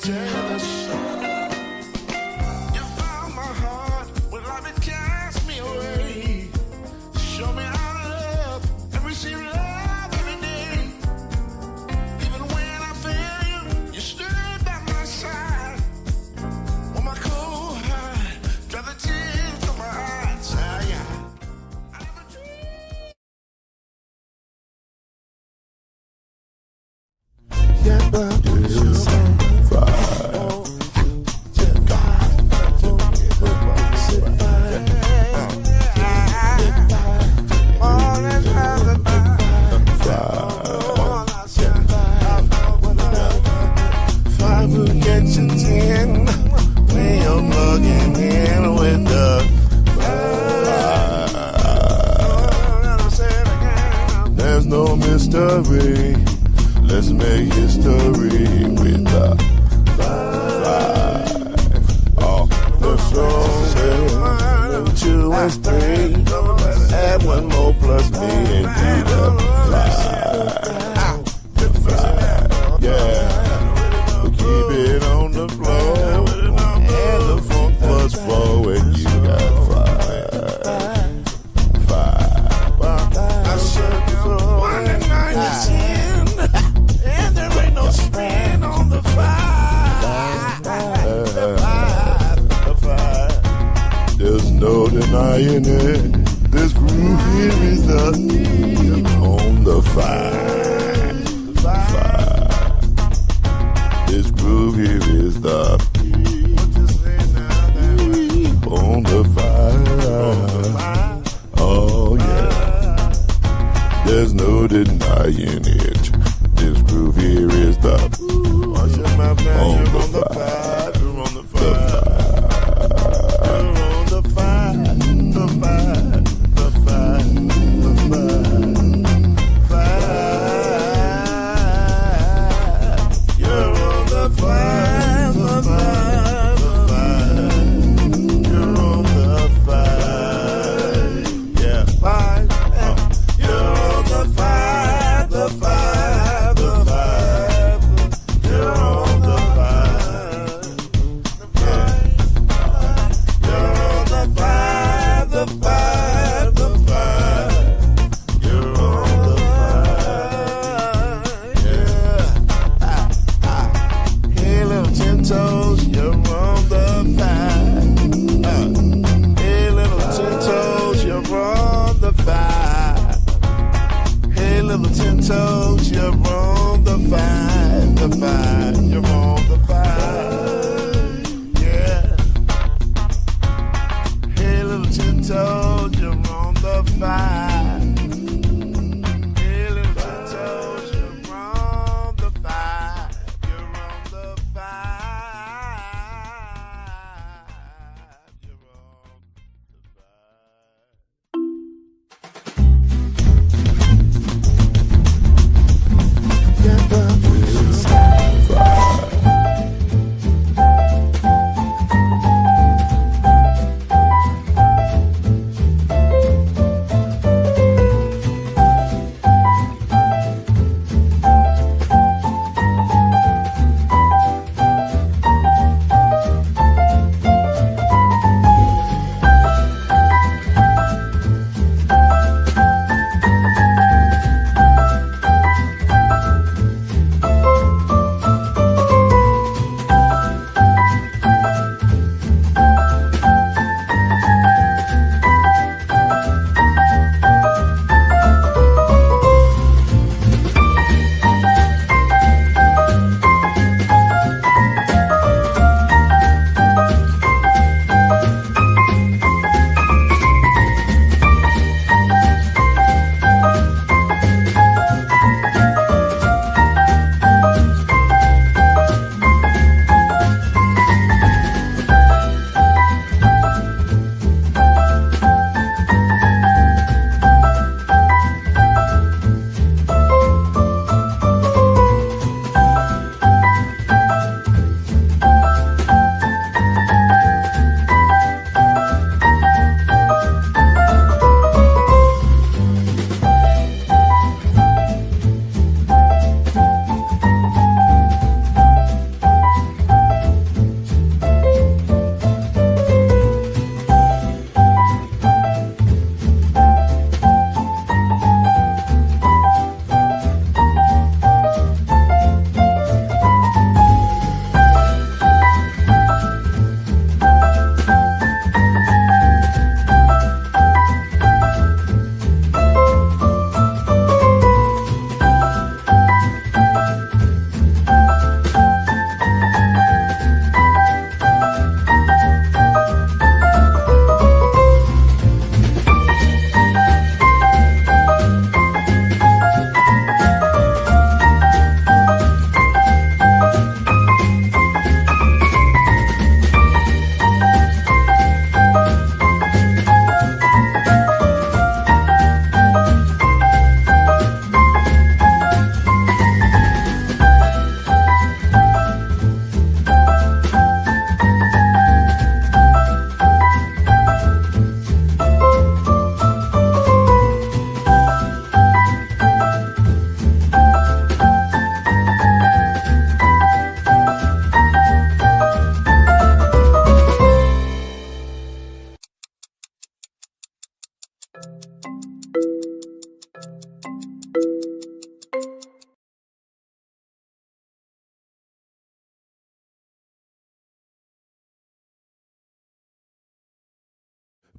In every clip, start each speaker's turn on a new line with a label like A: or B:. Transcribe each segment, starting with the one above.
A: jealous. You found my heart when love it cast me away. Show me how to love and receive love every day. Even when I fail you, you stood by my side. On my cold heart, dry the tears from my eyes. Yeah. I never dreamed. Yeah, but there's no mystery. Let's make history with the five. Oh, the soul 2 and 3. Add one more plus me and do the five. The five, yeah. We keep it on the floor. And the funk plus 4 and you got 5. I said before 1 and 9 is 10. And there ain't no span on the 5. The 5. There's no denying it. This groove here is the on the 5. This groove here is the on the 5. Oh yeah. There's no denying it. This groove here is the on the 5. You're on the 5. You're on the 5. The 5. The 5. The 5. 5. You're on the 5. The 5. The 5. You're on the 5. Yeah, 5. You're on the 5. The 5. The 5. You're on the 5. The 5. You're on the 5. The 5. The 5. You're on the 5. Yeah. Hey, little 10 toes, you're on the 5. Hey, little 10 toes, you're on the 5. Hey, little 10 toes, you're on the 5. The 5, you're on the 5. Yeah. Hey, little 10 toes, you're on the 5. Hey, little 10 toes, you're on the 5. You're on the 5. You're on the 5. Yeah, but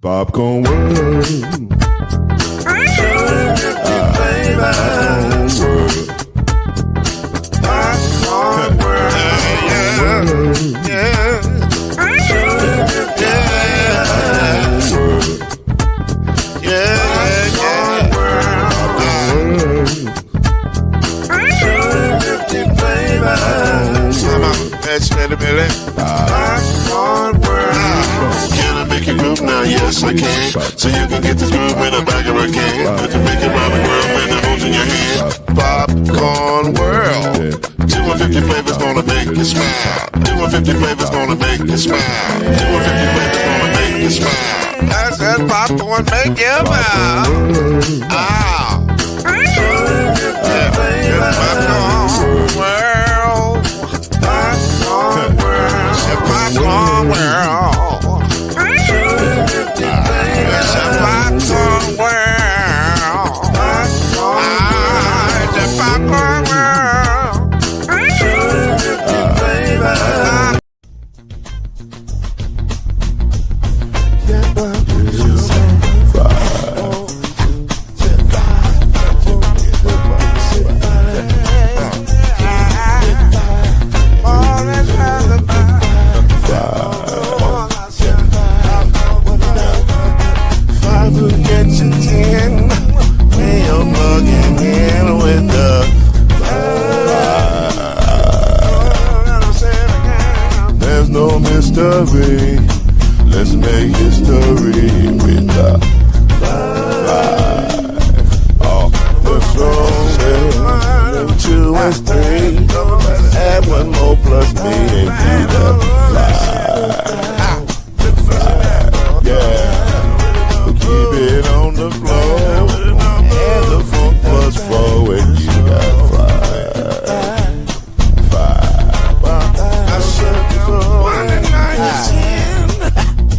A: Popcorn World. Popcorn World. Yeah. Can I make you groove now? Yes, I can. So you can get this groove in the back of a can. You can make it round the world when the holes in your hand. Popcorn World. 250 flavors gonna make you smile. 250 flavors gonna make you smile. 250 flavors gonna make you smile. That's that popcorn make you smile. Ah. Popcorn World. Popcorn World. Popcorn World. It's a popcorn world. It's a popcorn world. There's no mystery. Let's make history with the five. Oh, the throne, 2 and 3. Add 1 more plus me and be the 5. Yeah, keep it on the floor. And the funk plus 4 and you got 5.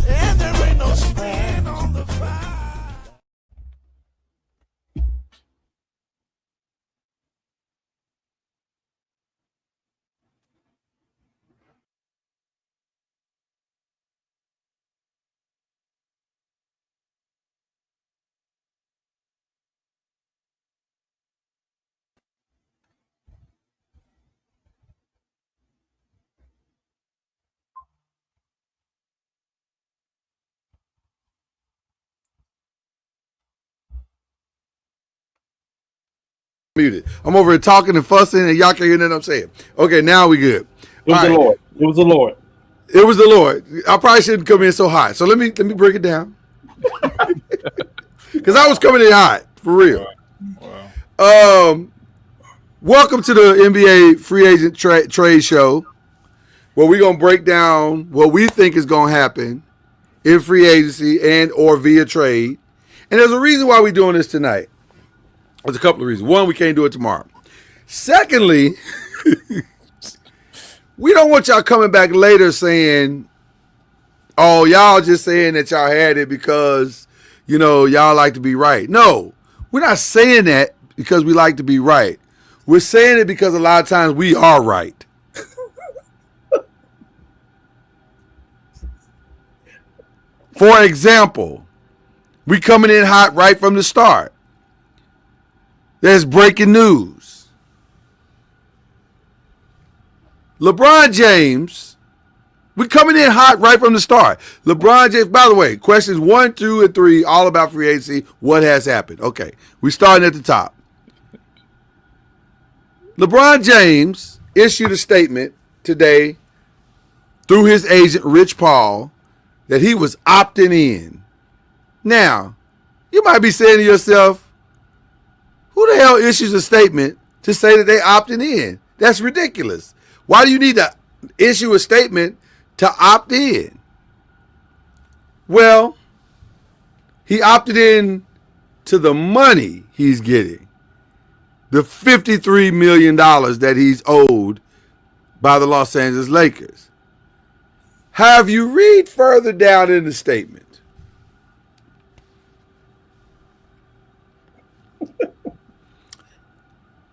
A: And there ain't no span on the 5.
B: Muted. I'm over here talking and fussing, and y'all can't hear nothing I'm saying. Okay, now we good.
C: It was the Lord. It was the Lord.
B: It was the Lord. I probably shouldn't come in so hot. So let me break it down. Because I was coming in hot for real. Wow. Welcome to the NBA free agent trade show, where we're gonna break down what we think is gonna happen in free agency and or via trade. And there's a reason why we're doing this tonight. There's a couple of reasons. One, we can't do it tomorrow. Secondly, we don't want y'all coming back later saying, oh, y'all just saying that y'all had it because, you know, y'all like to be right. No, we're not saying that because we like to be right. We're saying it because a lot of times we are right. For example, we coming in hot right from the start. There's breaking news. LeBron James, we coming in hot right from the start. LeBron James, by the way, questions 1, 2, and 3, all about free agency. What has happened? Okay, we starting at the top. LeBron James issued a statement today through his agent, Rich Paul, that he was opting in. Now, you might be saying to yourself, who the hell issues a statement to say that they opting in? That's ridiculous. Why do you need to issue a statement to opt in? Well, he opted in to the money he's getting, the $53 million that he's owed by the Los Angeles Lakers. Have you read further down in the statement?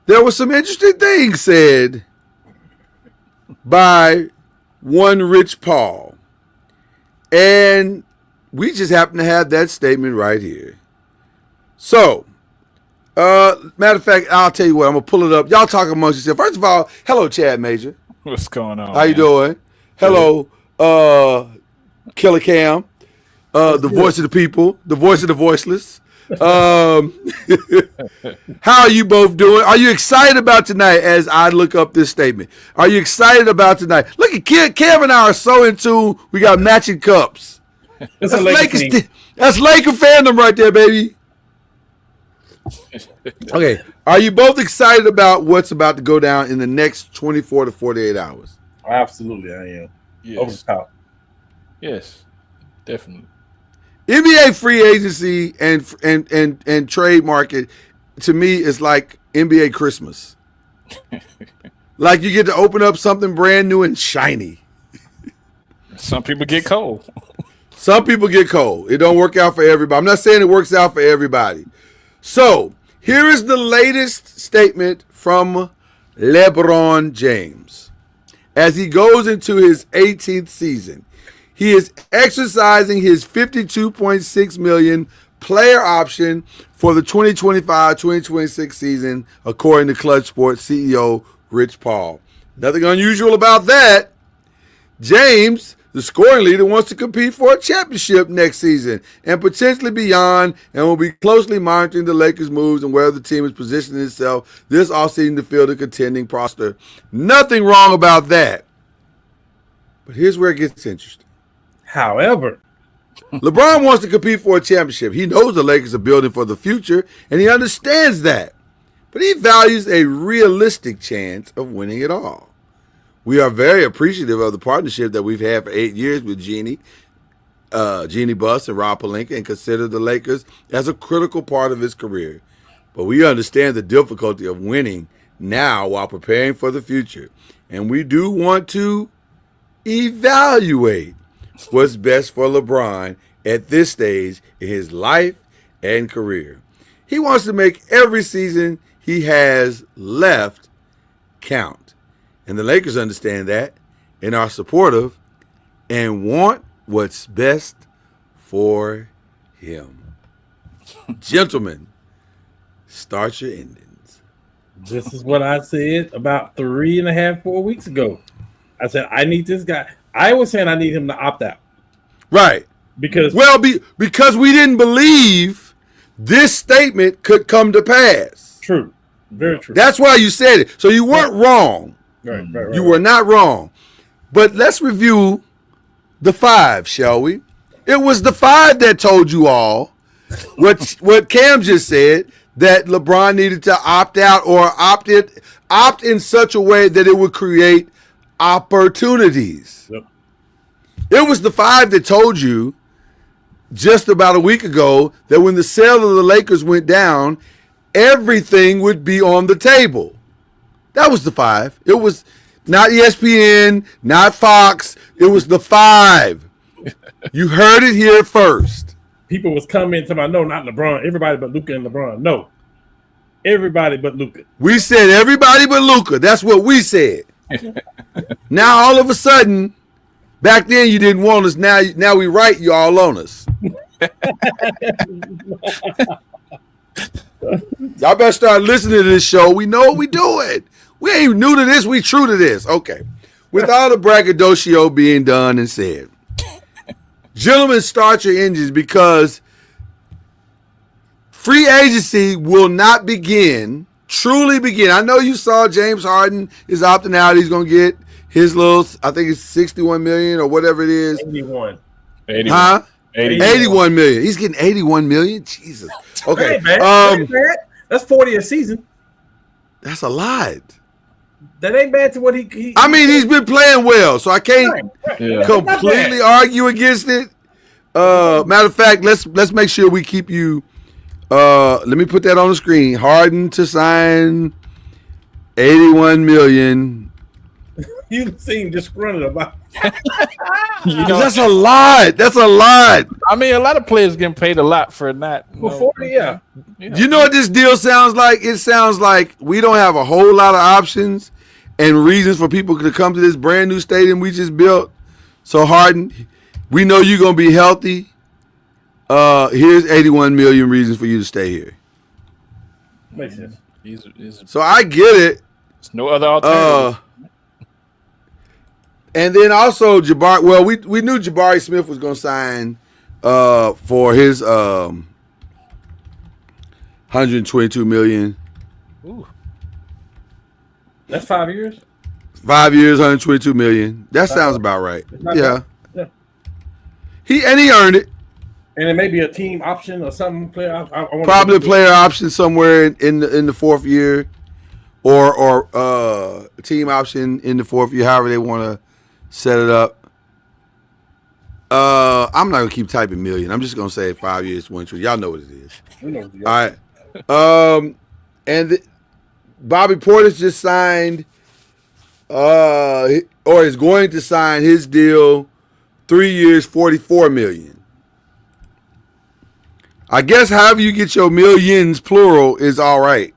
B: There were some interesting things said by one Rich Paul. And we just happen to have that statement right here. So, matter of fact, I'll tell you what. I'm gonna pull it up. Y'all talk amongst yourself. First of all, hello, Chad Major.
D: What's going on?
B: How you doing? Hello, Killer Cam, the voice of the people, the voice of the voiceless. How are you both doing? Are you excited about tonight as I look up this statement? Are you excited about tonight? Look at Cam and I are so in tune. We got matching cups.
C: It's a Lakers
B: That's Laker fandom right there, baby. Okay. Are you both excited about what's about to go down in the next 24 to 48 hours?
C: Absolutely, I am. Over the
D: Yes.
C: top.
D: Yes. Definitely.
B: NBA free agency and trade market to me is like NBA Christmas. Like you get to open up something brand new and shiny.
D: Some people get cold.
B: Some people get cold. It don't work out for everybody. I'm not saying it works out for everybody. So here is the latest statement from LeBron James. As he goes into his 18th season, he is exercising his $52.6 million player option for the 2025-2026 season, according to Clutch Sports CEO Rich Paul. Nothing unusual about that. James, the scoring leader, wants to compete for a championship next season and potentially beyond, and will be closely monitoring the Lakers' moves and where the team is positioning itself this offseason to field a contending roster. Nothing wrong about that. But here's where it gets interesting.
C: However,
B: LeBron wants to compete for a championship. He knows the Lakers are building for the future, and he understands that. But he values a realistic chance of winning it all. We are very appreciative of the partnership that we've had for 8 years with Jeanie Buss and Rob Pelinka, and consider the Lakers as a critical part of his career. But we understand the difficulty of winning now while preparing for the future. And we do want to evaluate what's best for LeBron at this stage in his life and career. He wants to make every season he has left count. And the Lakers understand that and are supportive and want what's best for him. Gentlemen, start your endings.
C: this is what I said about 3.5, 4 weeks ago. I said, I need this guy. I was saying I need him to opt out.
B: Right.
C: Because
B: because we didn't believe this statement could come to pass.
C: true. Very true.
B: That's why you said it. So you weren't wrong.
C: right.
B: You were not wrong. But let's review the 5, shall we? It was the 5 that told you all what Cam just said, that LeBron needed to opt out or opt in such a way that it would create opportunities.
C: Yep.
B: It was the 5 that told you just about a week ago that when the sale of the Lakers went down, everything would be on the table. That was the 5. It was not ESPN, not Fox. It was the 5. You heard it here first.
C: People was coming to my no, not LeBron. Everybody but Luka and LeBron. No. Everybody but Luka.
B: We said everybody but Luka. That's what we said. Now all of a sudden, back then you didn't want us. Now we right, you all on us. Y'all better start listening to this show. We know what we doing. We ain't new to this. We true to this. Okay. With all the braggadocio being done and said, gentlemen, start your engines, because free agency will not truly begin. I know you saw James Harden is opting out. He's going to get his little, I think it's $61 million or whatever it is.
C: 81.
D: 81.
B: Huh?
D: 81
B: million. He's getting 81 million. Jesus. Okay.
C: That ain't bad. That's 40 a season.
B: That's a lot.
C: That ain't bad to what he
B: I mean, he's been playing well, so I can't
D: Yeah.
B: completely argue against it. Matter of fact, let's make sure we keep you. Let me put that on the screen. Harden to sign 81 million.
C: You seem disgruntled about
B: That's a lot. That's a lot.
D: I mean, a lot of players getting paid a lot for not.
C: for 40, yeah.
B: You know what this deal sounds like? It sounds like we don't have a whole lot of options and reasons for people to come to this brand new stadium we just built. So Harden, we know you're gonna be healthy. Here's 81 million reasons for you to stay here.
C: Makes sense.
B: So I get it.
D: There's no other alternative.
B: And then also Jabari. Well, we knew Jabari Smith was going to sign for his 122 million.
D: Ooh.
C: That's 5 years.
B: 5 years, 122 million. That sounds about right. Yeah. He earned it.
C: And it may be a team option or something.
B: Probably a player option somewhere in the fourth year, or a team option in the fourth year. However they want to set it up. I'm not gonna keep typing million. I'm just gonna say 5 years, 122. Y'all know what it is. All right. And Bobby Portis just signed, or is going to sign his deal, 3 years, $44 million. I guess however you get your millions, plural, is all right.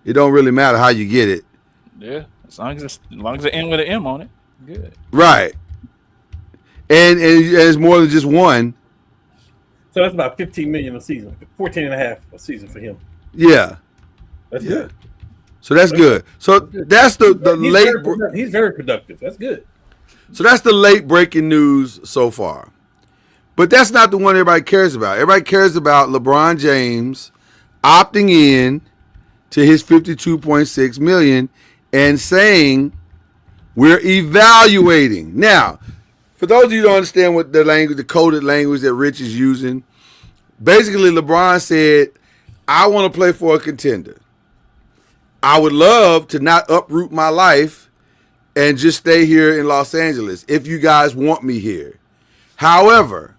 B: It don't really matter how you get it.
D: Yeah, as long as it ends with an M on it, good.
B: Right. And it's more than just one.
C: So that's about 15 million a season, 14 and a half a season for him.
B: Yeah.
C: That's good.
B: So that's good. So that's the late.
C: He's very productive. That's good.
B: So that's the late breaking news so far. But that's not the one everybody cares about. Everybody cares about LeBron James opting in to his $52.6 million and saying we're evaluating. Now, for those of you who don't understand what the coded language that Rich is using, basically LeBron said, I want to play for a contender. I would love to not uproot my life and just stay here in Los Angeles if you guys want me here. However,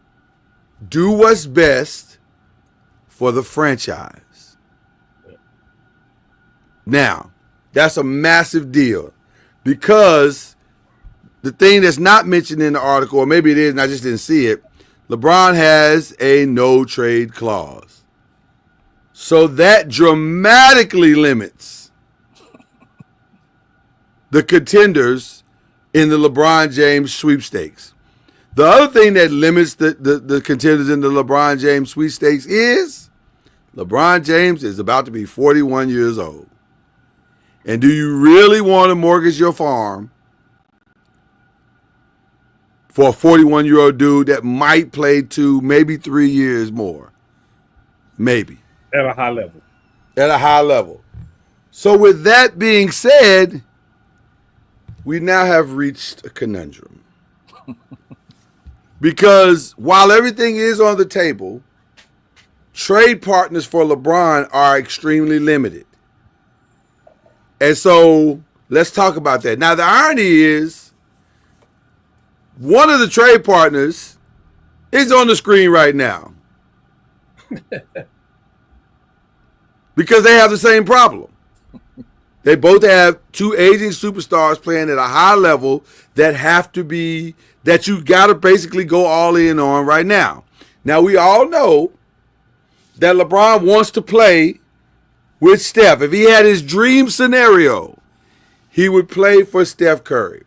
B: do what's best for the franchise. Now, that's a massive deal because the thing that's not mentioned in the article, or maybe it is and I just didn't see it, LeBron has a no trade clause. So that dramatically limits the contenders in the LeBron James sweepstakes. The other thing that limits the contenders in the LeBron James sweepstakes is LeBron James is about to be 41 years old. And do you really want to mortgage your farm for a 41-year-old dude that might play 2, maybe 3 years more? Maybe.
C: At a high level.
B: At a high level. So with that being said, we now have reached a conundrum. Because while everything is on the table, trade partners for LeBron are extremely limited. And so let's talk about that. Now, the irony is one of the trade partners is on the screen right now. Because they have the same problem. They both have two aging superstars playing at a high level that you got to basically go all in on right now. Now, we all know that LeBron wants to play with Steph. If he had his dream scenario, he would play for Steph Curry.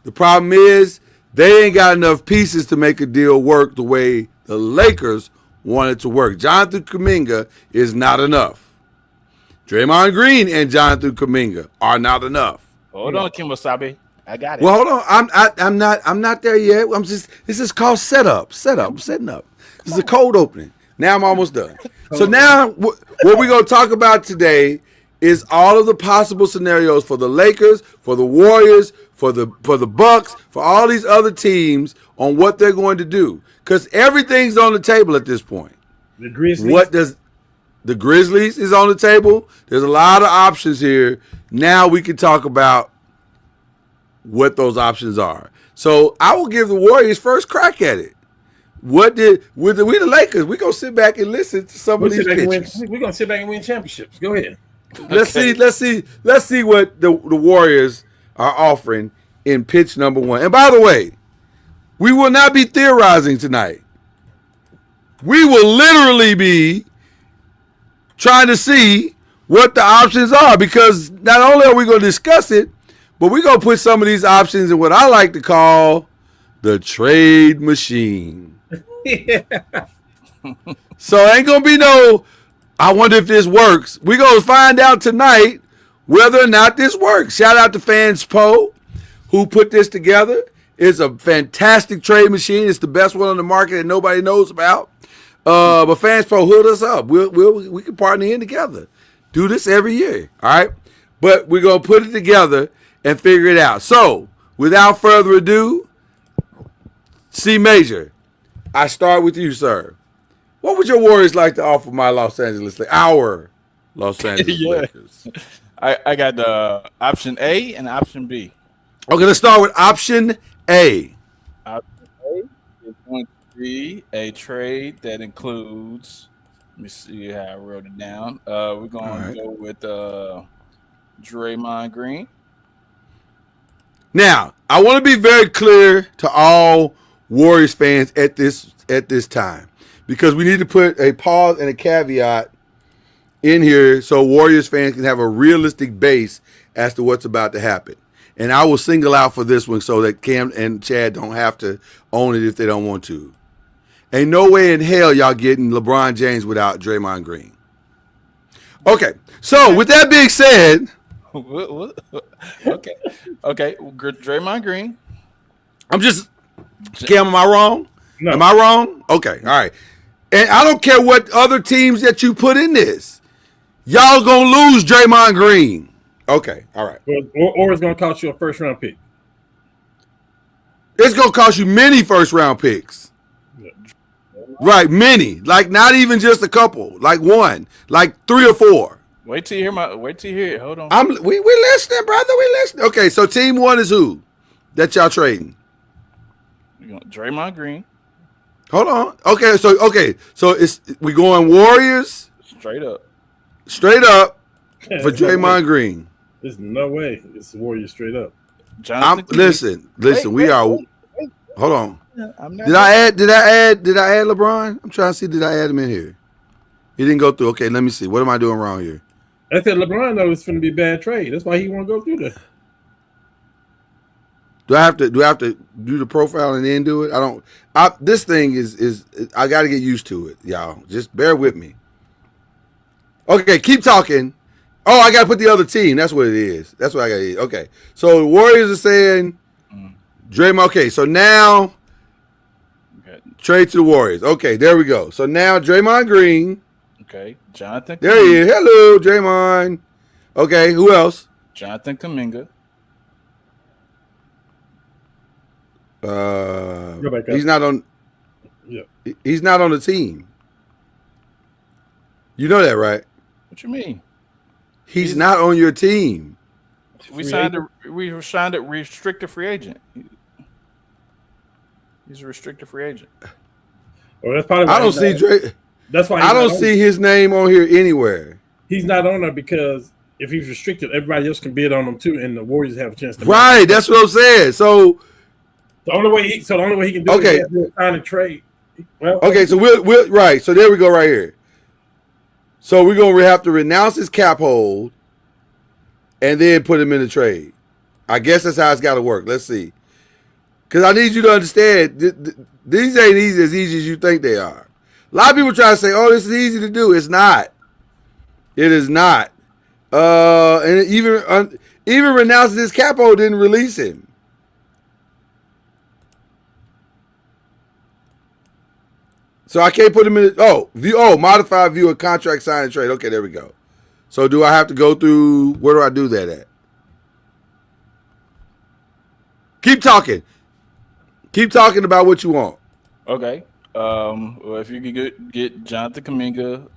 B: The problem is they ain't got enough pieces to make a deal work the way the Lakers want it to work. Jonathan Kuminga is not enough. Draymond Green and Jonathan Kuminga are not enough.
D: Hold on, Kim Wasabi. I got it.
B: Well, hold on. I'm not there yet. This is called setup. I'm setting up. This is a cold opening. Now I'm almost done. So now what we're going to talk about today is all of the possible scenarios for the Lakers, for the Warriors, for the Bucks, for all these other teams on what they're going to do. Because everything's on the table at this point.
C: The Grizzlies.
B: The Grizzlies is on the table. There's a lot of options here. Now we can talk about what those options are. So I will give the Warriors first crack at it. We the Lakers? We're gonna sit back and listen to some of these pitches.
C: We're gonna sit back and win championships. Go ahead.
B: Let's see what the Warriors are offering in pitch number one. And by the way, we will not be theorizing tonight. We will literally be trying to see what the options are, because not only are we going to discuss it, but we're going to put some of these options in what I like to call the trade machine.
C: Yeah.
B: So ain't gonna be no. I wonder if this works. We're gonna find out tonight whether or not this works. Shout out to Fans Poe, who put this together. It's a fantastic trade machine. It's the best one on the market that nobody knows about. But Fans Pro, hook us up. We can partner in together. Do this every year, all right? But we're gonna put it together and figure it out. So, without further ado, C Major, I start with you, sir. What would your Warriors like to offer my Los Angeles, our Los Angeles
D: Yeah.
B: Lakers?
D: I got option A and option B.
B: Okay, let's start with option A.
D: Option A is going to be a trade that includes. Let me see how I wrote it down. We're going
B: All
D: to go with Draymond Green.
B: Now, I want to be very clear to all Warriors fans at this time, because we need to put a pause and a caveat in here so Warriors fans can have a realistic base as to what's about to happen. And I will single out for this one so that Cam and Chad don't have to own it if they don't want to. Ain't no way in hell y'all getting LeBron James without Draymond Green. Okay, so with that being said,
D: Okay. Draymond Green.
B: I'm just, Cam, am I wrong?
C: No.
B: Am I wrong? Okay, all right. And I don't care what other teams that you put in this. Y'all gonna lose Draymond Green. Okay, all right.
C: Or it's going to cost you a first round pick.
B: It's gonna cost you many first round picks. Right, many. Like not even just a couple. Like one. Like 3 or 4.
D: Wait till you hear it. Hold on.
B: We listening, brother. We listening. Okay, so team 1 is who? That y'all trading.
D: We're going Draymond Green.
B: Hold on. Okay, so it's we going Warriors
D: Straight up.
B: straight up for
C: There's no
B: Draymond
C: way.
B: Green.
C: There's no way it's Warriors straight up.
D: Jonathan.
B: Listen. We are. Hold on.
D: I'm not
B: Did I add LeBron? I'm trying to see. Did I add him in here? He didn't go through. Okay, let me see. What am I doing wrong here?
C: I said LeBron knows it's going to be a bad trade. That's why he won't go through that.
B: Do I have to do the profile and then do it? This thing is I got to get used to it, y'all. Just bear with me. Okay, keep talking. Oh, I got to put the other team. That's what it is. That's what I got to do. Okay, so the Warriors are saying Draymond. Okay, so now trade to the Warriors. Okay, there we go. So now Draymond Green.
D: Okay, Jonathan.
B: There he is. Hello, Draymond. Okay, who else?
D: Jonathan Kuminga.
C: Go back up.
B: He's not on.
C: Yeah.
B: He's not on the team. You know that, right?
D: What you mean?
B: He's not on your team.
D: We signed a restricted free agent. He's a restricted free agent.
C: Well, that's probably why
B: I don't
C: he's
B: see
C: not-
B: Dray.
C: That's why
B: I don't see his name on here anywhere.
C: he's not on there because if he's restricted, everybody else can bid on him too, and the Warriors have a chance to.
B: Right, that's what I'm saying. So
C: The only way he can do
B: Okay.
C: it is sign a trade. Well,
B: okay, so we'll right. So there we go, right here. So we're gonna have to renounce his cap hold, and then put him in the trade. I guess that's how it's got to work. Let's see, because I need you to understand these ain't as easy as you think they are. A lot of people try to say, "Oh, this is easy to do." It's not. It is not. And even renouncing his cap hold didn't release him. So I can't put him in. Modified view of contract sign and trade. Okay, there we go. So do I have to go through? Where do I do that at? Keep talking. Keep talking about what you want.
D: Okay. Well, if you could get Jonathan Kuminga,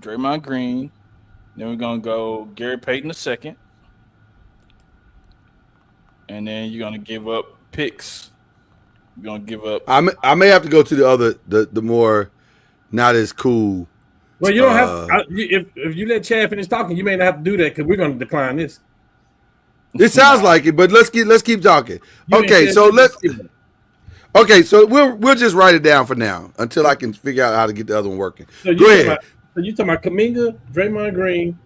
D: Draymond Green, then we're gonna go Gary Payton II, and then you're gonna give up picks. You're gonna give up.
B: I may have to go to the other, the more not as cool.
C: well, you don't have. If you let Chad finish talking, you may not have to do that because we're going to decline this.
B: It sounds like it, but let's keep talking.
C: You ain't
B: Okay,
C: said
B: so
C: shit.
B: we'll just write it down for now until I can figure out how to get the other one working.
C: So
B: Go ahead.
C: So you talking about Kuminga, Draymond Green,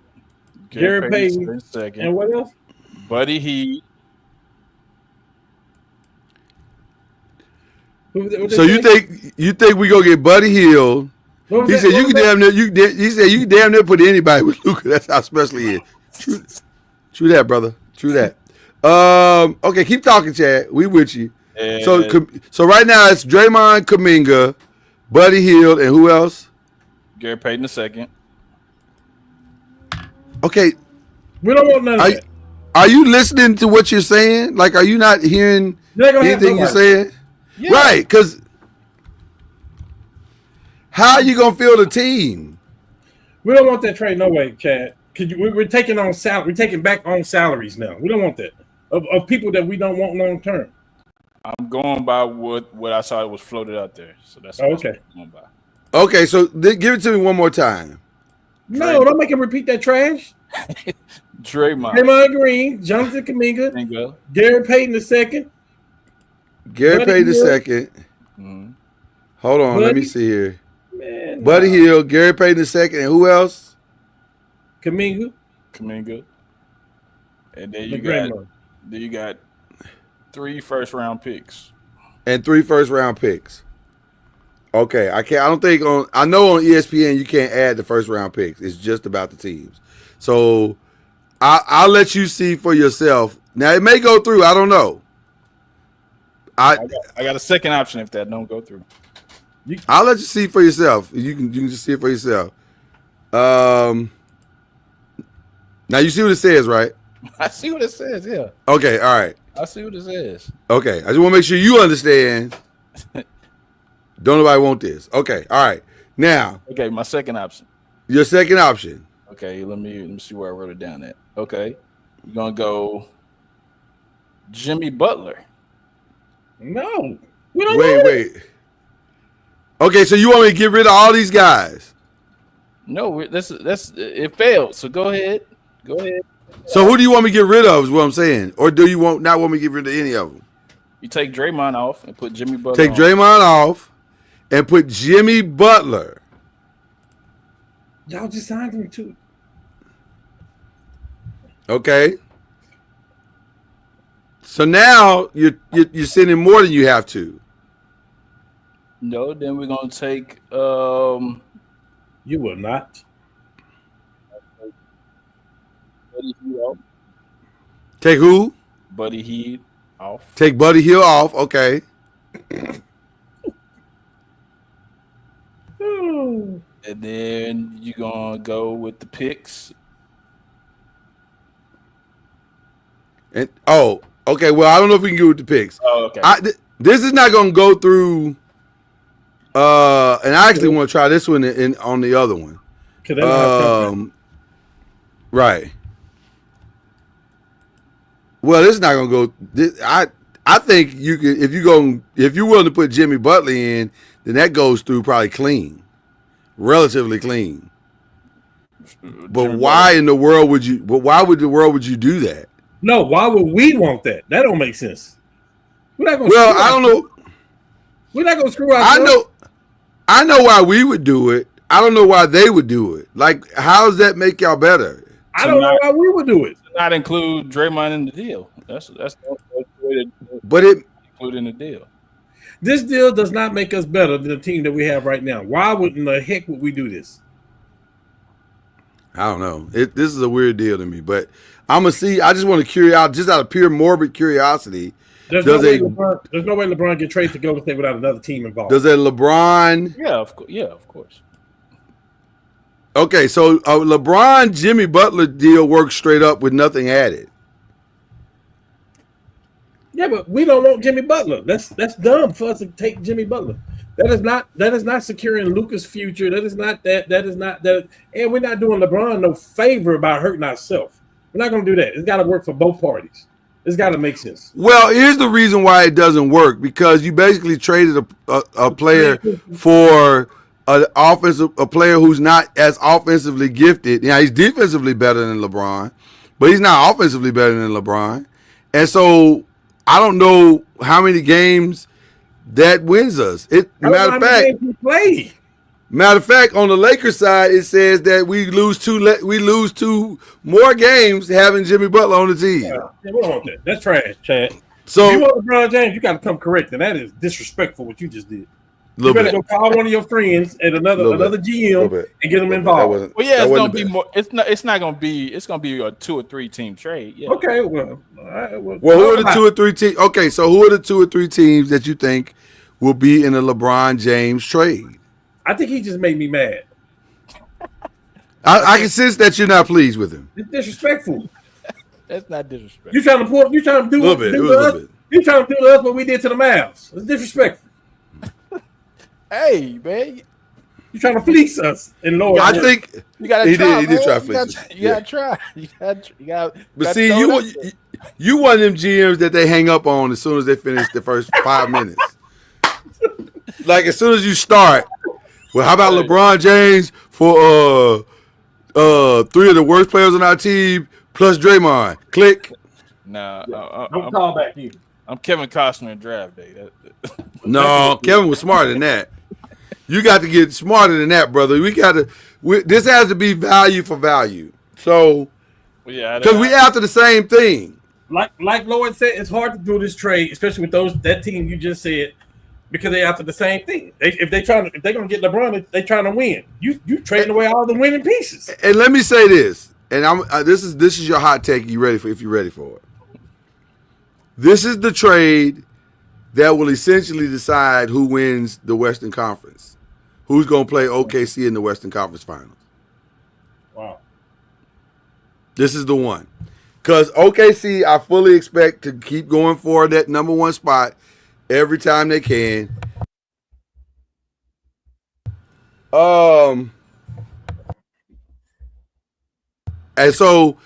C: Gary Payton,
D: II,
C: and what else?
D: Buddy Hield.
B: So you think we gonna get Buddy Hield? He said you can damn near he said you can damn near put anybody with Luka. That's how special he is. True that, brother. True that. Okay, keep talking, Chad. We with you. So right now it's Draymond, Kuminga, Buddy Hield, and who else?
D: Gary Payton II.
B: Okay.
C: We don't want none of that.
B: Are you listening to what you're saying? Like, are you not hearing anything you're saying? Yeah. Right, because how are you going to field a team?
C: We don't want that trade no way, Chad. We're taking on we're taking back on salaries now. We don't want that. Of people that we don't want long term.
D: I'm going by what I saw was floated out there. So that's
C: okay.
D: I'm going by.
B: Okay, so give it to me one more time.
C: No, don't make him repeat that trash. Draymond Green, Jonathan Kuminga, Gary Payton II.
B: Gary Payton II. Mm-hmm. Hold on, let me see here. Buddy Hield, Gary Payton II, and who else?
C: Kuminga.
D: And then you got 3 first-round picks.
B: And 3 first-round picks. Okay, I don't think I know on ESPN you can't add the first-round picks. It's just about the teams. So I'll let you see for yourself. Now it may go through. I don't know.
D: I got a second option if that don't go through.
B: I'll let you see for yourself. You can just see it for yourself. Now you see what it says, right?
D: I see what it says. Yeah.
B: Okay. All right.
D: I see what it says.
B: Okay. I just want to make sure you understand. Don't nobody want this. Okay. All right. Now.
D: Okay. My second option.
B: Your second option.
D: Okay. Let me see where I wrote it down at. Okay. You're gonna go Jimmy Butler.
C: No. Wait.
B: Okay, so you want me to get rid of all these guys?
D: No, that's it failed. So go ahead.
B: So who do you want me to get rid of? Is what I'm saying, or do you not want me to get rid of any of them?
D: You take Draymond off and put Jimmy Butler.
B: Take Draymond off and put Jimmy Butler.
C: Y'all just signed him too.
B: Okay. So now you're sending more than you have to.
D: No, then we're gonna take.
C: You will not.
D: Buddy Hield off.
B: Take who?
D: Buddy Hield off.
B: Take Buddy Hield off. Okay.
D: And then you're gonna go with the picks.
B: And okay. Well, I don't know if we can go with the picks.
D: Oh, okay.
B: This is not gonna go through. And I actually want to try this one on the other one. Right. Well, this is not gonna go. I think you could if you're willing to put Jimmy Butler in, then that goes through probably clean, relatively clean. But why in the world would you? But why would you do that?
C: No, why would we want that? That don't make sense. We're not gonna.
B: Well, I don't know.
C: We're not gonna screw ourselves.
B: I know why we would do it. I don't know why they would do it. Like, how does that make y'all better?
C: I don't know why we would do it.
D: Not include Draymond in the deal. That's the way to
B: but it
D: include in the deal.
C: This deal does not make us better than the team that we have right now. Why in the heck would we do this?
B: I don't know. This is a weird deal to me, but I'm gonna see. I just want to curiosity, just out of pure morbid curiosity.
C: There's no way LeBron get traded to Golden State without another team involved.
B: Does a LeBron?
D: Yeah, of course.
B: Okay, so a LeBron Jimmy Butler deal works straight up with nothing added.
C: Yeah, but we don't want Jimmy Butler. That's dumb for us to take Jimmy Butler. That is not securing Luka's future. That is not that. And we're not doing LeBron no favor about hurting ourselves. We're not going to do that. It's got to work for both parties. It's got to make sense.
B: Well, here's the reason why it doesn't work, because you basically traded a player for a player who's not as offensively gifted. Yeah, he's defensively better than LeBron, but he's not offensively better than LeBron. And so I don't know how many games that wins us. Matter of fact, on the Lakers side, it says that we lose two more games having Jimmy Butler on the team.
C: Yeah, we don't want that. That's trash, Chad.
B: So
C: you want LeBron James, you got to come correct, and that is disrespectful. What you just did. You
B: little
C: better
B: bit.
C: go call one of your friends at another
B: Little
C: GM
B: bit.
C: and get them
B: That
C: involved.
B: wasn't-
D: Well, yeah,
B: that
D: it's
B: wasn't
D: gonna be
B: the
D: more. It's not gonna be. It's gonna be a 2 or 3 team trade. Yeah.
C: Okay, well, all right,
B: Well, who are the 2 or 3 teams? Okay, so who are the 2 or 3 teams that you think will be in a LeBron James trade?
C: I think he just made me mad.
B: I can sense that you're not pleased with him.
C: It's disrespectful.
D: That's not disrespectful.
C: You trying to do
B: Little bit,
C: do
B: it was
C: to
B: a
C: us?
B: little bit.
C: You trying to do to us what we did to the Mavs? It's disrespectful.
D: Hey, man,
C: You trying to fleece us in Lord?
B: I think
D: you gotta
B: he
D: try.
B: did try to
D: man.
B: fleece us.
D: You gotta try. You gotta.
B: But see, you one of them GMs that they hang up on as soon as they finish the first 5 minutes. Like as soon as you start, well, how about LeBron James for 3 of the worst players on our team plus Draymond? Click.
D: Nah,
C: Don't call back in.
D: I'm Kevin Costner in draft day.
B: No, Kevin was smarter than that. You got to get smarter than that, brother. This has to be value for value. So,
D: Yeah,
B: because we after the same thing.
C: Like Lloyd said, it's hard to do this trade, especially with that team you just said, because they after the same thing. If they're gonna get LeBron, they trying to win. You trading away all the winning pieces.
B: And let me say this, and this is your hot take. If you're ready for it. This is the trade that will essentially decide who wins the Western Conference. Who's going to play OKC in the Western Conference Finals?
C: Wow.
B: This is the one. Because OKC, I fully expect to keep going for that number 1 spot every time they can. And so,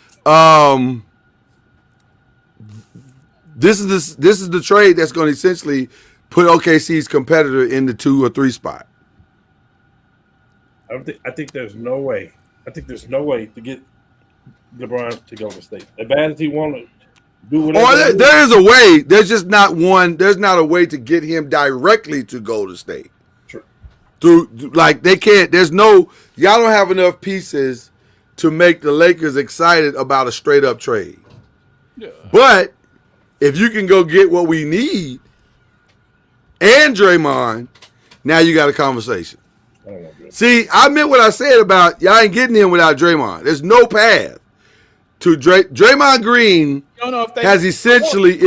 B: this is the trade that's going to essentially put OKC's competitor in the 2 or 3 spot.
C: I think there's no way. I think there's no way to get LeBron to go to State. As bad as he want to do whatever.
B: Or there is a way. There's just not one. There's not a way to get him directly to Golden State.
C: True.
B: They can't. There's no. Y'all don't have enough pieces to make the Lakers excited about a straight up trade.
D: Yeah.
B: But if you can go get what we need and Draymond, now you got a conversation.
C: I don't want to do it.
B: See, I meant what I said about y'all ain't getting him without Draymond. There's no path to Draymond Green.
D: You don't know if they
B: has essentially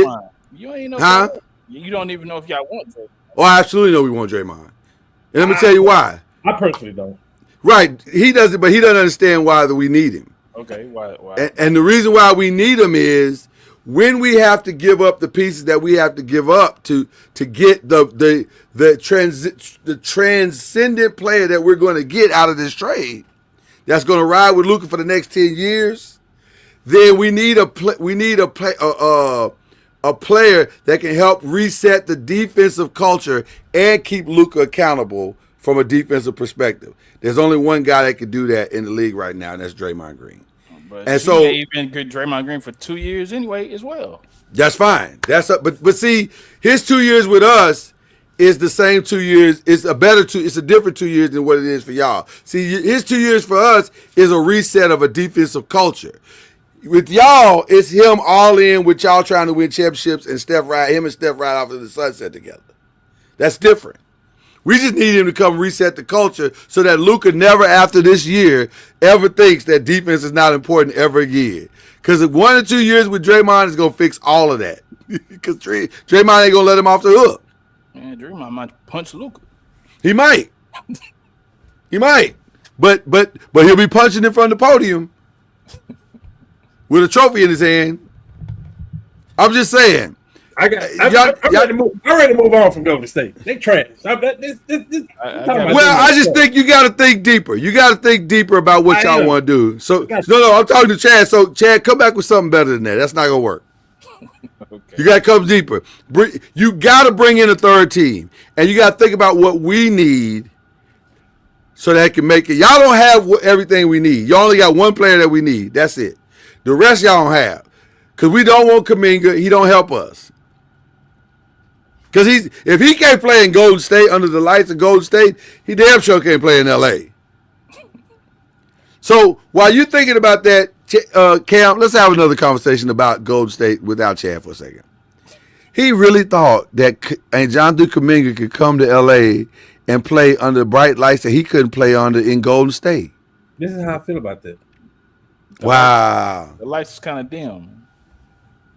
D: you ain't know.
B: Huh?
D: You don't even know if y'all want to.
B: Oh, I absolutely know we want Draymond. And let me tell you why.
C: I personally don't.
B: Right. He doesn't, but he doesn't understand why that we need him.
D: Okay, why?
B: And the reason why we need him is when we have to give up the pieces that we have to give up to get the transcendent player that we're going to get out of this trade, that's going to ride with Luka for the next 10 years, then we need a player that can help reset the defensive culture and keep Luka accountable from a defensive perspective. There's only one guy that can do that in the league right now, and that's Draymond Green.
D: But
B: And so
D: he's been good Draymond Green for 2 years anyway as well.
B: that's fine. But see, his 2 years with us is the same 2 years. It's a different 2 years than what it is for y'all. See, his 2 years for us is a reset of a defensive culture. With y'all, it's him all in with y'all trying to win championships and him and Steph ride off to the sunset together. That's different. We just need him to come reset the culture so that Luka never after this year ever thinks that defense is not important ever again. Because 1 or 2 years with Draymond is going to fix all of that. Because Draymond ain't going to let him off the hook.
D: Man, Draymond might punch Luka.
B: He might. He might. But he'll be punching in front of the podium with a trophy in his hand. I'm just saying.
C: I'm ready to move on from Golden State. They trash. Well,
B: I just think you got to think deeper. You got to think deeper about what y'all want to do. So no, I'm talking to Chad. So Chad, come back with something better than that. That's not gonna work.
D: Okay.
B: You got to come deeper. You got to bring in a third team, and you got to think about what we need so that can make it. Y'all don't have everything we need. You only got one player that we need. That's it. The rest y'all don't have because we don't want Kuminga. He don't help us. Because if he can't play in Golden State under the lights of Golden State, he damn sure can't play in L.A. So while you're thinking about that, Cam, let's have another conversation about Golden State without Chad for a second. He really thought that Jonathan Kuminga could come to LA and play under bright lights that he couldn't play under in Golden State.
C: This is how I feel about that.
B: Wow.
D: The lights is kind of dim.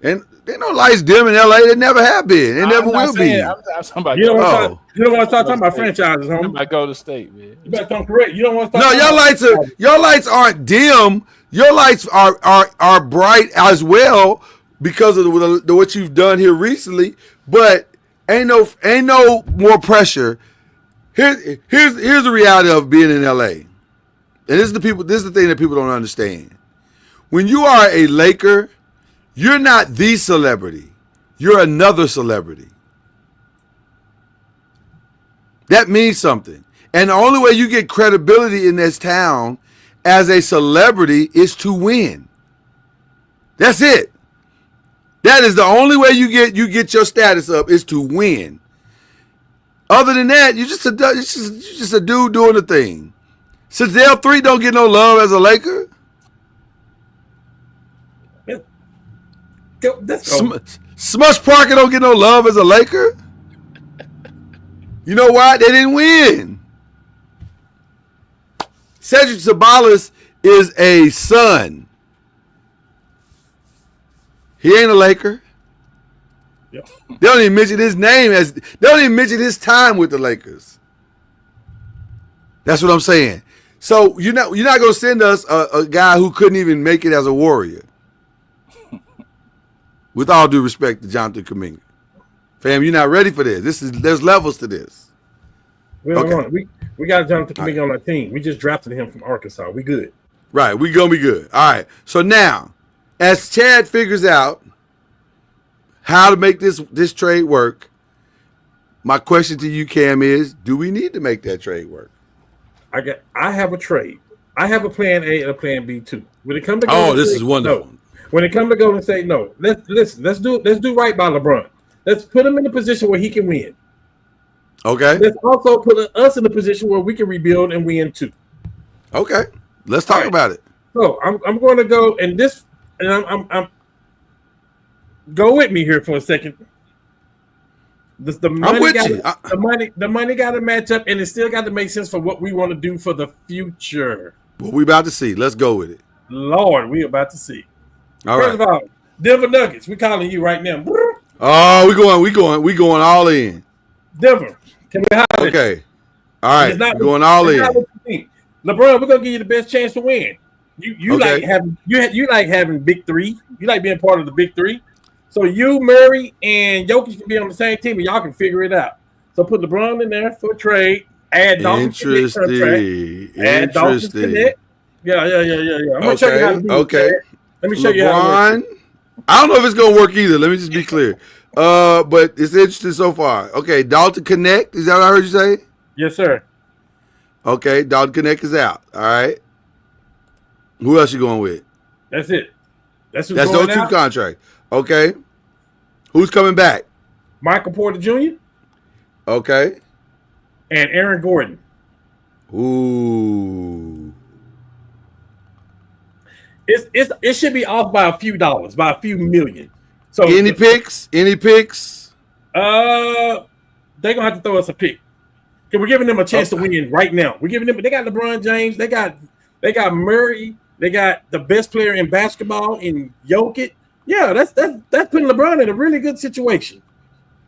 B: And there no lights dim in LA. They never have been. They never will be.
D: I'm talking about
C: You don't want to
B: Oh.
C: start talking about franchises,
D: I'm
C: homie.
D: about Golden State, man.
C: You better come correct. You don't want to
B: No,
C: start.
B: your lights aren't dim. Your lights are bright as well because of what you've done here recently. But ain't no more pressure. Here's the reality of being in LA. And this is the thing that people don't understand. When you are a Laker, you're not the celebrity. You're another celebrity. That means something. And the only way you get credibility in this town as a celebrity is to win. That's it. That is the only way you get your status up is to win. Other than that, you're just a dude doing the thing. Sidell 3 don't get no love as a Laker.
C: Let's go.
B: Smush Parker don't get no love as a Laker. You know why? They didn't win. Cedric Sabalas is a son. He ain't a Laker.
C: Yeah.
B: They don't even mention his name they don't even mention his time with the Lakers. That's what I'm saying. So you're not gonna send us a guy who couldn't even make it as a Warrior. With all due respect to Jonathan Kuminga. Fam, you're not ready for this. There's levels to this.
C: We don't
B: Okay.
C: want it. We got Jonathan Kuminga on our team. We just drafted him from Arkansas. We good.
B: Right, we gonna be good. All right. So now, as Chad figures out how to make this trade work, my question to you, Cam, is: do we need to make that trade work?
C: I have a trade. I have a plan A and a plan B too. When it comes to
B: This is wonderful.
C: No. When it comes to Golden State, no. Let's do right by LeBron. Let's put him in a position where he can win.
B: Okay.
C: Let's also put us in a position where we can rebuild and win too.
B: Okay. Let's talk about it.
C: So I'm going to go I'm go with me here for a second. The money got to match up, and it still got to make sense for what we want to do for the future.
B: What we about to see. Let's go with it.
C: Lord, we about to see.
B: All
C: First
B: right.
C: of all, Denver Nuggets. We calling you right now.
B: Oh, we going all in.
C: Denver. Can we holler?
B: Okay. All right.
C: It's not-
B: We're going all
C: it's
B: in.
C: not what you think. LeBron, we're gonna give you the best chance to win. You
B: Okay.
C: like having big three. You like being part of the big three. So you, Murray, and Jokic can be on the same team, and y'all can figure it out. So put LeBron in there for a trade. Add Dalton to the contract. Add Dalton to that. Yeah. I'm gonna show you how to do it. Let me show you how to
B: LeBron. I don't know if it's gonna work either. Let me just be clear. But it's interesting so far. Okay, Dalton Connect. Is that what I heard you say?
C: Yes, sir.
B: Okay, Dalton Connect is out. All right. Who else you going with?
C: That's it. That's
B: That's those two contracts. Okay. Who's coming back?
C: Michael Porter Jr.
B: Okay.
C: and Aaron Gordon.
B: Ooh.
C: It should be off by a few dollars, by a few million. So
B: Any picks? Any picks?
C: They're gonna have to throw us a pick. Because we're giving them a chance to win right now. We're giving them. They got LeBron James. They got Murray. They got the best player in basketball in Jokic. Yeah, that's putting LeBron in a really good situation.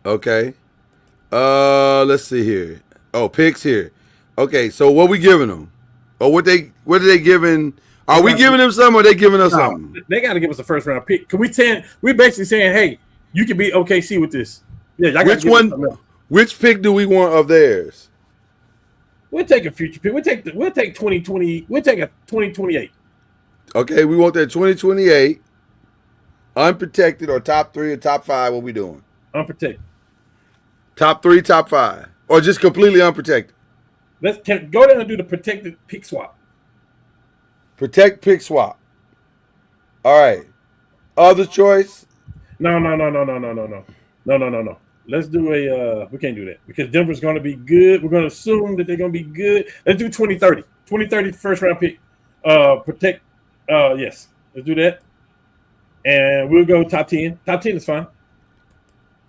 B: Okay. Let's see here. Oh, picks here. Okay, so what we giving them? Or what are they giving? Are we giving them something or are they giving us something?
C: They got to give us a first round pick. Can we we're basically saying, hey, you can be OKC with this. Yeah, y'all
B: Which one? Which pick do we want of theirs?
C: We'll take a future pick. We'll take 2020. We'll take a 2028.
B: Okay, we want that 2028 unprotected or top 3 or top 5. What we doing?
C: Unprotected.
B: Top 3, top 5, or just completely unprotected?
C: Let's go down and do the protected pick swap.
B: Protect pick swap. All right. Other choice?
C: No. Let's do we can't do that because Denver's going to be good. We're going to assume that they're going to be good. Let's do 2030. 2030 first round pick. Protect. Yes. Let's do that. And we'll go top 10. Top 10 is fine.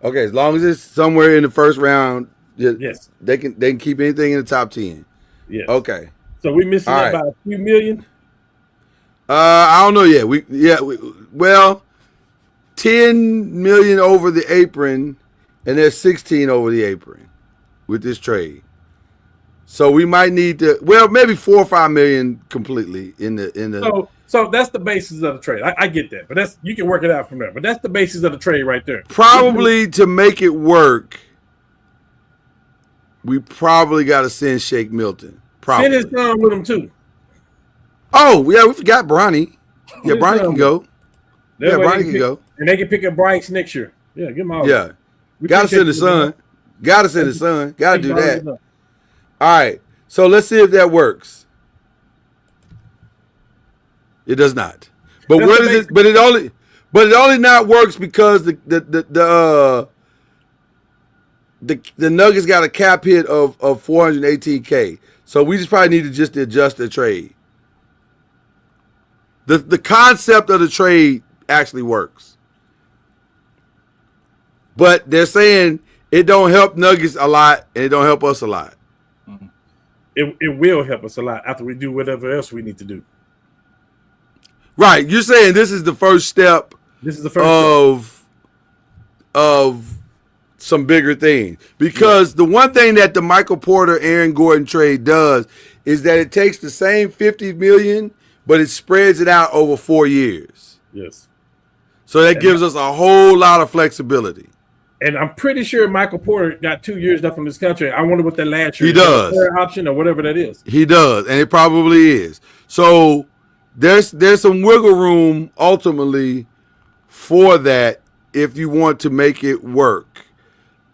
B: Okay, as long as it's somewhere in the first round,
C: Yes.
B: they can keep anything in the top 10.
C: Yes.
B: Okay.
C: So we missing
B: All
C: that
B: right.
C: by a few million.
B: I don't know yet. Well, 10 million over the apron, and there's 16 over the apron with this trade. So we might need to, well, maybe 4 or 5 million completely in the.
C: So that's the basis of the trade. I get that, but that's you can work it out from there. But that's the basis of the trade right there.
B: Probably to make it work, we probably got to send Shake Milton. Probably.
C: Send his son with him too.
B: Oh yeah, we forgot Bronny. Yeah,
C: Send his
B: Bronny
C: son
B: can
C: with
B: go.
C: him.
B: Yeah,
C: That way
B: Bronny
C: they
B: can
C: pick-
B: go.
C: and they can pick up Bryce next year. Yeah, give him all.
B: Yeah,
C: We
B: got to
C: appreciate
B: send his
C: you,
B: son. Got to send his son. Got to
C: Thank
B: do
C: you
B: that.
C: very much.
B: All right. So let's see if that works. It does not. But
C: That's
B: what
C: the
B: is
C: basic-
B: it? But it only not works because the Nuggets got a cap hit of 418K. So we just probably need to just adjust the trade. The concept of the trade actually works. But they're saying it don't help Nuggets a lot and it don't help us a lot.
C: It will help us a lot after we do whatever else we need to do.
B: Right. You're saying this is the first step
C: This is the first step.
B: of some bigger things. Because the one thing that the Michael Porter Aaron Gordon trade does is that it takes the same 50 million, but it spreads it out over 4 years.
C: Yes.
B: So that gives us a whole lot of flexibility.
C: And I'm pretty sure Michael Porter got 2 years left on this contract. I wonder what that last year
B: He
C: is. Is that a
B: does.
C: third option or whatever that is.
B: He does, and it probably is. So there's some wiggle room ultimately for that if you want to make it work.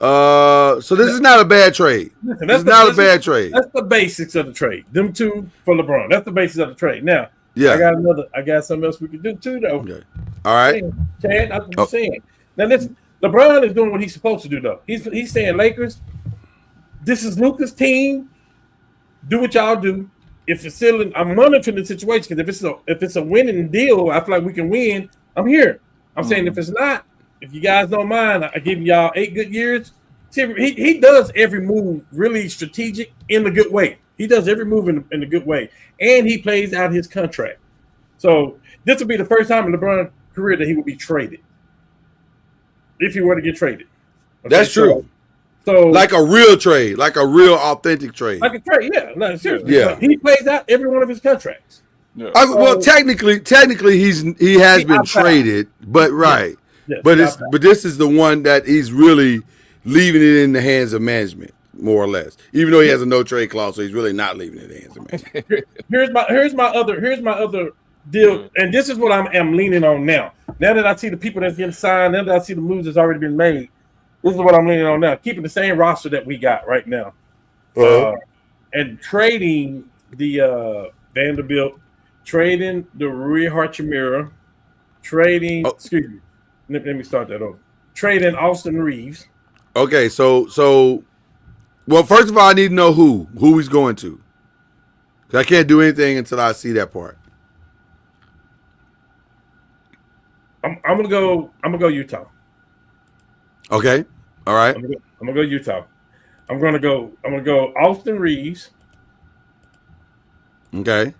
B: So this is not a bad trade.
C: Listen,
B: This is not a bad trade.
C: That's the basics of the trade. Them two for LeBron. That's the basis of the trade. Now,
B: Yeah.
C: I got something else we can do too, though.
B: Okay. All right.
C: Chad, that's what
B: Oh.
C: I'm saying. Now listen, LeBron is doing what he's supposed to do, though. He's saying, Lakers, this is Luka's team. Do what y'all do. If it's still, I'm monitoring the situation because if it's a winning deal, I feel like we can win. I'm here. I'm saying if it's not, if you guys don't mind, I give y'all 8 good years. See, he does every move really strategic in the good way. He does every move in the good way, and he plays out his contract. So this will be the first time in LeBron's career that he will be traded, if he were to get traded. Okay,
B: That's true.
C: So
B: Like a real trade, like a real authentic trade.
C: like a trade, yeah, no, seriously.
B: Yeah.
C: But he plays out every one of his contracts.
D: Yeah.
B: Well, technically, he has been
C: outside.
B: traded, but right.
C: Yes,
B: But
C: outside.
B: but this is the one that he's really leaving it in the hands of management, more or less. Even though he has a no trade clause, so he's really not leaving it in the hands of management.
C: Here's my other deal, and this is what I'm leaning on now. Now that I see the people that's getting signed, now that I see the moves that's already been made, this is what I'm leaning on now. Keeping the same roster that we got right now, and trading the Vanderbilt, trading the Rui Hachimura, trading.
B: Oh.
C: Excuse me. Let me start that over. Trading Austin Reeves.
B: Okay, so well, first of all, I need to know who he's going to. 'Cause I can't do anything until I see that part.
C: I'm gonna go Utah.
B: Okay, all right.
C: I'm gonna go Utah. I'm gonna go Austin Reeves.
B: Okay.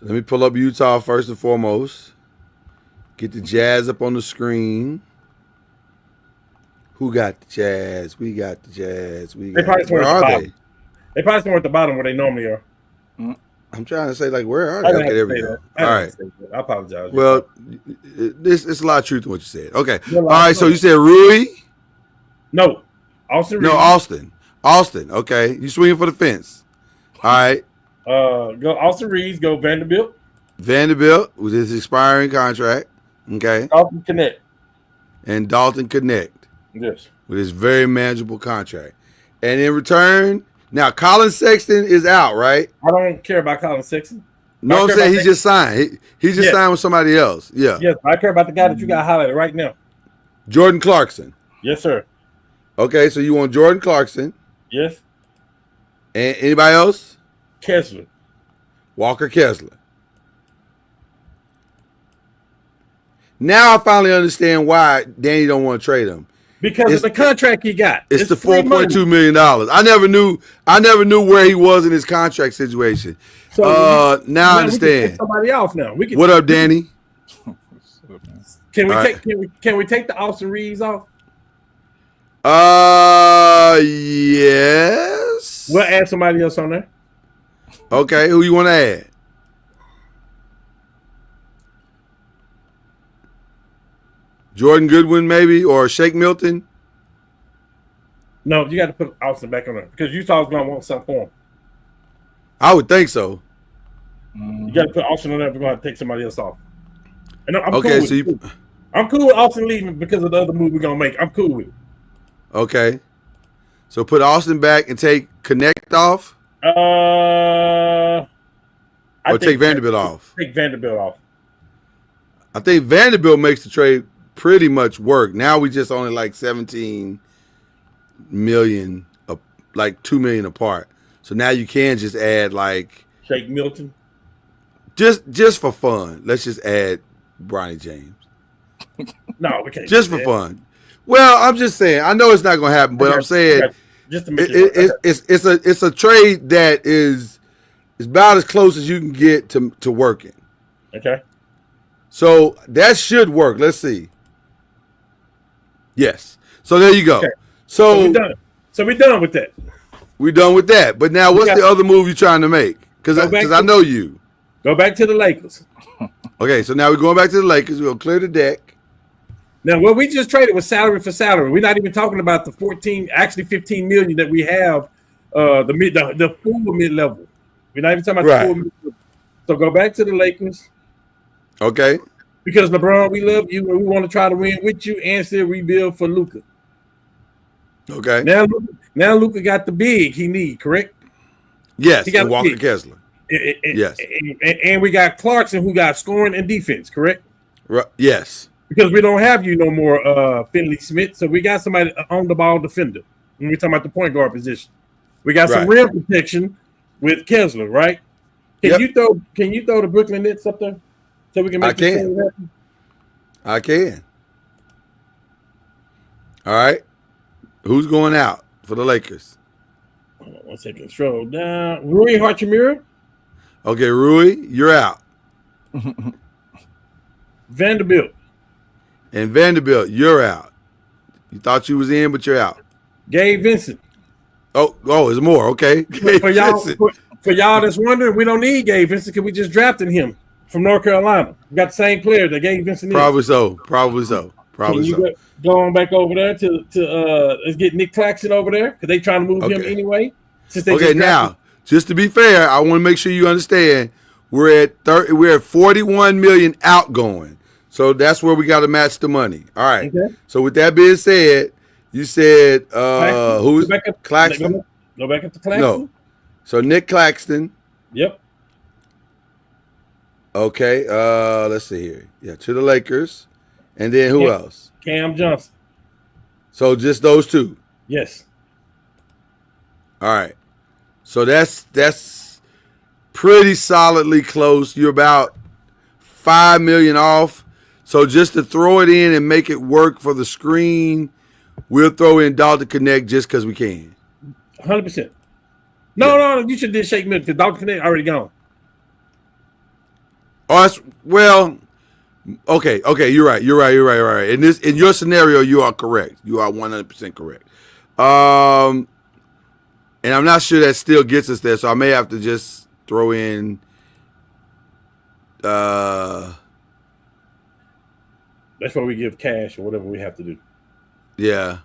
B: Let me pull up Utah first and foremost. Get the Jazz up on the screen. Who got the Jazz? We got the Jazz.
C: They probably
B: Where
C: somewhere at the
B: are
C: bottom.
B: they?
C: They probably somewhere at the bottom where they normally are.
B: I'm trying to say, like, where are
C: I
B: they?
C: didn't
B: Okay,
C: have
B: there
C: to
B: we
C: say
B: go.
C: that. I
B: All
C: didn't
B: right.
C: have to say that. I apologize.
B: Well, it's a lot of truth in what you said. Okay.
C: You're
B: All
C: lying.
B: right. So you said Rui?
C: no, Austin
B: No,
C: Reeves.
B: Austin. Okay. You swinging for the fence. All right.
C: Go Austin Reeves. Go Vanderbilt.
B: Vanderbilt with his expiring contract. Okay.
C: Austin Connect.
B: And Dalton Connect
C: Yes.
B: with his very manageable contract. And in return, now Colin Sexton is out, right?
C: I don't care about Colin Sexton.
B: No,
C: I
B: I'm
C: care
B: saying
C: about
B: he just signed. He just
C: Yeah.
B: signed with somebody else. Yeah.
C: Yes, I care about the guy that you got highlighted right now.
B: Jordan Clarkson.
C: Yes, sir.
B: Okay, so you want Jordan Clarkson.
C: Yes.
B: And anybody else?
C: Kessler.
B: Walker Kessler. Now I finally understand why Danny don't want to trade him.
C: Because of the contract he got.
B: It's the
C: free money.
B: $4.2 million. I never knew where he was in his contract situation.
C: So
B: now I
C: we can
B: understand.
C: take somebody off now.
B: What up, Danny?
C: Can we
B: All
C: take
B: right.
C: can we take the Austin Reeves off?
B: Yes.
C: We'll add somebody else on there.
B: Okay, who you want to add? Jordan Goodwin, maybe, or Shake Milton?
C: No, you got to put Austin back on there because Utah's gonna want something for him.
B: I would think so.
C: You got to put Austin on there. We're gonna take somebody else off. And I'm
B: Okay,
C: cool
B: so
C: with it. I'm cool with Austin leaving because of the other move we're gonna make. I'm cool with it.
B: Okay. So put Austin back and take Connect off,
C: I
B: or
C: think
B: take Vanderbilt off.
C: Take Vanderbilt off.
B: I think Vanderbilt makes the trade pretty much work. Now we just only like 17 million, like 2 million apart. So now you can just add like
C: Shake Milton.
B: just for fun. Let's just add Bronny James
C: No, we can't.
B: just
C: do
B: for
C: that.
B: fun. Well, I'm just saying. I know it's not going to happen, but
C: Okay,
B: I'm saying
C: okay, just to make it work.
B: it's a trade that is about as close as you can get to working.
C: Okay.
B: So that should work. Let's see. Yes. So there you go.
C: Okay.
B: So
C: we're done. So we're done with that.
B: we're done with that. But now, what's
C: got-
B: the other move you're trying to make? Because
C: Go back
B: I
C: to-
B: know you.
C: Go back to the Lakers.
B: Okay, so now we're going back to the Lakers. We'll clear the deck.
C: Now, what we just traded was salary for salary. We're not even talking about the 15 million that we have, the full mid level. We're not even talking about
B: Right.
C: the full mid level. So go back to the Lakers
B: Okay.
C: because LeBron, we love you and we want to try to win with you and still rebuild for Luka.
B: Okay.
C: Now Luka got the big he need, correct?
B: Yes.
C: he got
B: And Walker
C: a-
B: Kessler. Yes.
C: And we got Clarkson who got scoring and defense, correct?
B: Yes.
C: Because we don't have you no more Finley Smith, so we got somebody on the ball defender. When we're talking about the point guard position, we got some
B: Right.
C: rim protection with Kessler, right? Can
B: Yep.
C: you throw the Brooklyn Nets up there so we can make
B: I
C: this
B: can.
C: thing happen?
B: I can. All right. Who's going out for the Lakers?
C: Hold on 1 second. Scroll down. Rui Hachimura,
B: Okay, Rui, you're out.
C: Vanderbilt,
B: And Vanderbilt, you're out. You thought you was in, but you're out.
C: Gabe Vincent.
B: Oh, there's more. Okay.
C: For y'all that's wondering, we don't need Gabe Vincent because we just drafted him from North Carolina. We got the same player that Gabe Vincent is.
B: Probably so. Probably so.
C: Can
B: Probably
C: you
B: so.
C: go on back over there to let's get Nick Claxton over there because they trying to move him
B: Okay.
C: anyway. Since they
B: Okay,
C: just
B: now,
C: drafted-
B: just to be fair, I want to make sure you understand we're at 41 million outgoing. So that's where we got to match the money. All right.
C: Okay.
B: So with that being said, you said
C: Claxton.
B: who's
C: Go back up-
B: Claxton?
C: Go back up to Claxton.
B: No. So Nick Claxton.
C: Yep.
B: Okay. Let's see here. Yeah, to the Lakers. And then who
C: Yeah.
B: else?
C: Cam Johnson.
B: So just those two.
C: Yes.
B: All right. So that's pretty solidly close. You're about 5 million off. So just to throw it in and make it work for the screen, we'll throw in Dalton Connect just because we can.
C: 100%. No, you should did Shake Milton because Dr. Connect already gone.
B: Oh, that's well. Okay. You're right. In your scenario, you are correct. You are 100% correct. And I'm not sure that still gets us there, so I may have to just throw in.
C: That's why we give cash or whatever we have to do.
B: Yeah.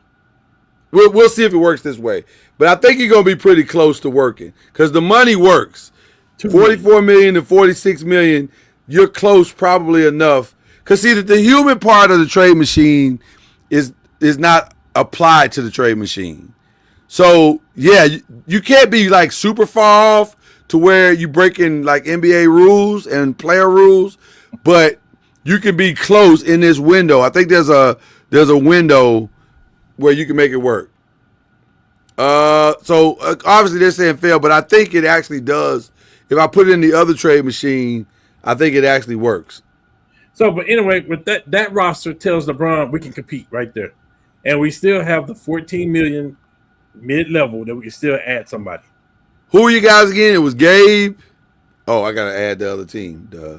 B: We'll see if it works this way. But I think you're going to be pretty close to working because the money works. 44 million to 46 million, you're close probably enough. Because, see, the human part of the trade machine is not applied to the trade machine. So, yeah, you can't be, like, super far off to where you breaking, like, NBA rules and player rules, but you can be close in this window. I think there's a window where you can make it work. So obviously they're saying fail, but I think it actually does. If I put it in the other trade machine, I think it actually works.
C: So, but anyway, with that roster tells LeBron we can compete right there, and we still have the 14 million mid-level that we can still add somebody.
B: Who are you guys again? It was Gabe. Oh, I gotta add the other team. Duh.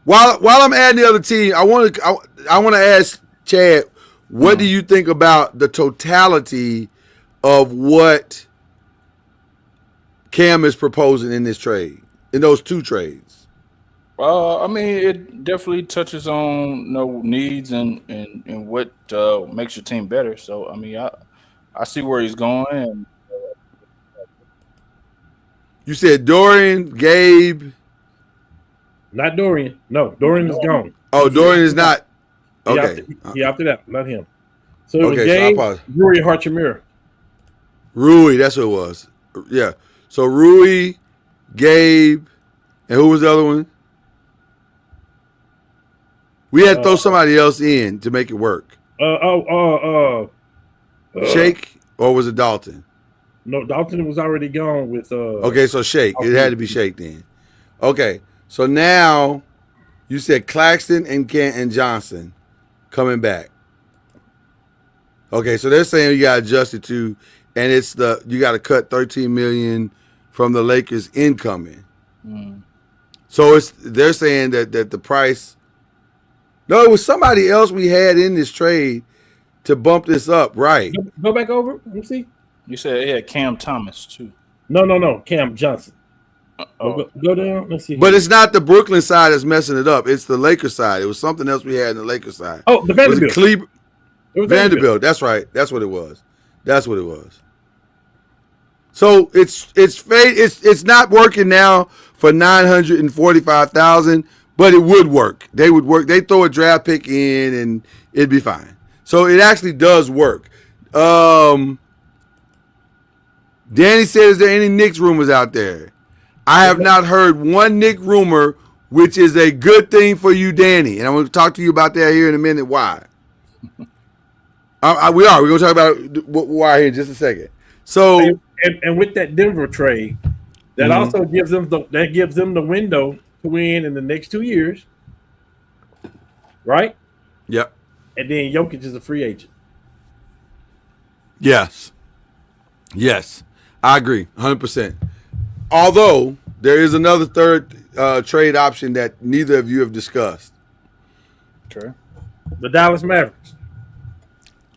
B: While I'm adding the other team, I want to ask Chad, what do you think about the totality of what Cam is proposing in this trade, in those two trades?
D: I mean, it definitely touches on needs and what makes your team better. So I mean, I see where he's going. And
B: You said Dorian, Gabe.
C: Not Dorian. No, Dorian is gone.
B: Oh, Dorian is not. Okay.
C: He opted out. Not him. So it was
B: Okay,
C: Gabe,
B: so I
C: Rui Hachimura.
B: Rui, that's what it was. Yeah. So Rui, Gabe, and who was the other one? We had to throw somebody else in to make it work. Shake, or was it Dalton?
C: No, Dalton was already gone with.
B: Okay, so Shake. It had to be Shake then. Okay, so now you said Claxton and Johnson coming back. Okay, so they're saying you got to adjust it to, and it's you got to cut $13 million from the Lakers incoming. So they're saying that the price. No, it was somebody else we had in this trade to bump this up, right?
C: Go back over. Let me see.
D: you said he had Cam Thomas too.
C: No. Cam Johnson. Go down. Let's see.
B: But it's not the Brooklyn side that's messing it up. It's the Lakers side. It was something else we had in the Lakers side.
C: Oh, the Vanderbilt.
B: It was Vanderbilt. That's right. That's what it was. So it's not working now for $945,000, but it would work. They would work. They throw a draft pick in and it'd be fine. So it actually does work. Danny said, "Is there any Knicks rumors out there?" I have not heard one Knick rumor, which is a good thing for you, Danny. And I'm going to talk to you about that here in a minute. Why? We're going to talk about why here in just a second. So,
C: and with that Denver trade, that also gives them the window to win in the next 2 years, right?
B: Yep.
C: And then Jokic is a free agent.
B: Yes, I agree, 100%. Although there is another third trade option that neither of you have discussed.
D: Okay.
C: The Dallas Mavericks.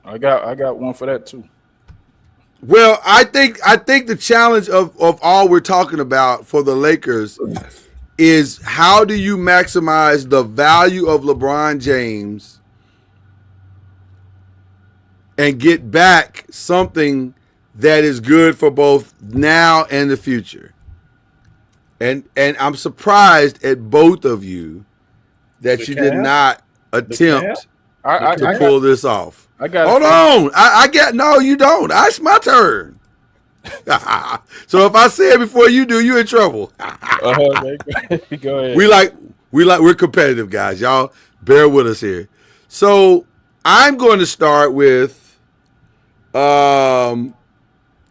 D: I got one for that too.
B: Well, I think the challenge of all we're talking about for the Lakers is how do you maximize the value of LeBron James and get back something that is good for both now and the future. And I'm surprised at both of you that you did not attempt to pull this off.
D: I got.
B: Hold on. I get no, you don't. It's my turn. So if I say it before you do, you in trouble.
D: Okay. Go ahead.
B: We're competitive guys. Y'all bear with us here. So I'm going to start with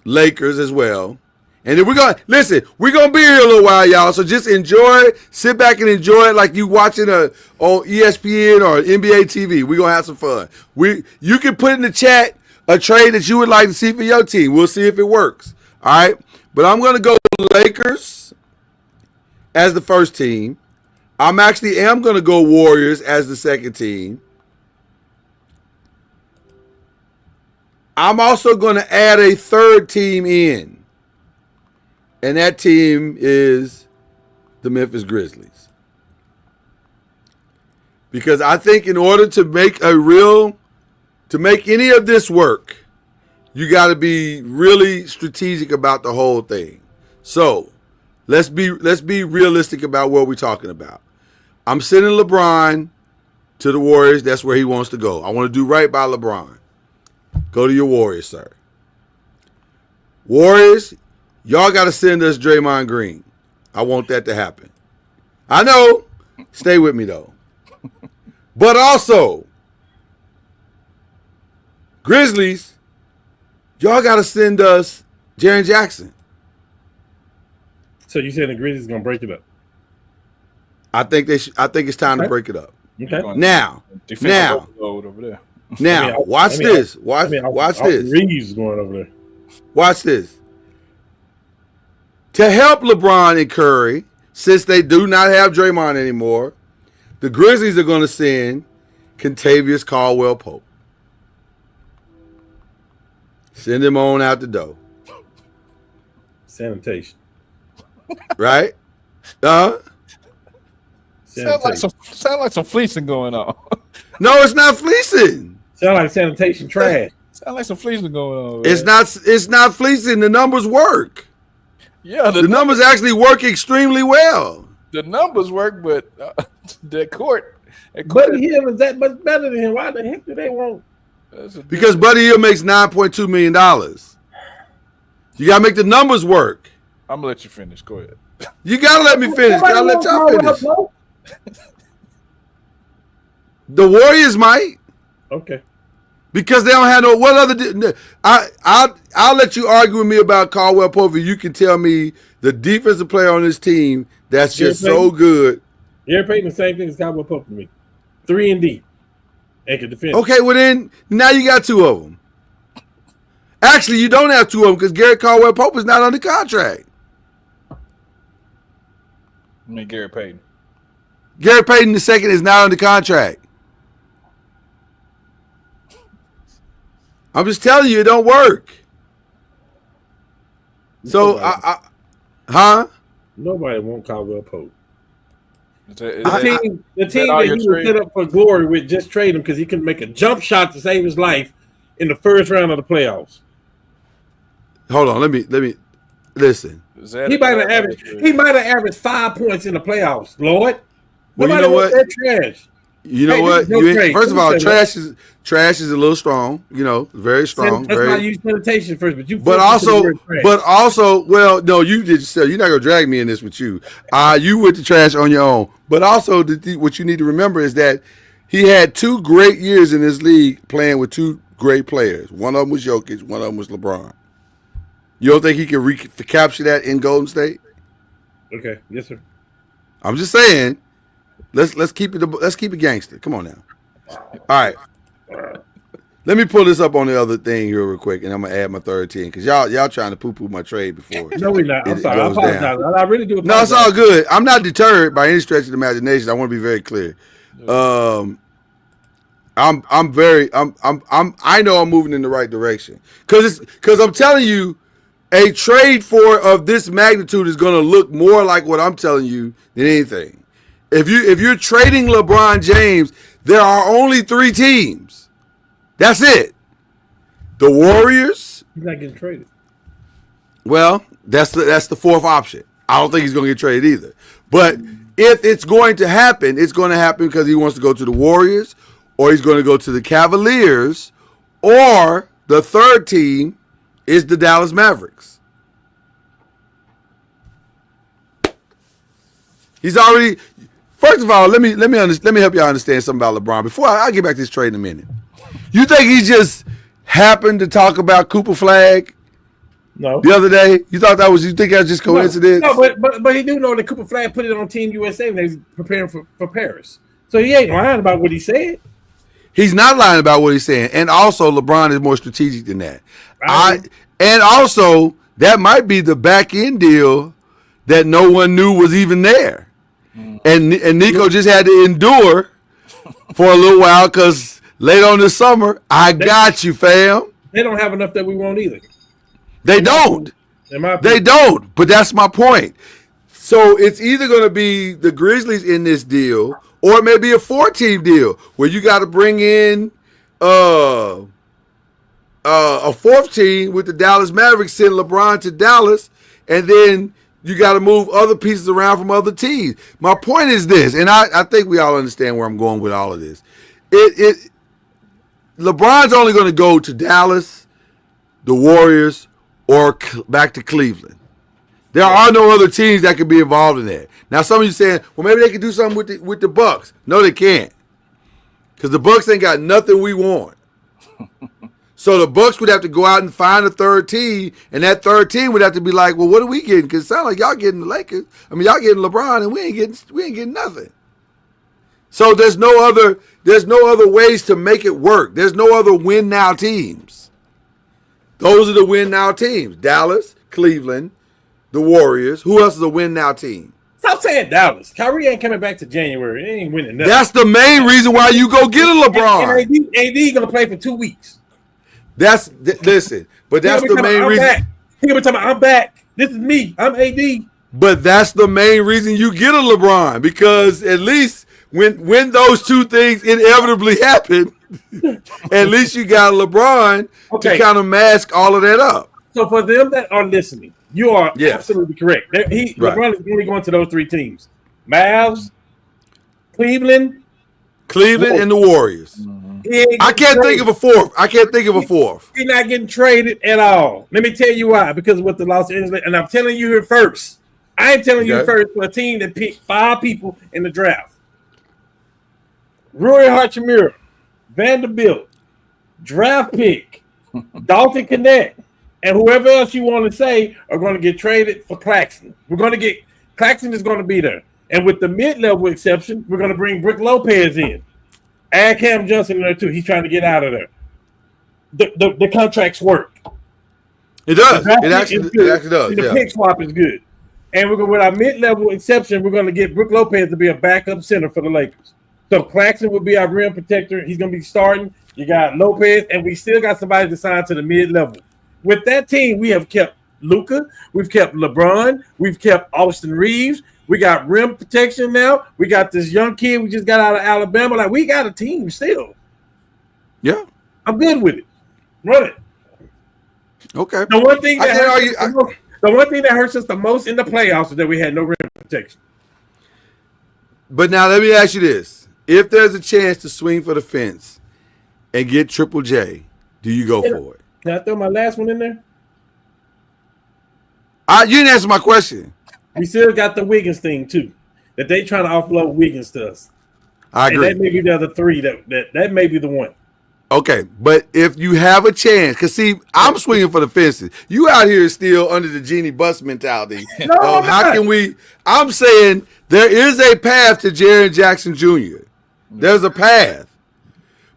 B: Lakers as well. And then we're going to be here a little while, y'all. So just enjoy it. Sit back and enjoy it like you watching on ESPN or NBA TV. We're going to have some fun. You can put in the chat a trade that you would like to see for your team. We'll see if it works. All right. But I'm going to go Lakers as the first team. I'm going to go Warriors as the second team. I'm also going to add a third team in. And that team is the Memphis Grizzlies. Because I think in order to make any of this work, you got to be really strategic about the whole thing. So let's be realistic about what we're talking about. I'm sending LeBron to the Warriors. That's where he wants to go. I want to do right by LeBron. Go to your Warriors, sir. Warriors, y'all got to send us Draymond Green. I want that to happen. I know. Stay with me, though. But also, Grizzlies, y'all got to send us Jaren Jackson.
C: So you saying the Grizzlies going to break it up?
B: I think it's time to break it up.
C: Okay.
B: Now,
D: Defensive overload over there.
B: now, watch this. Watch this.
C: Reeves is going over there.
B: Watch this. To help LeBron and Curry, since they do not have Draymond anymore, the Grizzlies are going to send Kentavious Caldwell-Pope. Send him on out the door.
C: Sanitation.
B: Right?
D: Sound like some fleecing going on.
B: No, it's not fleecing.
C: Sound like sanitation trash.
D: Sound like some fleecing going on.
B: It's not fleecing. The numbers work.
D: Yeah,
B: The numbers actually work extremely well.
D: the numbers work, but the court.
C: Buddy Hield is that much better than him. Why the heck do they want?
B: Because Buddy Hield makes $9.2 million. You got to make the numbers work.
D: I'm going to let you finish. Go ahead.
B: You got to let me finish. Got to let y'all finish. The Warriors might.
C: Okay.
B: Because they don't have no what other. I'll let you argue with me about Caldwell Pope. You can tell me the defensive player on this team that's just so good.
C: Gary Payton, the same thing as Caldwell Pope to me. 3-and-D. And can defend.
B: Okay, well then now you got two of them. Actually, you don't have two of them because Gary Caldwell Pope is not under contract.
D: I mean, Gary Payton.
B: Gary Payton II is not under contract. I'm just telling you, it don't work. So,
C: Nobody wants Caldwell Pope.
D: The
C: team that he was set up for glory with just trade him because he couldn't make a jump shot to save his life in the first round of the playoffs.
B: Hold on, let me listen.
C: He might have averaged 5 points in the playoffs, Lord.
B: Well, you know what?
C: That trash.
B: You know what? First of all, trash is a little strong. You know, very strong.
C: That's why I use sanitation first, but you.
B: But also, well, no, you did. You're not gonna drag me in this with you. You went to trash on your own. But also, what you need to remember is that he had 2 great years in this league playing with 2 great players. One of them was Jokic. One of them was LeBron. You don't think he can recapture that in Golden State?
C: Okay. Yes, sir.
B: I'm just saying. Let's keep it gangster. Come on now. All right. Let me pull this up on the other thing here real quick, and I'm gonna add my third team because y'all trying to poo my trade before.
C: No, we're not. I'm sorry. I apologize. I really do.
B: No, it's all good. I'm not deterred by any stretch of the imagination. I want to be very clear. I know I'm moving in the right direction because I'm telling you, a trade of this magnitude is gonna look more like what I'm telling you than anything. If you're trading LeBron James, there are only 3 teams. That's it. The Warriors.
C: He's not getting traded.
B: Well, that's the fourth option. I don't think he's going to get traded either. But if it's going to happen, it's going to happen because he wants to go to the Warriors, or he's going to go to the Cavaliers, or the third team is the Dallas Mavericks. He's already. First of all, let me help y'all understand something about LeBron. Before I'll get back to this trade in a minute. You think he just happened to talk about Cooper Flag?
C: No.
B: The other day, you think that was just coincidence?
C: No, but he do know that Cooper Flag put it on Team USA when he's preparing for Paris. So he ain't lying about what he said.
B: He's not lying about what he's saying, and also LeBron is more strategic than that. And also that might be the back end deal that no one knew was even there. And Nico just had to endure for a little while because late on this summer, I got you, fam.
C: They don't have enough that we want either.
B: They don't. They don't. But that's my point. So it's either going to be the Grizzlies in this deal, or it may be a 4-team deal where you got to bring in a 4th team with the Dallas Mavericks, send LeBron to Dallas, and then you got to move other pieces around from other teams. My point is this, and I think we all understand where I'm going with all of this. LeBron's only going to go to Dallas, the Warriors, or back to Cleveland. There are no other teams that could be involved in that. Now, some of you saying, well, maybe they could do something with the Bucks. No, they can't, because the Bucks ain't got nothing we want. So the Bucks would have to go out and find a third team, and that third team would have to be like, well, what are we getting? Because it sounds like y'all getting the Lakers. I mean, y'all getting LeBron, and we ain't getting nothing. So there's no other ways to make it work. There's no other win now teams. Those are the win now teams: Dallas, Cleveland, the Warriors. Who else is a win now team?
C: Stop saying Dallas. Kyrie ain't coming back to January. They ain't winning nothing.
B: That's the main reason why you go get a LeBron.
C: And AD gonna play for 2 weeks.
B: Listen, but that's the main reason.
C: He gonna be talking about, I'm back. This is me. I'm AD.
B: But that's the main reason you get a LeBron, because at least when those two things inevitably happen, at least you got a LeBron to kind of mask all of that up.
C: So for them that are listening, you are absolutely correct. LeBron is only going to those 3 teams: Mavs, Cleveland,
B: and the Warriors. I can't think of a fourth.
C: He's not getting traded at all. Let me tell you why. Because of what the Los Angeles, and I'm telling you here first. I am telling you first for a team that picked 5 people in the draft: Rui Hachimura, Vanderbilt, draft pick, Dalton Connect, and whoever else you want to say are going to get traded for Claxton. Claxton is going to be there. And with the mid-level exception, we're going to bring Brook Lopez in. Add Cam Johnson in there too. He's trying to get out of there. The contracts work.
B: It does. It actually does.
C: The pick swap is good. And we're going with our mid-level exception, we're going to get Brook Lopez to be a backup center for the Lakers. So Claxton will be our rim protector. He's going to be starting. You got Lopez, and we still got somebody to sign to the mid-level. With that team, we have kept Luka, we've kept LeBron, we've kept Austin Reeves. We got rim protection now. We got this young kid we just got out of Alabama. Like, we got a team still.
B: Yeah.
C: I'm good with it. Run it.
B: Okay.
C: The one thing that hurts us the most in the playoffs is that we had no rim protection.
B: But now let me ask you this. If there's a chance to swing for the fence and get Triple J, do you go for it?
C: Can I throw my last one in there?
B: You didn't answer my question.
C: We still got the Wiggins thing too, that they trying to offload Wiggins to us.
B: I agree.
C: And that may be the other 3 that may be the one.
B: Okay, but if you have a chance, because see, I'm swinging for the fences. You out here still under the Jeannie Buss mentality.
C: No,
B: how can we? I'm saying there is a path to Jaren Jackson Jr. There's a path.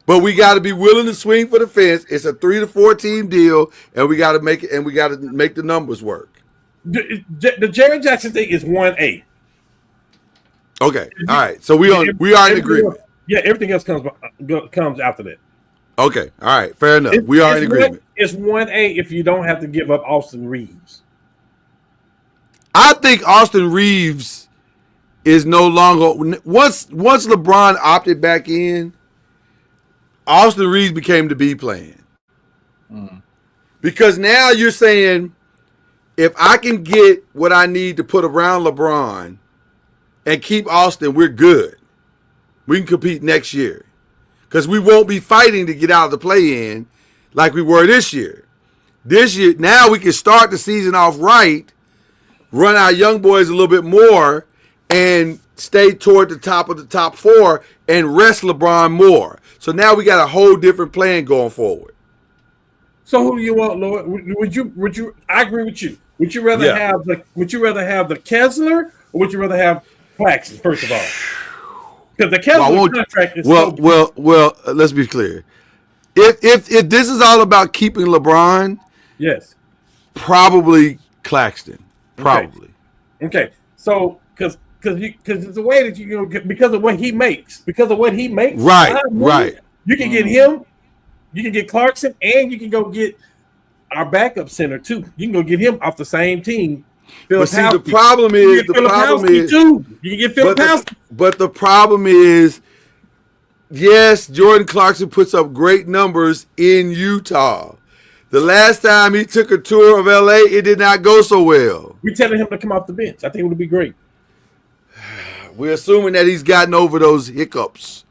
B: But we got to be willing to swing for the fence. It's a 3 to 4 team deal, and we got to make it, and we got to make the numbers work.
C: The Jaren Jackson thing is 1A.
B: Okay, all right. So we are in agreement.
C: Everything else comes after that.
B: Okay, all right. Fair enough. We are in agreement.
C: It's 1A if you don't have to give up Austin Reeves.
B: I think Austin Reeves is no longer once LeBron opted back in. Austin Reeves became the B plan. Because now you're saying, if I can get what I need to put around LeBron and keep Austin, we're good. We can compete next year. Because we won't be fighting to get out of the play-in like we were this year. This year, now we can start the season off right, run our young boys a little bit more, and stay toward the top of the top 4 and rest LeBron more. So now we got a whole different plan going forward.
C: So who do you want, Lord? Would you? I agree with you. Would you rather have the Kessler, or would you rather have Claxton? First of all, because the Kessler contract is
B: well. Let's be clear. If this is all about keeping LeBron,
C: yes,
B: probably Claxton. Probably.
C: Okay. So because it's the way that you because of what he makes. Right. You can get him, you can get Clarkson, and you can go get our backup center too. You can go get him off the same team.
B: But see, the problem is
C: too. You can get Filipowski.
B: But the problem is, yes, Jordan Clarkson puts up great numbers in Utah. The last time he took a tour of LA, it did not go so well.
C: We're telling him to come off the bench. I think it would be great.
B: We're assuming that he's gotten over those hiccups.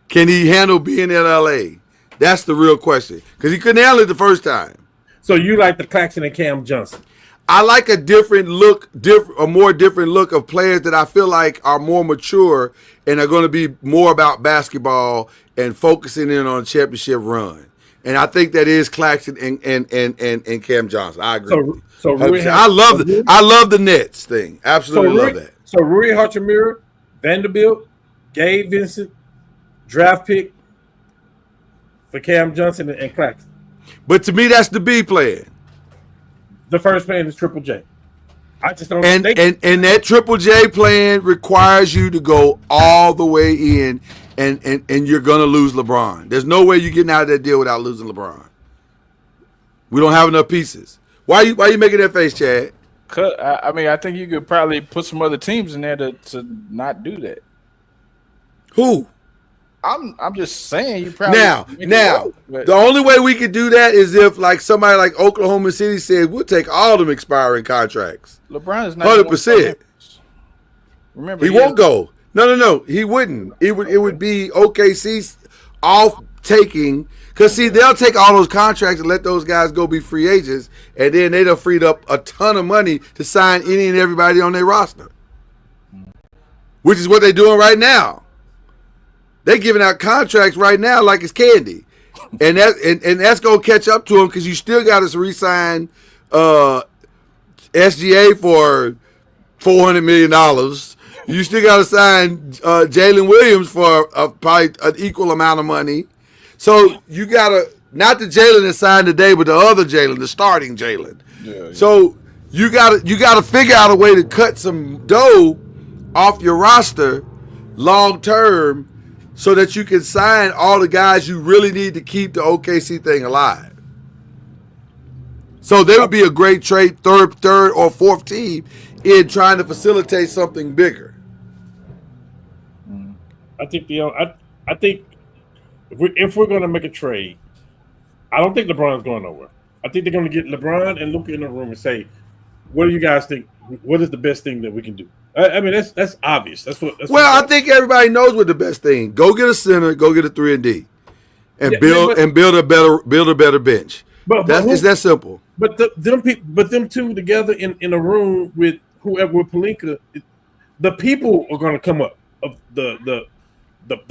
B: Can he handle being in LA? That's the real question. Because he couldn't handle it the first time.
C: So you like the Claxton and Cam Johnson?
B: I like a different look, a more different look of players that I feel like are more mature and are going to be more about basketball and focusing in on a championship run. And I think that is Claxton and Cam Johnson. I agree. with you.
C: So Rui,
B: I love the Nets thing. Absolutely love that.
C: So Rui Hachimura, Vanderbilt, Gabe Vincent, draft pick for Cam Johnson and Claxton.
B: But to me, that's the B plan.
C: The first plan is Triple J. I just don't
B: And
C: think
B: and that Triple J plan requires you to go all the way in, and you're gonna lose LeBron. There's no way you're getting out of that deal without losing LeBron. We don't have enough pieces. Why you making that face, Chad?
D: I mean, I think you could probably put some other teams in there to not do that.
B: Who?
D: I'm just saying you probably
B: Now, the only way we could do that is if like somebody like Oklahoma City said we'll take all them expiring contracts.
D: LeBron is not
B: 100%.
D: Remember,
B: He won't go. No, he wouldn't. It would be OKC off taking, because see, they'll take all those contracts and let those guys go be free agents, and then they'd have freed up a ton of money to sign any and everybody on their roster, which is what they're doing right now. They're giving out contracts right now like it's candy, and that's gonna catch up to them because you still got to re-sign SGA for $400 million. You still got to sign Jalen Williams for probably an equal amount of money. So you got to, not the Jalen that signed today, but the other Jalen, the starting Jalen. Yeah. So you got to figure out a way to cut some dough off your roster long term, so that you can sign all the guys you really need to keep the OKC thing alive. So there would be a great trade, third or fourth team in trying to facilitate something bigger.
C: I think I think if we're going to make a trade, I don't think LeBron's going nowhere. I think they're going to get LeBron and Luka in the room and say, "What do you guys think? What is the best thing that we can do?" I mean, that's obvious. I
B: think everybody knows what the best thing. Go get a center. Go get a 3-and-D, and build a better bench. It's that simple.
C: But them two together in a room with whoever, with Pelinka, the people are going to come up. Of the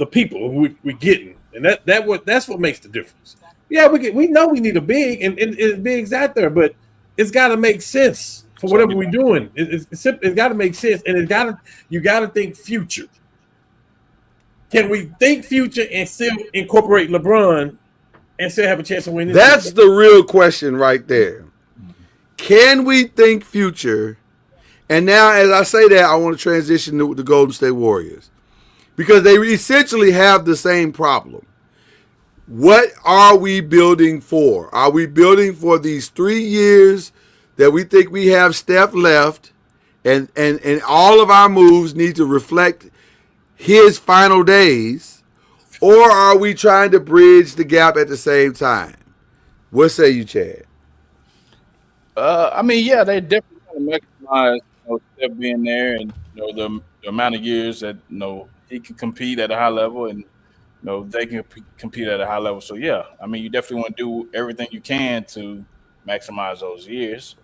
C: people we're getting, and that's what makes the difference. Yeah, we know we need a big, and big's out there, but it's got to make sense for whatever we're doing. It's got to make sense, and you got to think future. Can we think future and still incorporate LeBron and still have a chance of winning?
B: That's the real question right there. Can we think future? And now, as I say that, I want to transition to the Golden State Warriors, because they essentially have the same problem. What are we building for? Are we building for these 3 years that we think we have Steph left, and all of our moves need to reflect his final days, or are we trying to bridge the gap at the same time? What say you, Chad?
D: I mean, yeah, they definitely want to maximize Steph being there, and the amount of years that he can compete at a high level, and they can compete at a high level. So yeah, I mean, you definitely want to do everything you can to maximize those years.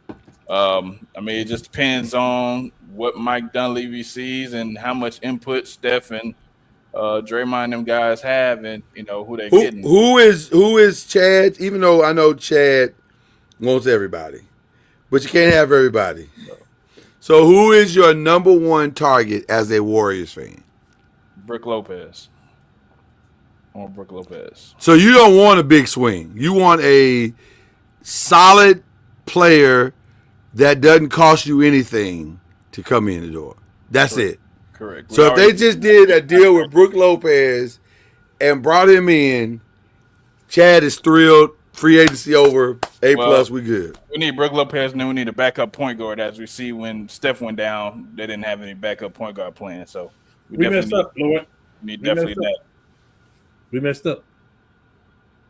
D: I mean, it just depends on what Mike Dunleavy sees and how much input Steph and Draymond and them guys have, and who they're getting.
B: Who is Chad? Even though I know Chad wants everybody, but you can't have everybody. No. So who is your number one target as a Warriors fan?
D: Brook Lopez. I want Brook Lopez.
B: So you don't want a big swing. You want a solid player that doesn't cost you anything to come in the door. That's it.
D: Correct.
B: So if they just did a deal with Brook Lopez and brought him in, Chad is thrilled. Free agency over. A+, we good.
D: We need Brook Lopez, and then we need a backup point guard. As we see, when Steph went down, they didn't have any backup point guard plan. So
C: we messed up, Lord.
D: We definitely that.
C: We messed up.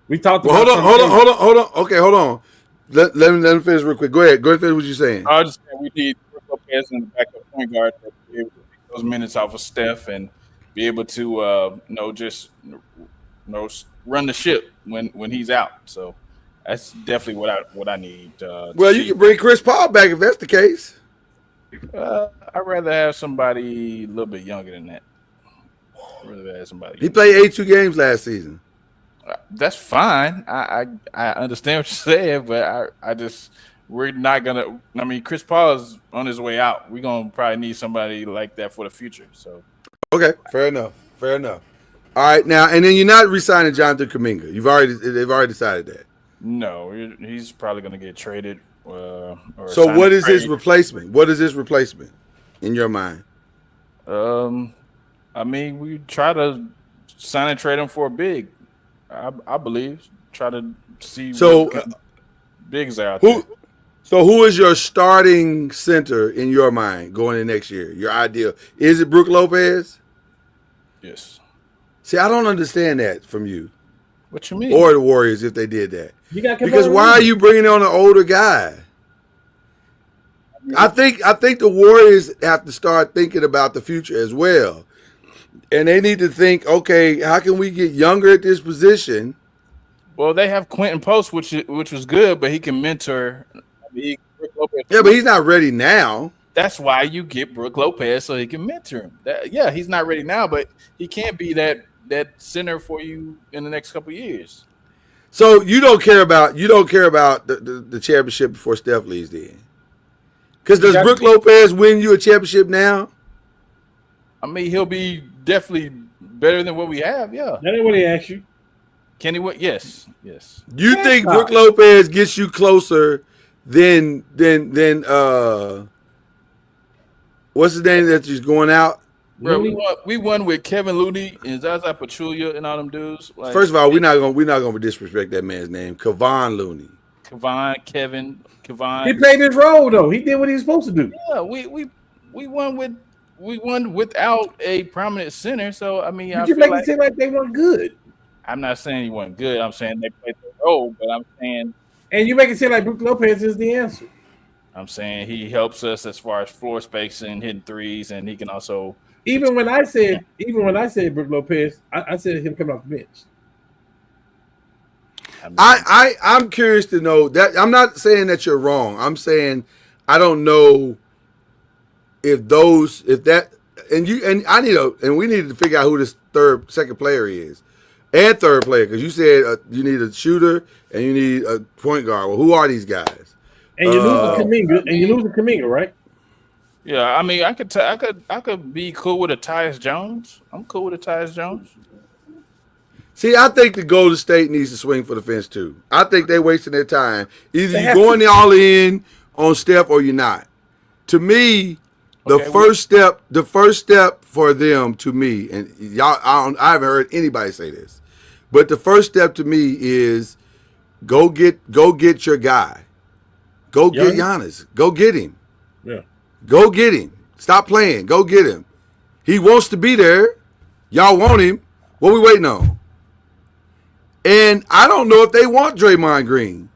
C: We talked.
B: Well, hold on. Okay, hold on. Let me finish real quick. Go ahead. Finish what you're saying.
D: I was just saying we need Brook Lopez and a backup point guard to be able to take those minutes off of Steph and be able to run the ship when he's out. So that's definitely what I need.
B: Well, you can bring Chris Paul back if that's the case.
D: I'd rather have somebody a little bit younger than that. He
B: played 82 games last season.
D: That's fine. I understand what you're saying, but I just we're not gonna. I mean, Chris Paul is on his way out. We're gonna probably need somebody like that for the future. So
B: Okay, fair enough. Fair enough. All right, now and then you're not re-signing Jonathan Kuminga. They've already decided that.
D: no, he's probably gonna get traded. Or
B: So
D: sign
B: what
D: a
B: is his
D: trade.
B: replacement? What is his replacement in your mind?
D: Um, I mean, we try to sign and trade him for a big. I believe. Try to see
B: So
D: what bigs are out there.
B: who is your starting center in your mind going in next year? Your ideal is it Brook Lopez?
D: Yes.
B: See, I don't understand that from you
D: What you mean?
B: or the Warriors if they did that.
C: You got
B: Because
C: Kevon
B: why are
C: Looney.
B: you bringing on an older guy? I think the Warriors have to start thinking about the future as well. And they need to think, okay, how can we get younger at this position?
D: Well, they have Quentin Post, which was good, but he can mentor. I mean, Brook Lopez.
B: Yeah, but he's not ready now.
D: That's why you get Brook Lopez so he can mentor him. Yeah, he's not ready now, but he can't be that center for you in the next couple of years.
B: So you don't care about the championship before Steph leaves then. Because does Brook Lopez win you a championship now?
D: I mean, he'll be definitely better than what we have. Yeah.
C: That ain't what he asked you.
D: Can he win? Yes.
B: Do you think Brook Lopez gets you closer than what's his name that he's going out?
D: Bro, we won with Kevin Looney and Zaza Pachulia and all them dudes. Like,
B: First of all, we're not gonna disrespect that man's name, Kevon Looney.
D: Kevin.
C: He played his role though. He did what he was supposed to do.
D: Yeah, we won without a prominent center. So I mean,
C: You make it seem like they weren't good,
D: I'm not saying he wasn't good. I'm saying they played their role, but I'm
C: and you make it seem like Brook Lopez is the answer.
D: saying he helps us as far as floor spacing, hitting threes, and he can also.
C: Even when I said Brook Lopez, I said him coming off the bench.
B: I'm curious to know that. I'm not saying that you're wrong. I'm saying I don't know if we need to figure out who this second player is and third player, because you said you need a shooter and you need a point guard. Well, who are these guys?
C: And you lose a Kuminga, right?
D: Yeah, I mean, I could be cool with a Tyus Jones. I'm cool with a Tyus Jones.
B: See, I think the Golden State needs to swing for the fence too. I think they're wasting their time. Either you're going all in on Steph or you're not. To me, the first step for them, to me, and y'all, I haven't heard anybody say this, but the first step to me is go get your guy. Go get Giannis. Go get him.
C: Yeah.
B: Go get him. Stop playing. Go get him. He wants to be there. Y'all want him. What we waiting on? And I don't know if they want Draymond Green.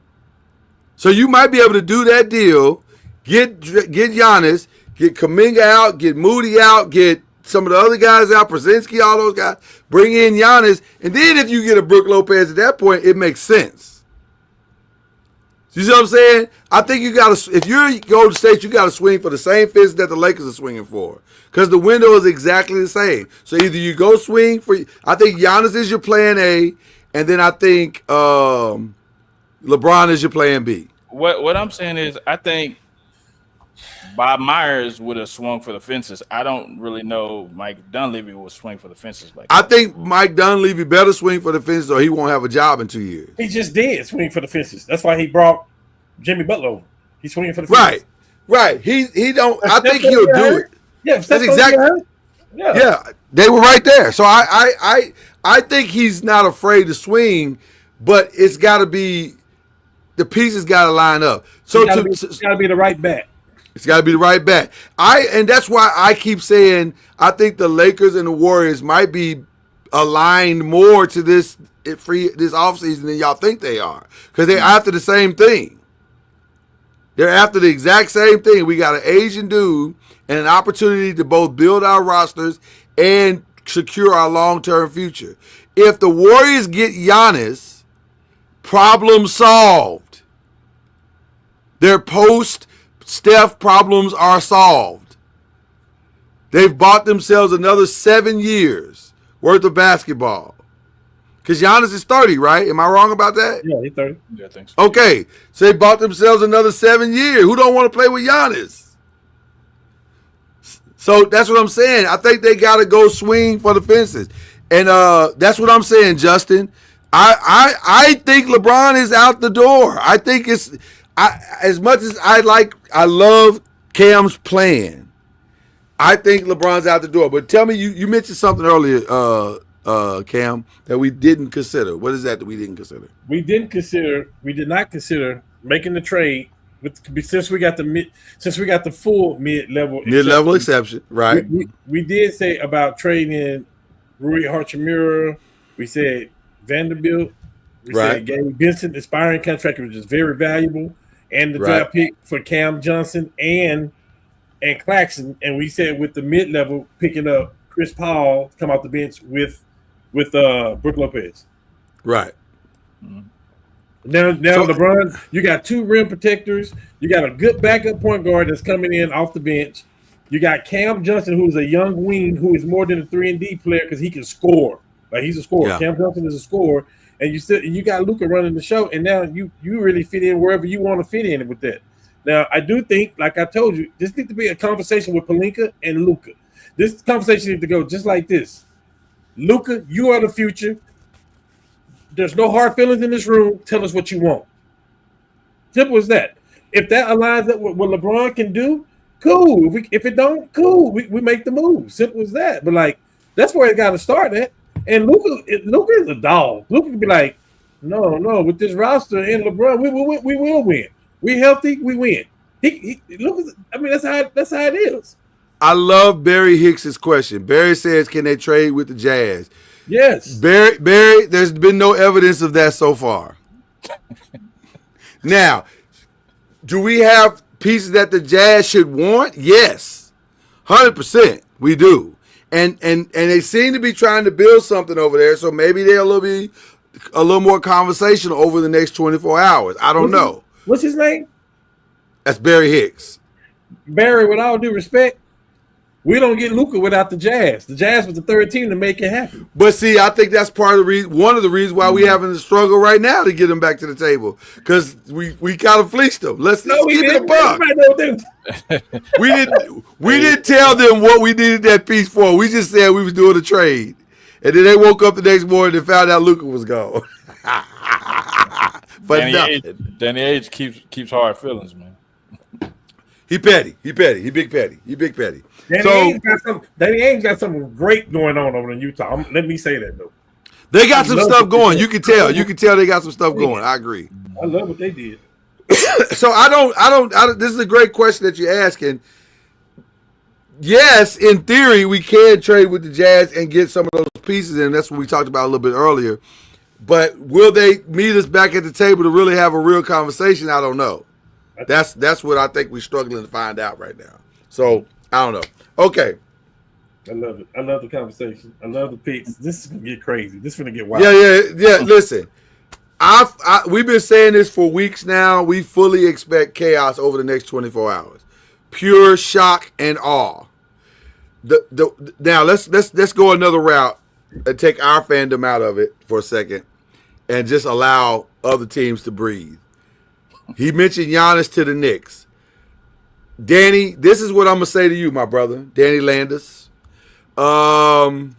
B: So you might be able to do that deal, get Giannis, get Kuminga out, get Moody out, get some of the other guys out, Brzezinski, all those guys, bring in Giannis, and then if you get a Brook Lopez at that point, it makes sense. You see what I'm saying? I think you got to, if you're Golden State, you got to swing for the same fence that the Lakers are swinging for, because the window is exactly the same. So either you go swing for, I think Giannis is your plan A, and then I think LeBron is your plan B.
D: What I'm saying is, I think Bob Myers would have swung for the fences. I don't really know Mike Dunleavy will swing for the fences like that.
B: I think Mike Dunleavy better swing for the fences or he won't have a job in 2 years.
C: He just did swing for the fences. That's why he brought Jimmy Butler over. He's swinging for the fences.
B: Right. He don't. I think he'll do it.
C: Yeah,
B: that's exactly. Yeah, they were right there. So I think he's not afraid to swing, but it's got to be, the pieces got to line up. So
C: it's got to be the right bat.
B: It's got to be the right bat. And that's why I keep saying I think the Lakers and the Warriors might be aligned more to this offseason than y'all think they are, because they're after the same thing. They're after the exact same thing. We got an Asian dude and an opportunity to both build our rosters and secure our long-term future. If the Warriors get Giannis, problem solved. Their post-Steph problems are solved. They've bought themselves another 7 years worth of basketball. Because Giannis is 30, right? Am I wrong about that?
C: Yeah, he's 30.
D: Yeah, I think so.
B: Okay, so they bought themselves another 7 years. Who don't want to play with Giannis? So that's what I'm saying. I think they got to go swing for the fences, and that's what I'm saying, Justin. I think LeBron is out the door. I think as much as I love Cam's plan. I think LeBron's out the door. But tell me, you mentioned something earlier, Cam, that we didn't consider. What is that we didn't consider?
C: We did not consider making the trade since we got the full mid-level
B: exception, right?
C: We did say about trading Rui Hachimura. We said Vanderbilt. We said Gabe Vincent expiring contract, which is very valuable, and the draft pick for Cam Johnson and Claxton. And we said with the mid-level picking up Chris Paul to come off the bench with Brook Lopez.
B: Right.
C: Now LeBron, you got 2 rim protectors. You got a good backup point guard that's coming in off the bench. You got Cam Johnson, who's a young wing who is more than a 3-and-D player because he can score. Like, he's a scorer. Yeah. Cam Johnson is a scorer. And you got Luka running the show, and now you really fit in wherever you want to fit in with that. Now, I do think, like I told you, this needs to be a conversation with Pelinka and Luka. This conversation needs to go just like this. Luka, you are the future. There's no hard feelings in this room. Tell us what you want. Simple as that. If that aligns up with what LeBron can do, cool. If it don't, cool. We make the move. Simple as that. But, like, that's where it got to start at. And Luka is a dog. Luka can be like, no, with this roster and LeBron, we will win. We healthy, we win. Luka, I mean, that's how it is.
B: I love Barry Hicks's question. Barry says, can they trade with the Jazz?
C: Yes.
B: Barry, there's been no evidence of that so far. Now, do we have pieces that the Jazz should want? Yes. 100% we do. And they seem to be trying to build something over there, so maybe there'll be a little more conversation over the next 24 hours. I don't know.
C: What's his name?
B: That's Barry Hicks.
C: Barry, with all due respect, we don't get Luka without the Jazz. The Jazz was the third team to make it happen.
B: But see, I think that's part of the reason, one of the reasons why we having to struggle right now to get him back to the table, because we kind of fleeced them. Let's get it a buck. We didn't tell them what we needed that piece for. We just said we was doing a trade, and then they woke up the next morning and found out Luka was gone. But
D: Danny Ainge keeps hard feelings, man.
B: He petty. He big petty.
C: Danny Ainge got something great going on over in Utah. Let me say that though.
B: They got some stuff going. You can tell they got some stuff going. I agree.
C: I love what they did.
B: So I don't. This is a great question that you're asking. Yes, in theory, we can trade with the Jazz and get some of those pieces in. That's what we talked about a little bit earlier. But will they meet us back at the table to really have a real conversation? I don't know. That's what I think we're struggling to find out right now. So I don't know. Okay.
C: I love it. I love the conversation. I love the picks. This is gonna get crazy. This is gonna get wild.
B: Yeah. Listen, we've been saying this for weeks now. We fully expect chaos over the next 24 hours. Pure shock and awe. Now let's go another route and take our fandom out of it for a second and just allow other teams to breathe. He mentioned Giannis to the Knicks. Danny, this is what I'm going to say to you, my brother, Danny Landis. I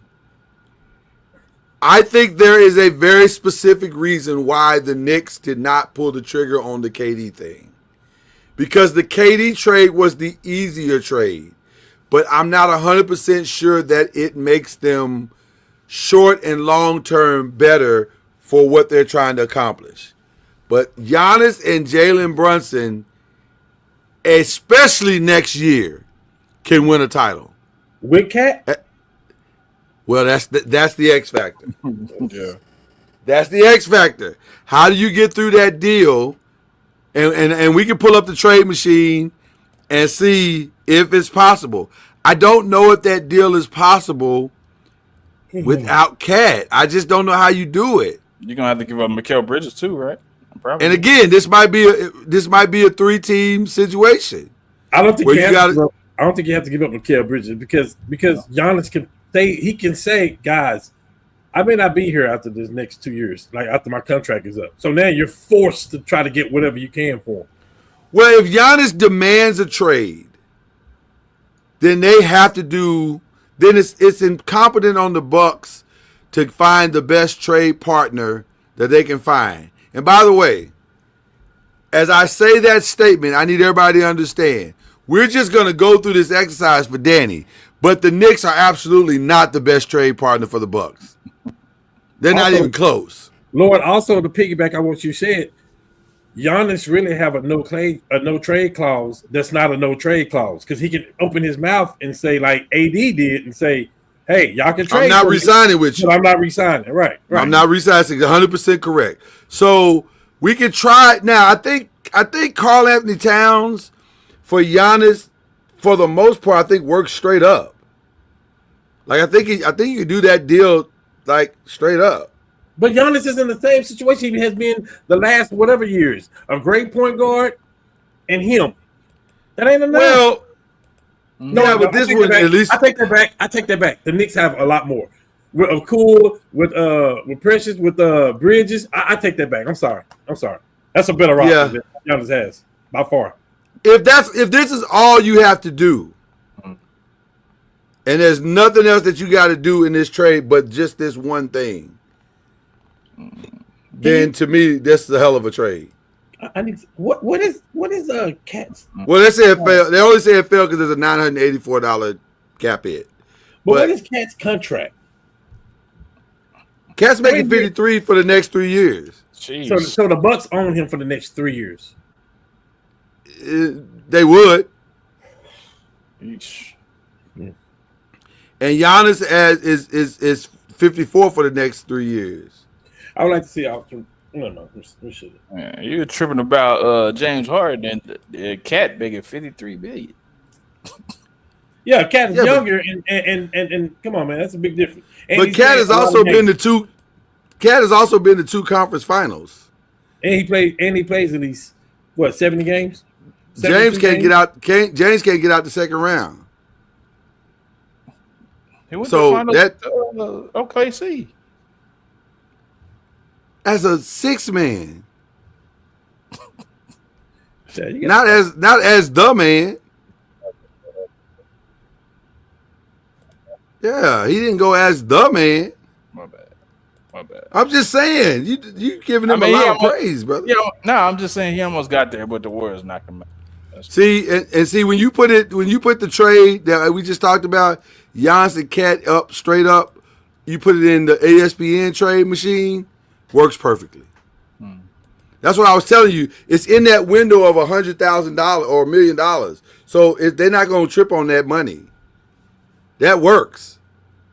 B: think there is a very specific reason why the Knicks did not pull the trigger on the KD thing. Because the KD trade was the easier trade. But I'm not 100% sure that it makes them short and long term better for what they're trying to accomplish. But Giannis and Jalen Brunson, especially next year, can win a title.
C: With Cat?
B: Well, that's the X factor.
D: Yeah,
B: that's the X factor. How do you get through that deal? And we can pull up the trade machine and see if it's possible. I don't know if that deal is possible without Cat. I just don't know how you do it.
D: You're gonna have to give up Mikal Bridges too, right? Probably.
B: And again, this might be a 3-team situation.
C: I don't think you have to give up Mikal Bridges because Giannis can say, guys, I may not be here after this next 2 years, like after my contract is up. So now you're forced to try to get whatever you can for him.
B: Well, if Giannis demands a trade, then they have to do. Then it's incompetent on the Bucks to find the best trade partner that they can find. And by the way, as I say that statement, I need everybody to understand. We're just going to go through this exercise for Danny, but the Knicks are absolutely not the best trade partner for the Bucks. They're not even close.
C: Lord, also to piggyback on what you said, Giannis really have a no trade clause. That's not a no trade clause because he can open his mouth and say like AD did and say, "Hey, y'all can trade.
B: I'm not resigning with you.
C: But I'm not resigning." Right.
B: I'm not resigning. 100% correct. So we can try it now. I think Karl Anthony Towns for Giannis, for the most part, I think works straight up. Like I think you can do that deal like straight up.
C: But Giannis is in the same situation he has been the last whatever years. A great point guard and him. That ain't enough.
B: Well, no, but this one at least
C: I take that back. I take that back. The Knicks have a lot more. With Cool, with Precious, with Bridges. I take that back. I'm sorry. That's a better roster than Giannis has by far.
B: If this is all you have to do, and there's nothing else that you got to do in this trade but just this one thing, then to me, this is a hell of a trade.
C: I need what is Cat's?
B: Well, they say it failed. They only say it failed because there's a $984 cap hit.
C: But what is Cat's contract?
B: Cat's making 53 for the next 3 years.
C: So the Bucks own him for the next 3 years.
B: They would.
C: Eesh.
B: And Giannis is 54 for the next 3 years.
C: I would like to see option. No, we should.
D: Yeah, you're tripping about James Harden and Cat making $53 billion.
C: Yeah, Cat is younger and come on, man, that's a big difference. And
B: but Cat has also been the two. Cat has also been the 2 conference finals.
C: And he plays at least 70 games.
B: James can't get out. James can't get out the second round.
D: He went to the finals, OKC.
B: As a 6-man,
C: not
B: as the man. Yeah, he didn't go as the man.
D: My bad.
B: I'm just saying, you giving him a lot of praise, brother.
D: No, I'm just saying he almost got there, but the Warriors knocked him out.
B: See, and see when you put the trade that we just talked about, Giannis and Cat up straight up, you put it in the ESPN trade machine, works perfectly. That's what I was telling you. It's in that window of $100,000 or $1 million, so they're not going to trip on that money. That works.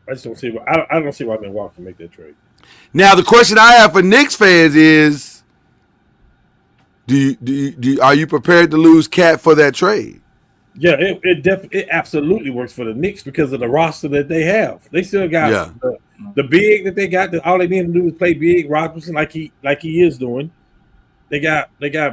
C: I just don't see why. I don't see why Milwaukee can make that trade.
B: Now the question I have for Knicks fans is, are you prepared to lose Cat for that trade?
C: Yeah, it absolutely works for the Knicks because of the roster that they have. They still got the big that they got. All they need to do is play big Robinson like he is doing. They got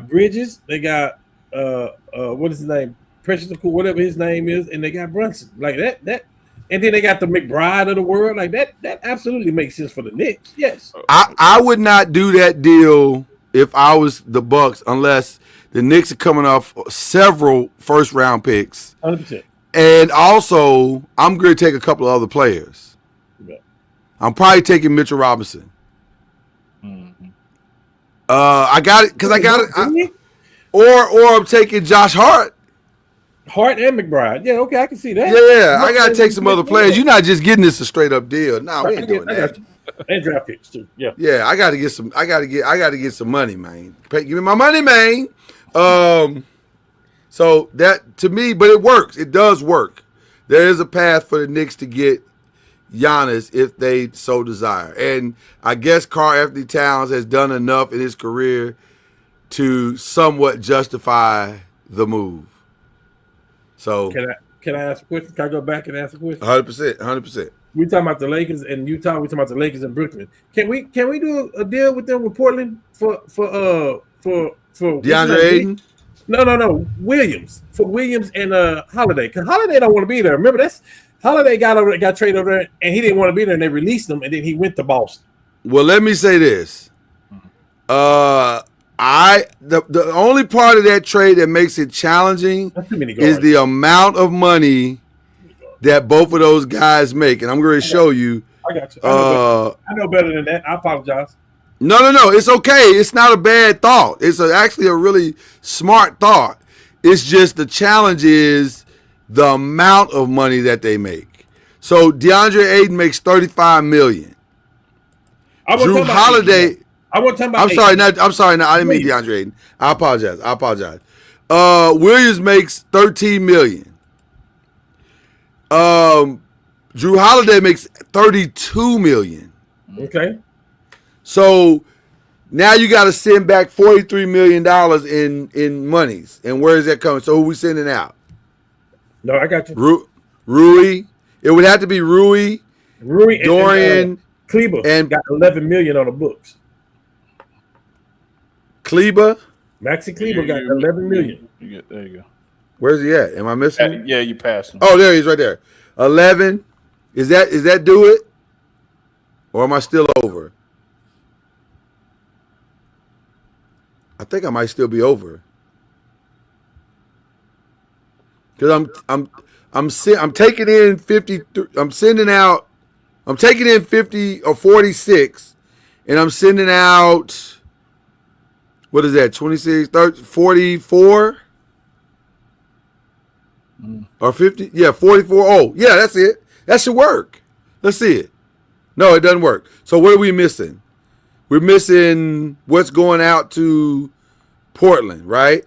C: Bridges. They got what is his name? Precious Cool, whatever his name is, and they got Brunson like that. And then they got the McBride of the world. Like that absolutely makes sense for the Knicks. Yes.
B: I would not do that deal if I was the Bucks unless the Knicks are coming off several first-round picks.
C: 100%.
B: And also, I'm going to take a couple of other players.
C: Yeah.
B: I'm probably taking Mitchell Robinson.
D: Mm-hmm.
B: I got it because I got it. Or I'm taking Josh Hart.
C: Hart and McBride. Yeah, okay, I can see that.
B: Yeah, I got to take some other players. You're not just getting this a straight-up deal. No, we ain't doing that.
C: And draft picks too. Yeah.
B: Yeah, I got to get some. I got to get some money, man. Give me my money, man. So that to me, but it works. It does work. There is a path for the Knicks to get Giannis if they so desire, and I guess Karl Anthony Towns has done enough in his career to somewhat justify the move. So
C: can I ask a question? Can I go back and ask a question?
B: 100%.
C: We talking about the Lakers and Utah. We talking about the Lakers and Brooklyn. Can we do a deal with them with Portland for
B: DeAndre Ayton?
C: No. Williams and Holiday. Because Holiday don't want to be there. Remember Holiday got traded over there, and he didn't want to be there, and they released him, and then he went to Boston.
B: Well, let me say this. The only part of that trade that makes it challenging
C: That's too many
B: is
C: guards.
B: the amount of money that both of those guys make, and I'm going to show you.
C: I got you. I know better than that. I apologize.
B: No, it's okay. It's not a bad thought. It's actually a really smart thought. It's just the challenge is the amount of money that they make. So DeAndre Ayton makes $35 million. Drew Holiday. I'm sorry. No, I didn't mean DeAndre Ayton. I apologize. Williams makes $13 million. Drew Holiday makes $32 million.
C: Okay.
B: So now you got to send back $43 million in monies. And where is that coming? So who we sending out?
C: No, I got you.
B: Rui. It would have to be Rui, Dorian,
C: and Kleber, and got $11 million on the books.
B: Kleber.
C: Maxi Kleber got $11 million.
D: There you go.
B: Where's he at? Am I missing him?
D: Yeah, you passed him.
B: Oh, there he is, right there. 11. Is that do it? Or am I still over? I think I might still be over. Because I'm taking in 50. I'm taking in 50 or 46, and I'm sending out. What is that? 26, 30, 44 or 50? Yeah, 44. Oh, yeah, that's it. That should work. Let's see it. No, it doesn't work. So what are we missing? We're missing what's going out to Portland, right?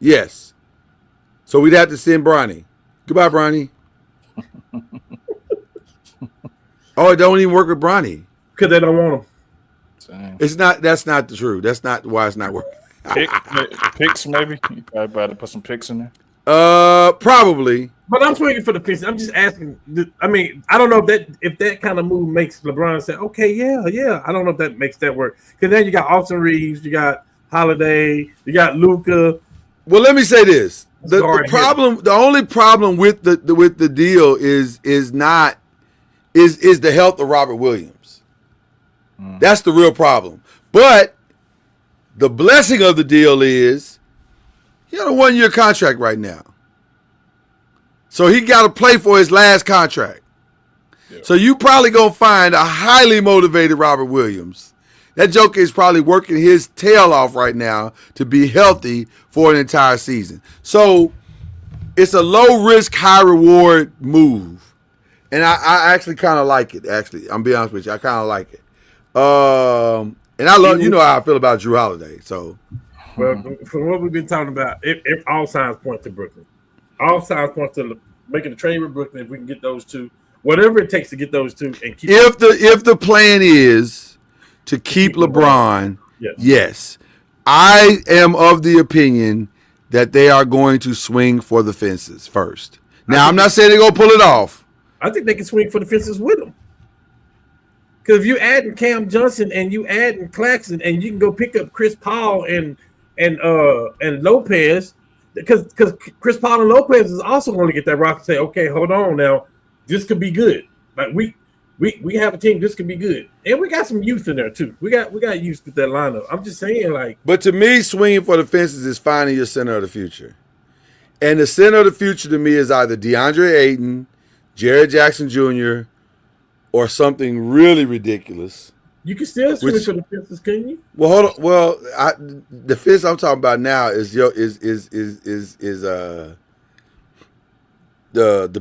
B: Yes. So we'd have to send Bronny. Goodbye, Bronny. Oh, it don't even work with Bronny.
C: Because they don't want him.
D: Same.
B: It's not. That's not the truth. That's not why it's not working.
D: Picks maybe. You probably better put some picks in there.
B: Probably.
C: But I'm swinging for the fence. I'm just asking. I mean, I don't know if that kind of move makes LeBron say, "Okay, yeah." I don't know if that makes that work. Because then you got Austin Reeves, you got Holiday, you got Luka.
B: Well, let me say this: the only problem with the deal is the health of Robert Williams. That's the real problem. But the blessing of the deal is he got a 1-year contract right now. So he got to play for his last contract. Yeah. So you probably going to find a highly motivated Robert Williams. That joker is probably working his tail off right now to be healthy for an entire season. So it's a low risk, high reward move. And I actually kind of like it, actually. I'm being honest with you. I kind of like it. And I love, you know how I feel about Drew Holiday. So,
C: well, from what we've been talking about, if all signs point to Brooklyn, all signs point to making a trade with Brooklyn. If we can get those two, whatever it takes to get those two, and keep.
B: If the plan is to keep LeBron, yes, I am of the opinion that they are going to swing for the fences first. Now, I'm not saying they're going to pull it off.
C: I think they can swing for the fences with him. Because if you add Cam Johnson and you add Claxton and you can go pick up Chris Paul and Lopez, because Chris Paul and Lopez is also going to get that rock and say, okay, hold on now, this could be good. Like we have a team, this could be good, and we got some youth in there too. We got youth with that lineup. I'm just saying, like.
B: But to me, swinging for the fences is finding your center of the future, and the center of the future to me is either DeAndre Ayton, Jared Jackson Jr., or something really ridiculous.
C: You can still swing for the fences, can you?
B: Well, hold on. Well, the fence I'm talking about now is the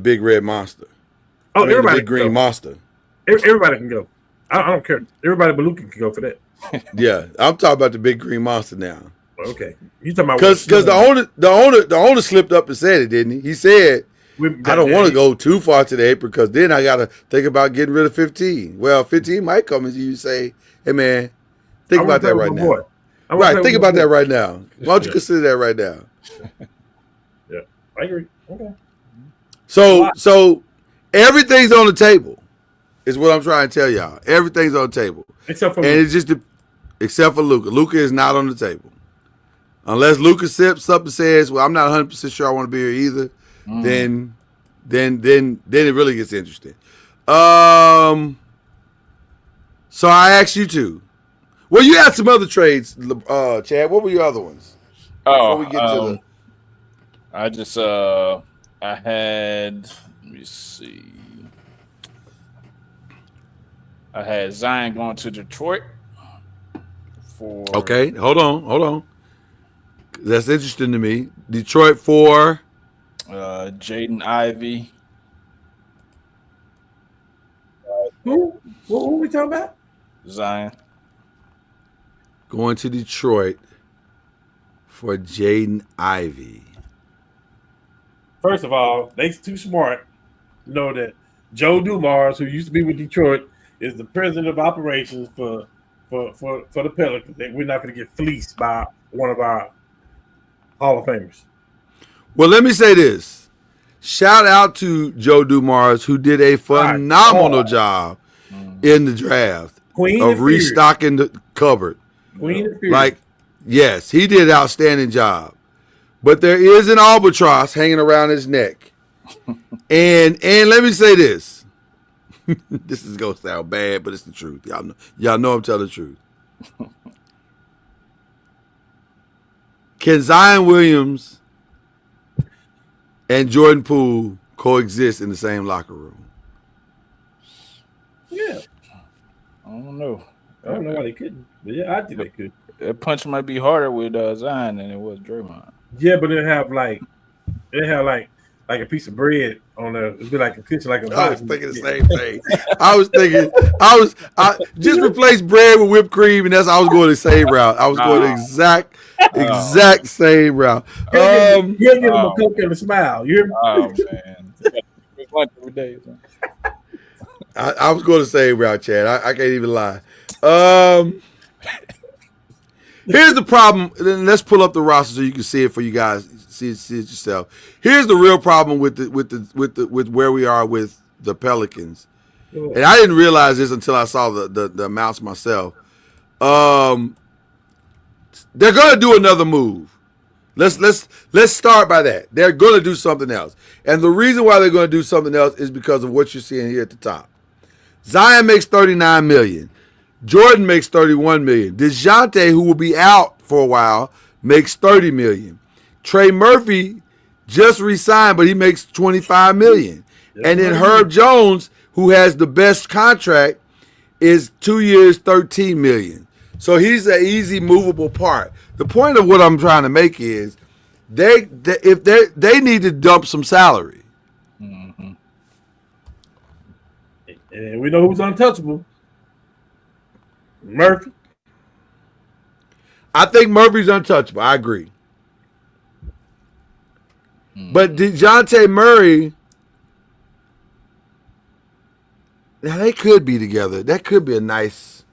B: big red monster.
C: Oh, everybody,
B: the big green monster.
C: Everybody can go. I don't care. Everybody but Luka can go for that.
B: Yeah, I'm talking about the big green monster now.
C: Okay, you talking about
B: because the owner slipped up and said it, didn't he? He said, I don't want to go too far to the apron because then I got to think about getting rid of 15. Well, 15 might come and you say, hey, man, think about that right now. Right, think about that right now. Why don't you consider that right now?
C: Yeah, I agree. Okay.
B: So everything's on the table is what I'm trying to tell y'all. Everything's on the table.
C: Except for
B: except for Luka. Luka is not on the table. Unless Luka steps up and says, well, I'm not 100% sure I want to be here either. Then then it really gets interesting. So I asked you two. Well, you had some other trades, Chad. What were your other ones? Before we get to
D: I had, let me see. I had Zion going to Detroit for.
B: Okay, hold on. That's interesting to me. Detroit for
D: Jaden Ivey.
C: Who? Who we talking about?
D: Zion.
B: going to Detroit for Jaden Ivey.
C: First of all, they too smart to know that Joe Dumars, who used to be with Detroit, is the president of operations for the Pelicans. We're not going to get fleeced by one of our Hall of Famers.
B: Well, let me say this. Shout out to Joe Dumars, who did a phenomenal job in the draft of restocking the cupboard. Like, yes, he did an outstanding job. But there is an albatross hanging around his neck. And let me say this. This is going to sound bad, but it's the truth. Y'all know I'm telling the truth. Can Zion Williams and Jordan Poole coexist in the same locker room?
C: Yeah.
D: I don't know.
C: I don't know why they couldn't. But yeah, I think they could.
D: That punch might be harder with Zion than it was Draymond.
C: Yeah, but they have like a piece of bread on there. It'd be like a kitchen, like a
B: I was thinking the same thing. I just replace bread with whipped cream, and I was going the same route. I was going the exact same route.
C: You'll give them a Coke and a smile.
D: Oh man, lunch every day.
B: I was going the same route, Chad. I can't even lie. Here's the problem. Then let's pull up the roster so you can see it for you guys. See it yourself. Here's the real problem with where we are with the Pelicans, and I didn't realize this until I saw the amounts myself. They're gonna do another move. Let's start by that. They're gonna do something else, and the reason why they're gonna do something else is because of what you're seeing here at the top. Zion makes $39 million. Jordan makes $31 million. DeJounte, who will be out for a while, makes $30 million. Trey Murphy just re-signed, but he makes $25 million. And then Herb Jones, who has the best contract, is 2 years, $13 million. So he's an easy movable part. The point of what I'm trying to make is they need to dump some salary.
C: Mm-hmm. And we know who's untouchable. Murphy.
B: I think Murphy's untouchable. I agree. But DeJounte Murray, now they could be together. That could be a nice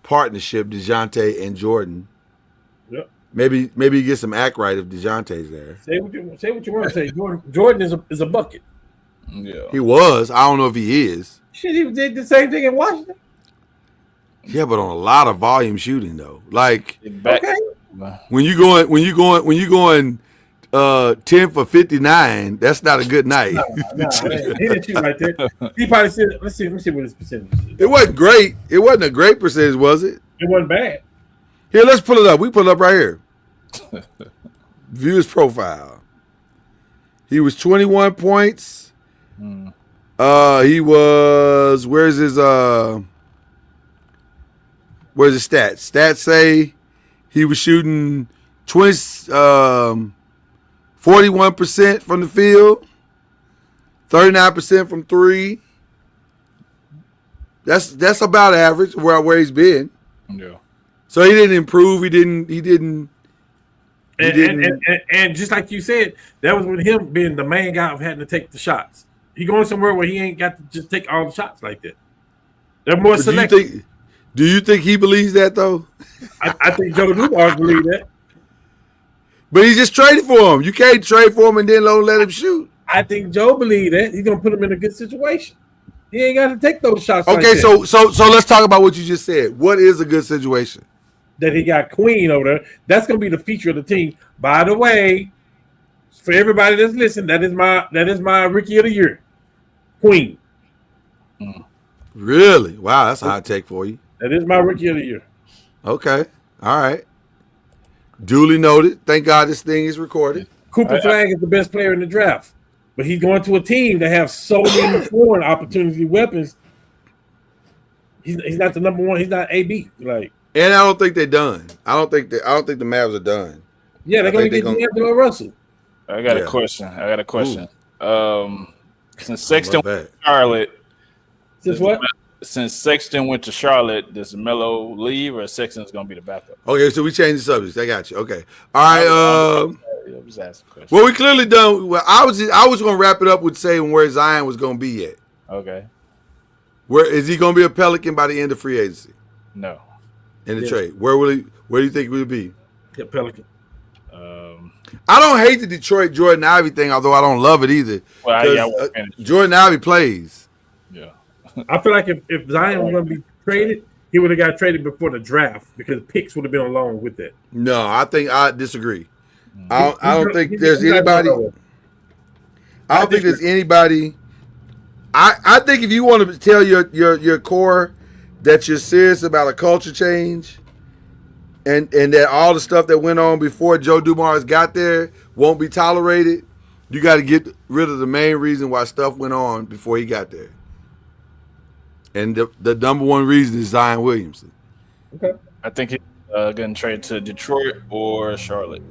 B: partnership, DeJounte and Jordan.
C: Yep.
B: Maybe you get some act right if DeJounte's there.
C: Say what you want to say. Jordan is a bucket.
D: Yeah.
B: He was. I don't know if he is.
C: Shit, he did the same thing in Washington.
B: Yeah, but on a lot of volume shooting though. Like
C: Okay.
B: when you going 10 for 59, that's not a good night.
C: No, he didn't shoot like that. He probably said, let's see what his percentage is.
B: It wasn't great. It wasn't a great percentage, was it?
C: It wasn't bad.
B: Here, let's pull it up. We pull it up right here. View his profile. He was 21 points. He was where's his stats? Stats say he was shooting 41% from the field, 39% from three. That's about average where he's been.
D: Yeah.
B: So he didn't improve. He didn't.
C: And just like you said, that was with him being the main guy of having to take the shots. He going somewhere where he ain't got to just take all the shots like that. They're more selective.
B: Do you think he believes that though?
C: I think Joe Dumars believe that.
B: But he just traded for him. You can't trade for him and then don't let him shoot.
C: I think Joe believe that. He's gonna put him in a good situation. He ain't got to take those shots.
B: Okay,
C: like that.
B: so let's talk about what you just said. What is a good situation?
C: That he got Queen over there. That's gonna be the feature of the team. By the way, For everybody that's listening, that is my rookie of the year, Queen.
B: Really? Wow, that's a hot take for you.
C: That is my rookie of the year.
B: Okay. All right. Duly noted. Thank God this thing is recorded.
C: Cooper Flag is the best player in the draft, but he's going to a team that have so many foreign opportunity weapons. He's not the number one. He's not AB. Like,
B: and I don't think they're done. I don't think the Mavs are done.
C: Yeah, they're going to get D'Angelo Russell.
D: I got a question. Since Sexton went to Charlotte, Since Sexton went to Charlotte, does Melo leave or Sexton's going to be the backup?
B: Okay, so we changed the subject. I got you. Okay, all right.
D: I was asking a question.
B: Well, we clearly done. Well, I was going to wrap it up with saying where Zion was going to be at.
D: Okay.
B: Where is he going to be a Pelican by the end of free agency?
D: No.
B: In the trade, where do you think we'll be?
C: Yeah, Pelican.
B: I don't hate the Detroit Jordan Ivy thing, although I don't love it either.
D: Well,
B: Jordan Ivy plays.
D: Yeah.
C: I feel like if Zion was going to be traded, he would have got traded before the draft because picks would have been along with that.
B: No, I disagree. I don't think there's anybody. I don't think there's anybody. I think if you want to tell your core that you're serious about a culture change, and that all the stuff that went on before Joe Dumars got there won't be tolerated, you got to get rid of the main reason why stuff went on before he got there. And the number one reason is Zion Williamson.
C: Okay.
D: I think he's going to trade to Detroit or Charlotte.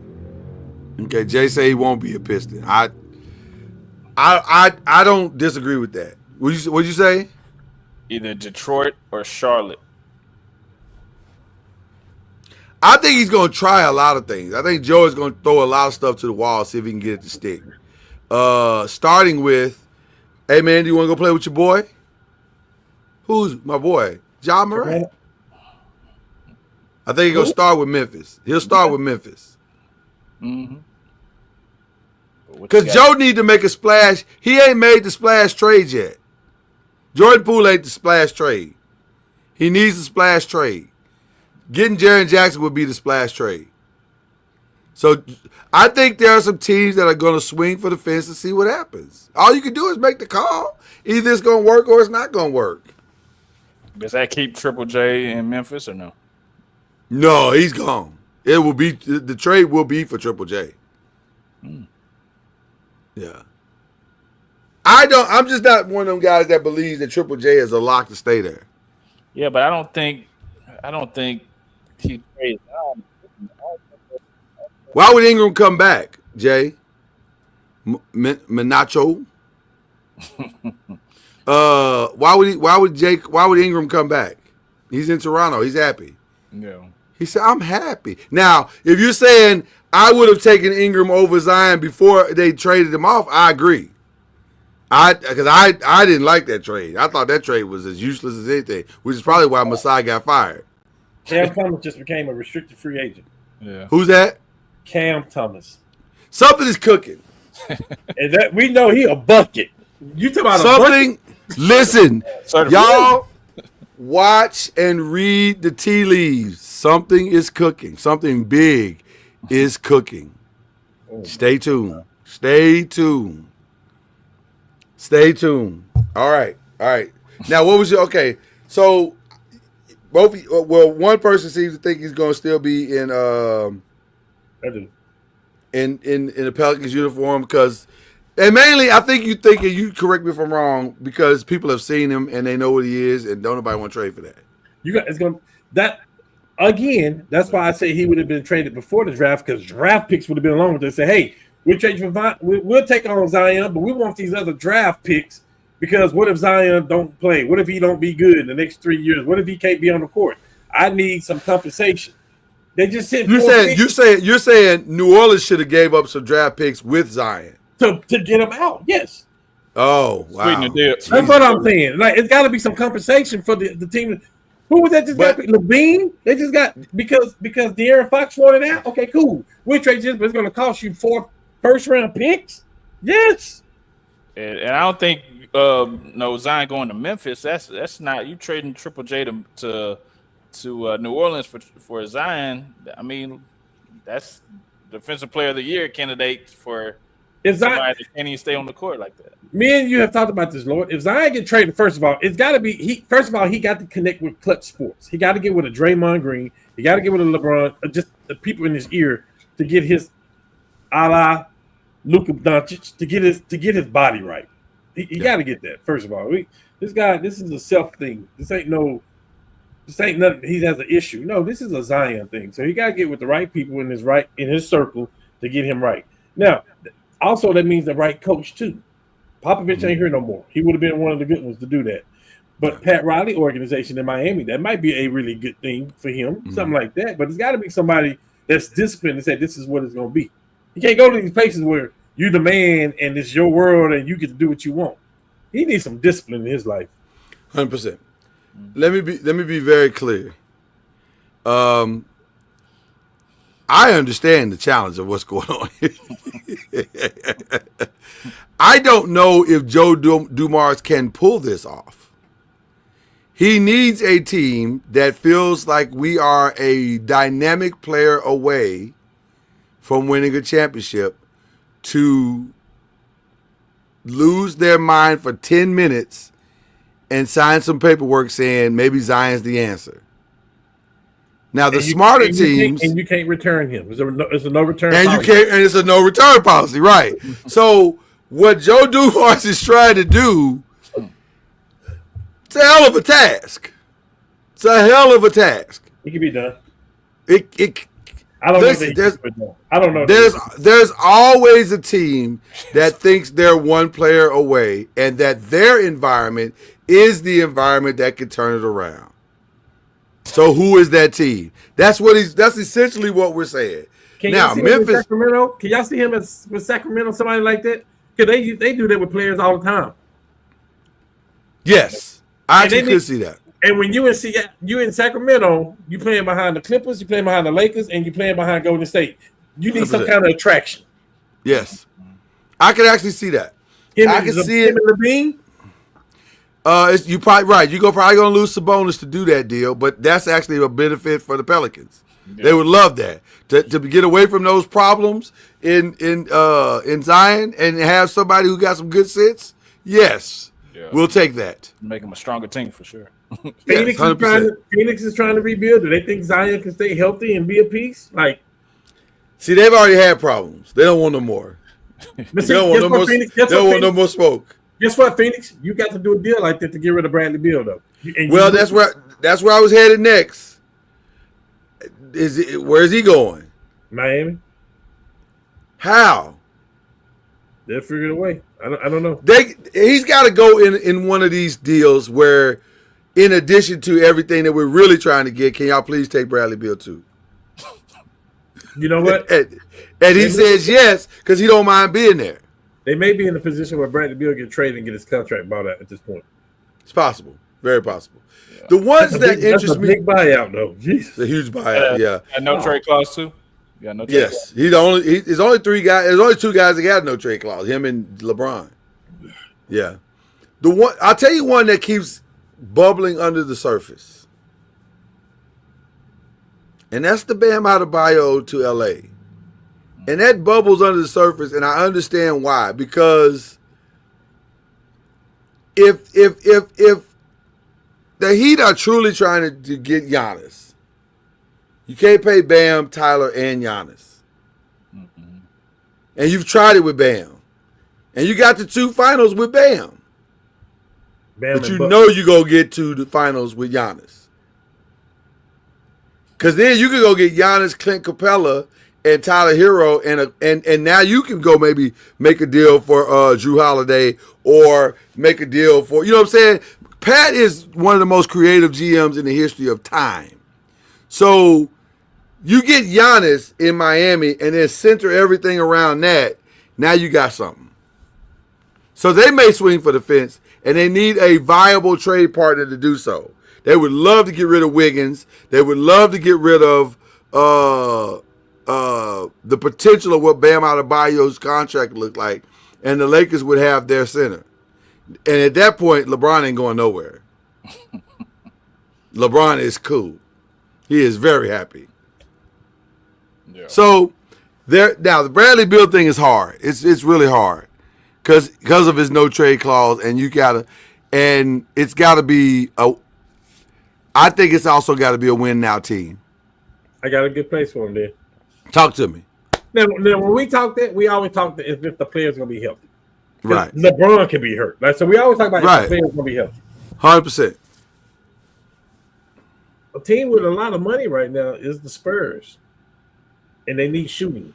B: Okay, Jay say he won't be a Piston. I don't disagree with that. What'd you say?
D: Either Detroit or Charlotte.
B: I think he's going to try a lot of things. I think Joe is going to throw a lot of stuff to the wall, see if he can get it to stick. Starting with, hey, man, do you want to go play with your boy? Who's my boy? Ja Morant. I think he's going to start with Memphis. He'll start with Memphis.
D: Mm-hmm.
B: Because Joe need to make a splash. He ain't made the splash trade yet. Jordan Poole ain't the splash trade. He needs the splash trade. Getting Jaren Jackson would be the splash trade. So I think there are some teams that are going to swing for the fence and see what happens. All you can do is make the call. Either it's going to work or it's not going to work.
D: Does that keep Triple J in Memphis or no?
B: No, he's gone. It will be the trade will be for Triple J. Yeah. I'm just not one of them guys that believes that Triple J is a lock to stay there.
D: Yeah, but I don't think he trades out.
B: Why would Ingram come back, Jay? Menacho? Why would Ingram come back? He's in Toronto. He's happy.
D: Yeah.
B: He said, I'm happy. Now, if you're saying I would have taken Ingram over Zion before they traded him off, I agree. Because I didn't like that trade. I thought that trade was as useless as anything, which is probably why Masai got fired.
C: Cam Thomas just became a restricted free agent.
D: Yeah.
B: Who's that?
C: Cam Thomas.
B: Something is cooking.
C: And that we know he a bucket. You talking about
B: something?
C: A bucket?
B: Listen, y'all watch and read the tea leaves. Something is cooking. Something big is cooking. Stay tuned. Stay tuned. Stay tuned. All right. Now, what was your okay? So, one person seems to think he's going to still be in the Pelicans uniform because, and mainly, I think you correct me if I'm wrong, because people have seen him and they know what he is, and don't nobody want to trade for that.
C: That's why I say he would have been traded before the draft, because draft picks would have been along with it. Say, hey, we'll take on Zion, but we want these other draft picks, because what if Zion don't play? What if he don't be good in the next 3 years? What if he can't be on the court? I need some compensation. They just said
B: you're saying New Orleans should have gave up some draft picks with Zion
C: to get him out. Yes.
B: Oh wow.
C: That's what I'm saying. Like, it's got to be some compensation for the team. Who was that just got Levine? They just got because De'Aaron Fox wanted out. Okay, cool. We'll trade this, but it's going to cost you 4 first-round picks. Yes.
D: And I don't think Zion going to Memphis. That's not you trading Triple J to New Orleans for Zion. I mean, that's defensive player of the year candidate for
C: If Zion,
D: somebody that can't even stay on the court like that.
C: me and you have talked about this, Lord. If Zion get traded, first of all, it's got to be he. First of all, he got to connect with Clutch Sports. He got to get with a Draymond Green. He got to get with a LeBron. Just the people in his ear to get his, a la Luka Doncic, to get his body right. He got to get that. First of all, this is a self thing. This ain't nothing. He has an issue. No, this is a Zion thing. So he got to get with the right people in his circle to get him right. Now, also that means the right coach too. Popovich ain't here no more. He would have been one of the good ones to do that. But Pat Riley organization in Miami, that might be a really good thing for him, something like that. But it's got to be somebody that's disciplined and say this is what it's going to be. You can't go to these places where you're the man and it's your world and you get to do what you want. He needs some discipline in his life.
B: 100%. Let me be very clear. I understand the challenge of what's going on here. I don't know if Joe Dumars can pull this off. He needs a team that feels like we are a dynamic player away from winning a championship to lose their mind for 10 minutes and sign some paperwork saying maybe Zion's the answer. Now the smarter teams,
C: and you can't return him. It's a no return.
B: And
C: policy.
B: you can't, and it's a no return policy, right? So what Joe Dumars is trying to do, it's a hell of a task. It's a hell of a task.
C: It can be done.
B: I don't
C: Listen, I don't know.
B: There's always a team that thinks they're one player away, and that their environment is the environment that can turn it around. So who is that team? That's essentially what we're saying.
C: Can
B: now
C: see
B: Memphis,
C: Sacramento? Can y'all see him with Sacramento? Somebody like that? Because they do that with players all the time.
B: yes, I actually could see that.
C: And when you in Sacramento, you playing behind the Clippers, you playing behind the Lakers, and you playing behind Golden State. You need 100%. Some kind of attraction.
B: Yes, I can actually see that. I can see it.
C: Levine.
B: You probably right. You're probably gonna lose Sabonis to do that deal, but that's actually a benefit for the Pelicans. Yeah. They would love that to get away from those problems in Zion and have somebody who got some good sits. Yes, we'll take that.
D: Make them a stronger team for sure.
C: Phoenix is trying to rebuild. Do they think Zion can stay healthy and be a piece? Like,
B: see, they've already had problems. They don't want no more. They don't want no more smoke.
C: Guess what, Phoenix? You got to do a deal like that to get rid of Bradley Beal, though.
B: That's where I was headed next. Where's he going?
C: Miami.
B: How?
C: They'll figure it away. I don't know.
B: He's got to go in one of these deals where, in addition to everything that we're really trying to get, can y'all please take Bradley Beal too?
C: You know what?
B: and he says yes because he don't mind being there.
C: They may be in a position where Bradley Beal get traded and get his contract bought out at this point.
B: It's possible, very possible. Yeah. The ones that interest me,
C: big buyout though. Jesus,
B: a huge buyout. Yeah,
D: and no trade clause too. Yeah, no.
B: Yes, he's there's only 3 guys. There's only 2 guys that got no trade clause. Him and LeBron. Yeah, I'll tell you one that keeps bubbling under the surface, and that's the Bam Adebayo to LA. And that bubbles under the surface, and I understand why. Because if the Heat are truly trying to get Giannis, you can't pay Bam, Tyler, and Giannis. Mm-hmm. And you've tried it with Bam. And you got the 2 finals with Bam. But you know you're going to get to the finals with Giannis. Because then you can go get Giannis, Clint Capella, and Tyler Hero, and now you can go maybe make a deal for Drew Holiday or make a deal for, you know what I'm saying? Pat is one of the most creative GMs in the history of time. So you get Giannis in Miami and then center everything around that. Now you got something. So they may swing for the fence, and they need a viable trade partner to do so. They would love to get rid of Wiggins. They would love to get rid of the potential of what Bam Adebayo's contract looked like, and the Lakers would have their center. And at that point, LeBron ain't going nowhere. LeBron is cool. He is very happy. Yeah. So Now the Bradley Beal thing is hard. It's really hard because of his no trade clause, and it's gotta be a. I think it's also got to be a win now team.
C: I got a good place for him there.
B: Talk to me.
C: Now when we talk that, we always talk that if the player's gonna be healthy.
B: Right.
C: LeBron can be hurt. Like, so we always talk about if the player's gonna be healthy.
B: 100%.
C: A team with a lot of money right now is the Spurs, and they need shooting.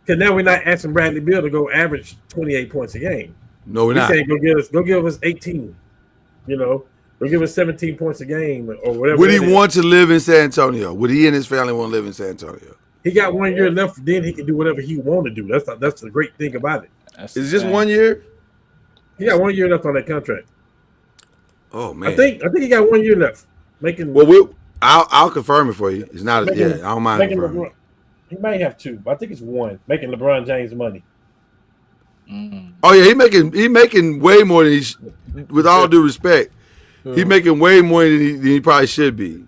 C: Because now we're not asking Bradley Beal to go average 28 points a game.
B: No, we're not.
C: Saying go give us 18. You know, go give us 17 points a game or whatever.
B: Would he want to live in San Antonio? Would he and his family want to live in San Antonio?
C: He got 1 year left. Then he can do whatever he want to do. That's the great thing about it.
B: Is this 1 year?
C: He got 1 year left on that contract.
B: Oh man,
C: I think he got 1 year left.
B: I'll confirm it for you. It's not. I don't mind.
C: LeBron, he might have two, but I think it's one. Making LeBron James money.
B: Oh yeah, he making way more than with all due respect, he making way more than he probably should be.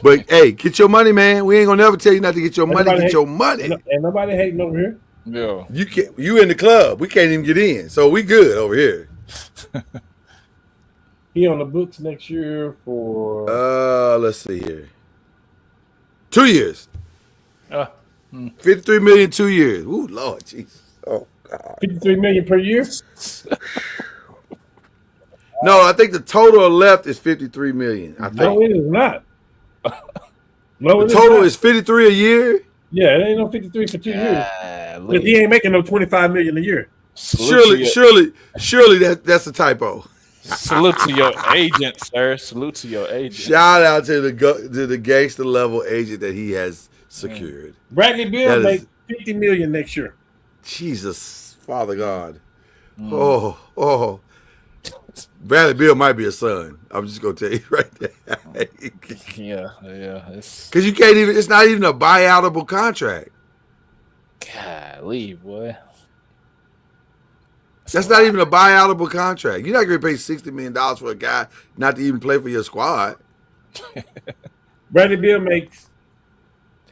B: But hey, get your money, man. We ain't gonna never tell you not to get your money. Get your money.
C: And nobody hating over here.
D: Yeah.
B: You in the club. We can't even get in, so we good over here.
C: He on the books next year for
B: let's see here. 2 years. 53 million 2 years. Ooh, Lord Jesus. Oh God.
C: 53 million per year.
B: No, I think the total left is 53 million. I think.
C: No, it is not.
B: The total is 53 a year.
C: Yeah, it ain't no 53 for 2 years. But he ain't making no 25 million a year.
B: Surely that's a typo.
D: Salute to your agent, sir. Salute to your agent.
B: Shout out to the gangster level agent that he has secured.
C: Bradley Beal make 50 million next year.
B: Jesus, Father God. Oh. Bradley Beal might be a son. I'm just gonna tell you right there.
D: Yeah.
B: Because you can't even. It's not even a buyoutable contract.
D: Golly, boy.
B: That's not even a buyoutable contract. You're not going to pay $60 million for a guy not to even play for your squad.
C: Bradley Beal makes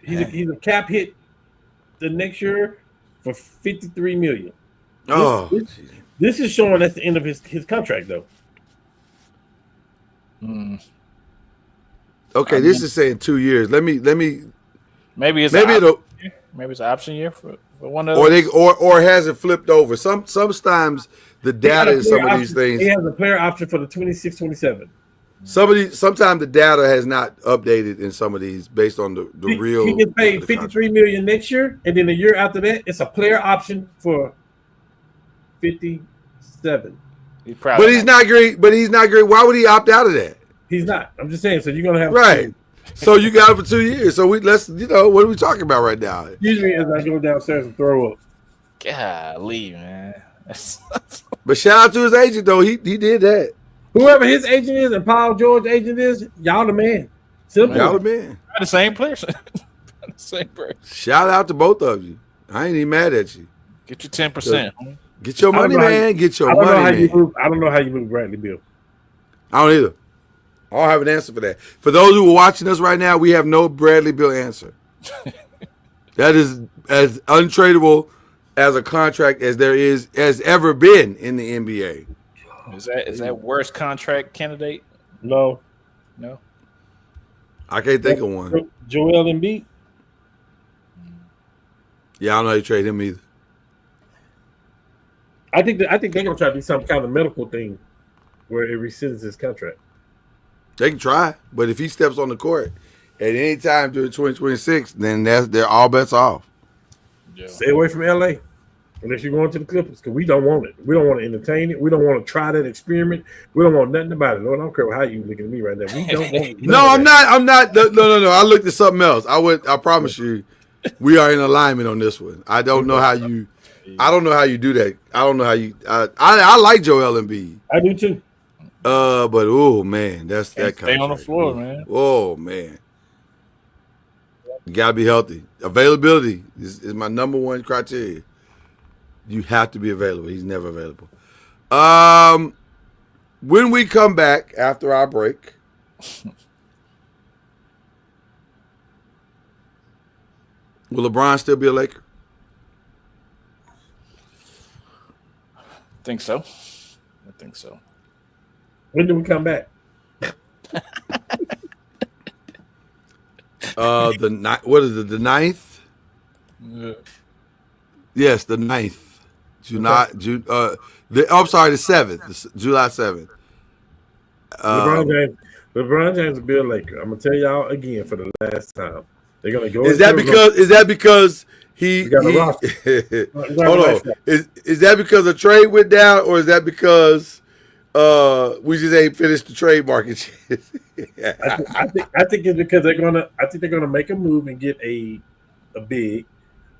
C: he's a cap hit the next year for 53 million. This is showing that's the end of his contract though.
B: Okay, this is saying 2 years. Let me.
D: Maybe it's an option year for one of those.
B: Or has it flipped over? Sometimes the data in some of these things.
C: He has a player option for the 26-27.
B: Sometimes the data has not updated in some of these based on the real.
C: He gets paid 53 million next year, and then the year after that, it's a player option for 57.
B: But he's not great. Why would he opt out of that?
C: He's not. I'm just saying. So you're gonna have
B: right. So you got it for 2 years. So what are we talking about right now?
C: Usually, as I go downstairs and throw up.
D: Golly, man.
B: But shout out to his agent though. He did that.
C: Whoever his agent is and Paul George's agent is, y'all the man. Simple.
B: Y'all the man.
D: The same person. The same person.
B: Shout out to both of you. I ain't even mad at you.
D: Get your 10%.
B: Get your money, man. Get your money, man.
C: I don't know how you move Bradley Beal.
B: I don't either. I don't have an answer for that. For those who are watching us right now, we have no Bradley Beal answer. That is as untradeable as a contract as there has ever been in the NBA.
D: Is that worst contract candidate?
C: No.
B: I can't think of one.
C: Joel Embiid.
B: Yeah, I don't know how you trade him either.
C: I think they're gonna try to do some kind of medical thing where it rescinds his contract.
B: They can try, but if he steps on the court at any time during 2026, then they're all bets off.
C: Yeah. Stay away from LA unless you're going to the Clippers because we don't want it. We don't want to entertain it. We don't want to try that experiment. We don't want nothing about it. Lord, I don't care how you looking at me right now. We don't want it.
B: No, I'm not. No. I looked at something else. I promise you, we are in alignment on this one. I don't know how you do that. I don't know how you. I like Joel Embiid.
C: I do too.
B: But oh man, that's that kind.
D: Stay on the floor, man.
B: Oh man, you gotta be healthy. Availability is my number one criteria. You have to be available. He's never available. When we come back after our break, Will LeBron still be a Laker?
D: I think so. I think so.
C: When do we come back?
B: What is it? The 9th?
D: Yeah.
B: Yes, the 9th. July. I'm sorry, the 7th. July 7th.
C: LeBron James will be a Laker. I'm gonna tell y'all again for the last time. They're gonna go.
B: Is that because he?
C: got a roster.
B: Hold on. Is that because the trade went down, or is that because we just ain't finished the trade market yet?
C: I think it's because they're gonna make a move and get a big,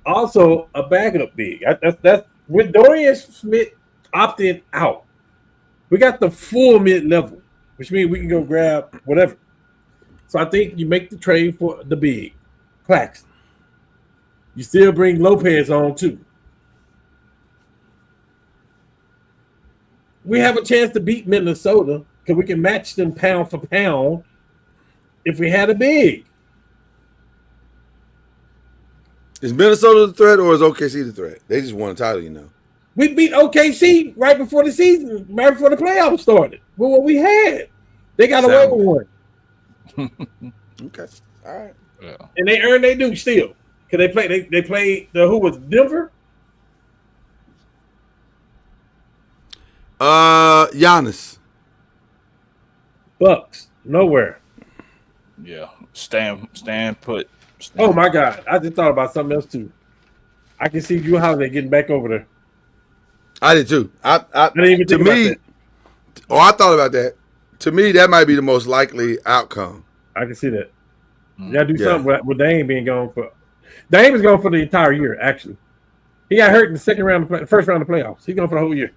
C: also a backup big. That's with Dorian Smith opting out. We got the full mid level, which means we can go grab whatever. So I think you make the trade for the big, Claxton. You still bring Lopez on too. We have a chance to beat Minnesota because we can match them pound for pound if we had a big.
B: Is Minnesota the threat or is OKC the threat? They just won a title, you know.
C: We beat OKC right before the season, right before the playoffs started. With what we had, they got away with one.
B: Okay, all right.
D: Yeah.
C: And they earned their due still because they played the who was Denver.
B: Giannis.
C: Bucks nowhere.
D: Yeah. Stand put.
C: Oh my God! I just thought about something else too. I can see Drew Holiday getting back over there.
B: I did too. I
C: didn't even think about that.
B: I thought about that. To me, that might be the most likely outcome.
C: I can see that. You gotta do something with Dame being gone for. Dame is going for the entire year. Actually, he got hurt in the first round of playoffs. He's going for the whole year.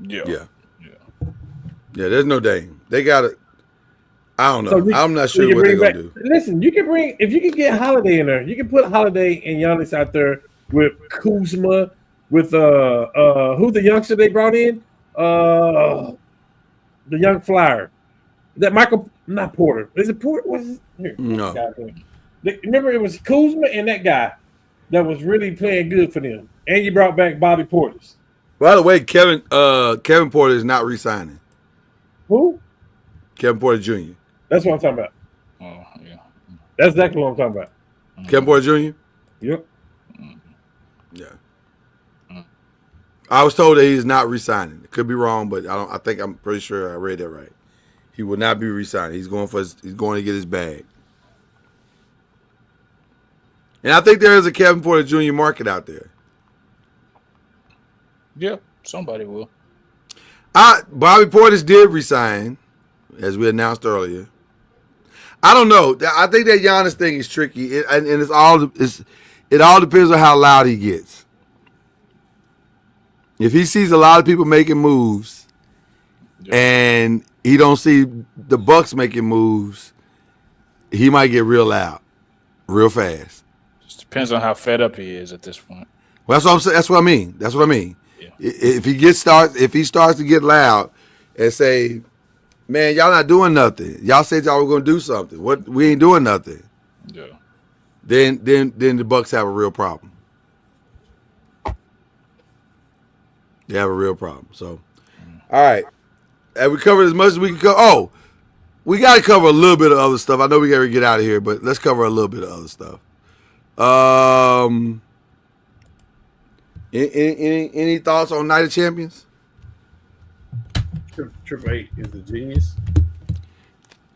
B: Yeah. There's no Dame. They got it. I don't know. I'm not sure what they're gonna do.
C: Listen, you can if you can get Holiday in there, you can put Holiday and Giannis out there with Kuzma, with who's the youngster they brought in? The young flyer. That Michael, not Porter. Is it Porter? What's his, here?
B: No.
C: Remember, it was Kuzma and that guy that was really playing good for them. And you brought back Bobby Portis.
B: By the way, Kevin Porter is not re-signing.
C: Who?
B: Kevin Porter Jr.
C: That's what I'm talking about.
D: Oh, yeah.
C: That's exactly what I'm talking about.
B: Kevin Porter Jr.?
C: Yep.
B: Yeah. I was told that he's not re-signing. It could be wrong, but I'm pretty sure I read that right. He will not be re-signing. He's going to get his bag. And I think there is a Kevin Porter Jr. market out there.
D: Yeah, somebody will.
B: Bobby Portis did resign, as we announced earlier. I don't know. I think that Giannis thing is tricky, and it all depends on how loud he gets. If he sees a lot of people making moves, and he don't see the Bucks making moves, he might get real loud, real fast.
D: Just depends on how fed up he is at this point.
B: Well, that's what I'm saying. That's what I mean.
D: Yeah.
B: If he starts to get loud and say, "Man, y'all not doing nothing. Y'all said y'all were gonna do something. What? We ain't doing nothing."
D: Yeah.
B: Then the Bucks have a real problem. They have a real problem. So, all right, have we covered as much as we can cover? Oh, we got to cover a little bit of other stuff. I know we got to get out of here, but let's cover a little bit of other stuff. Any thoughts on Night of Champions?
C: Triple H is a genius.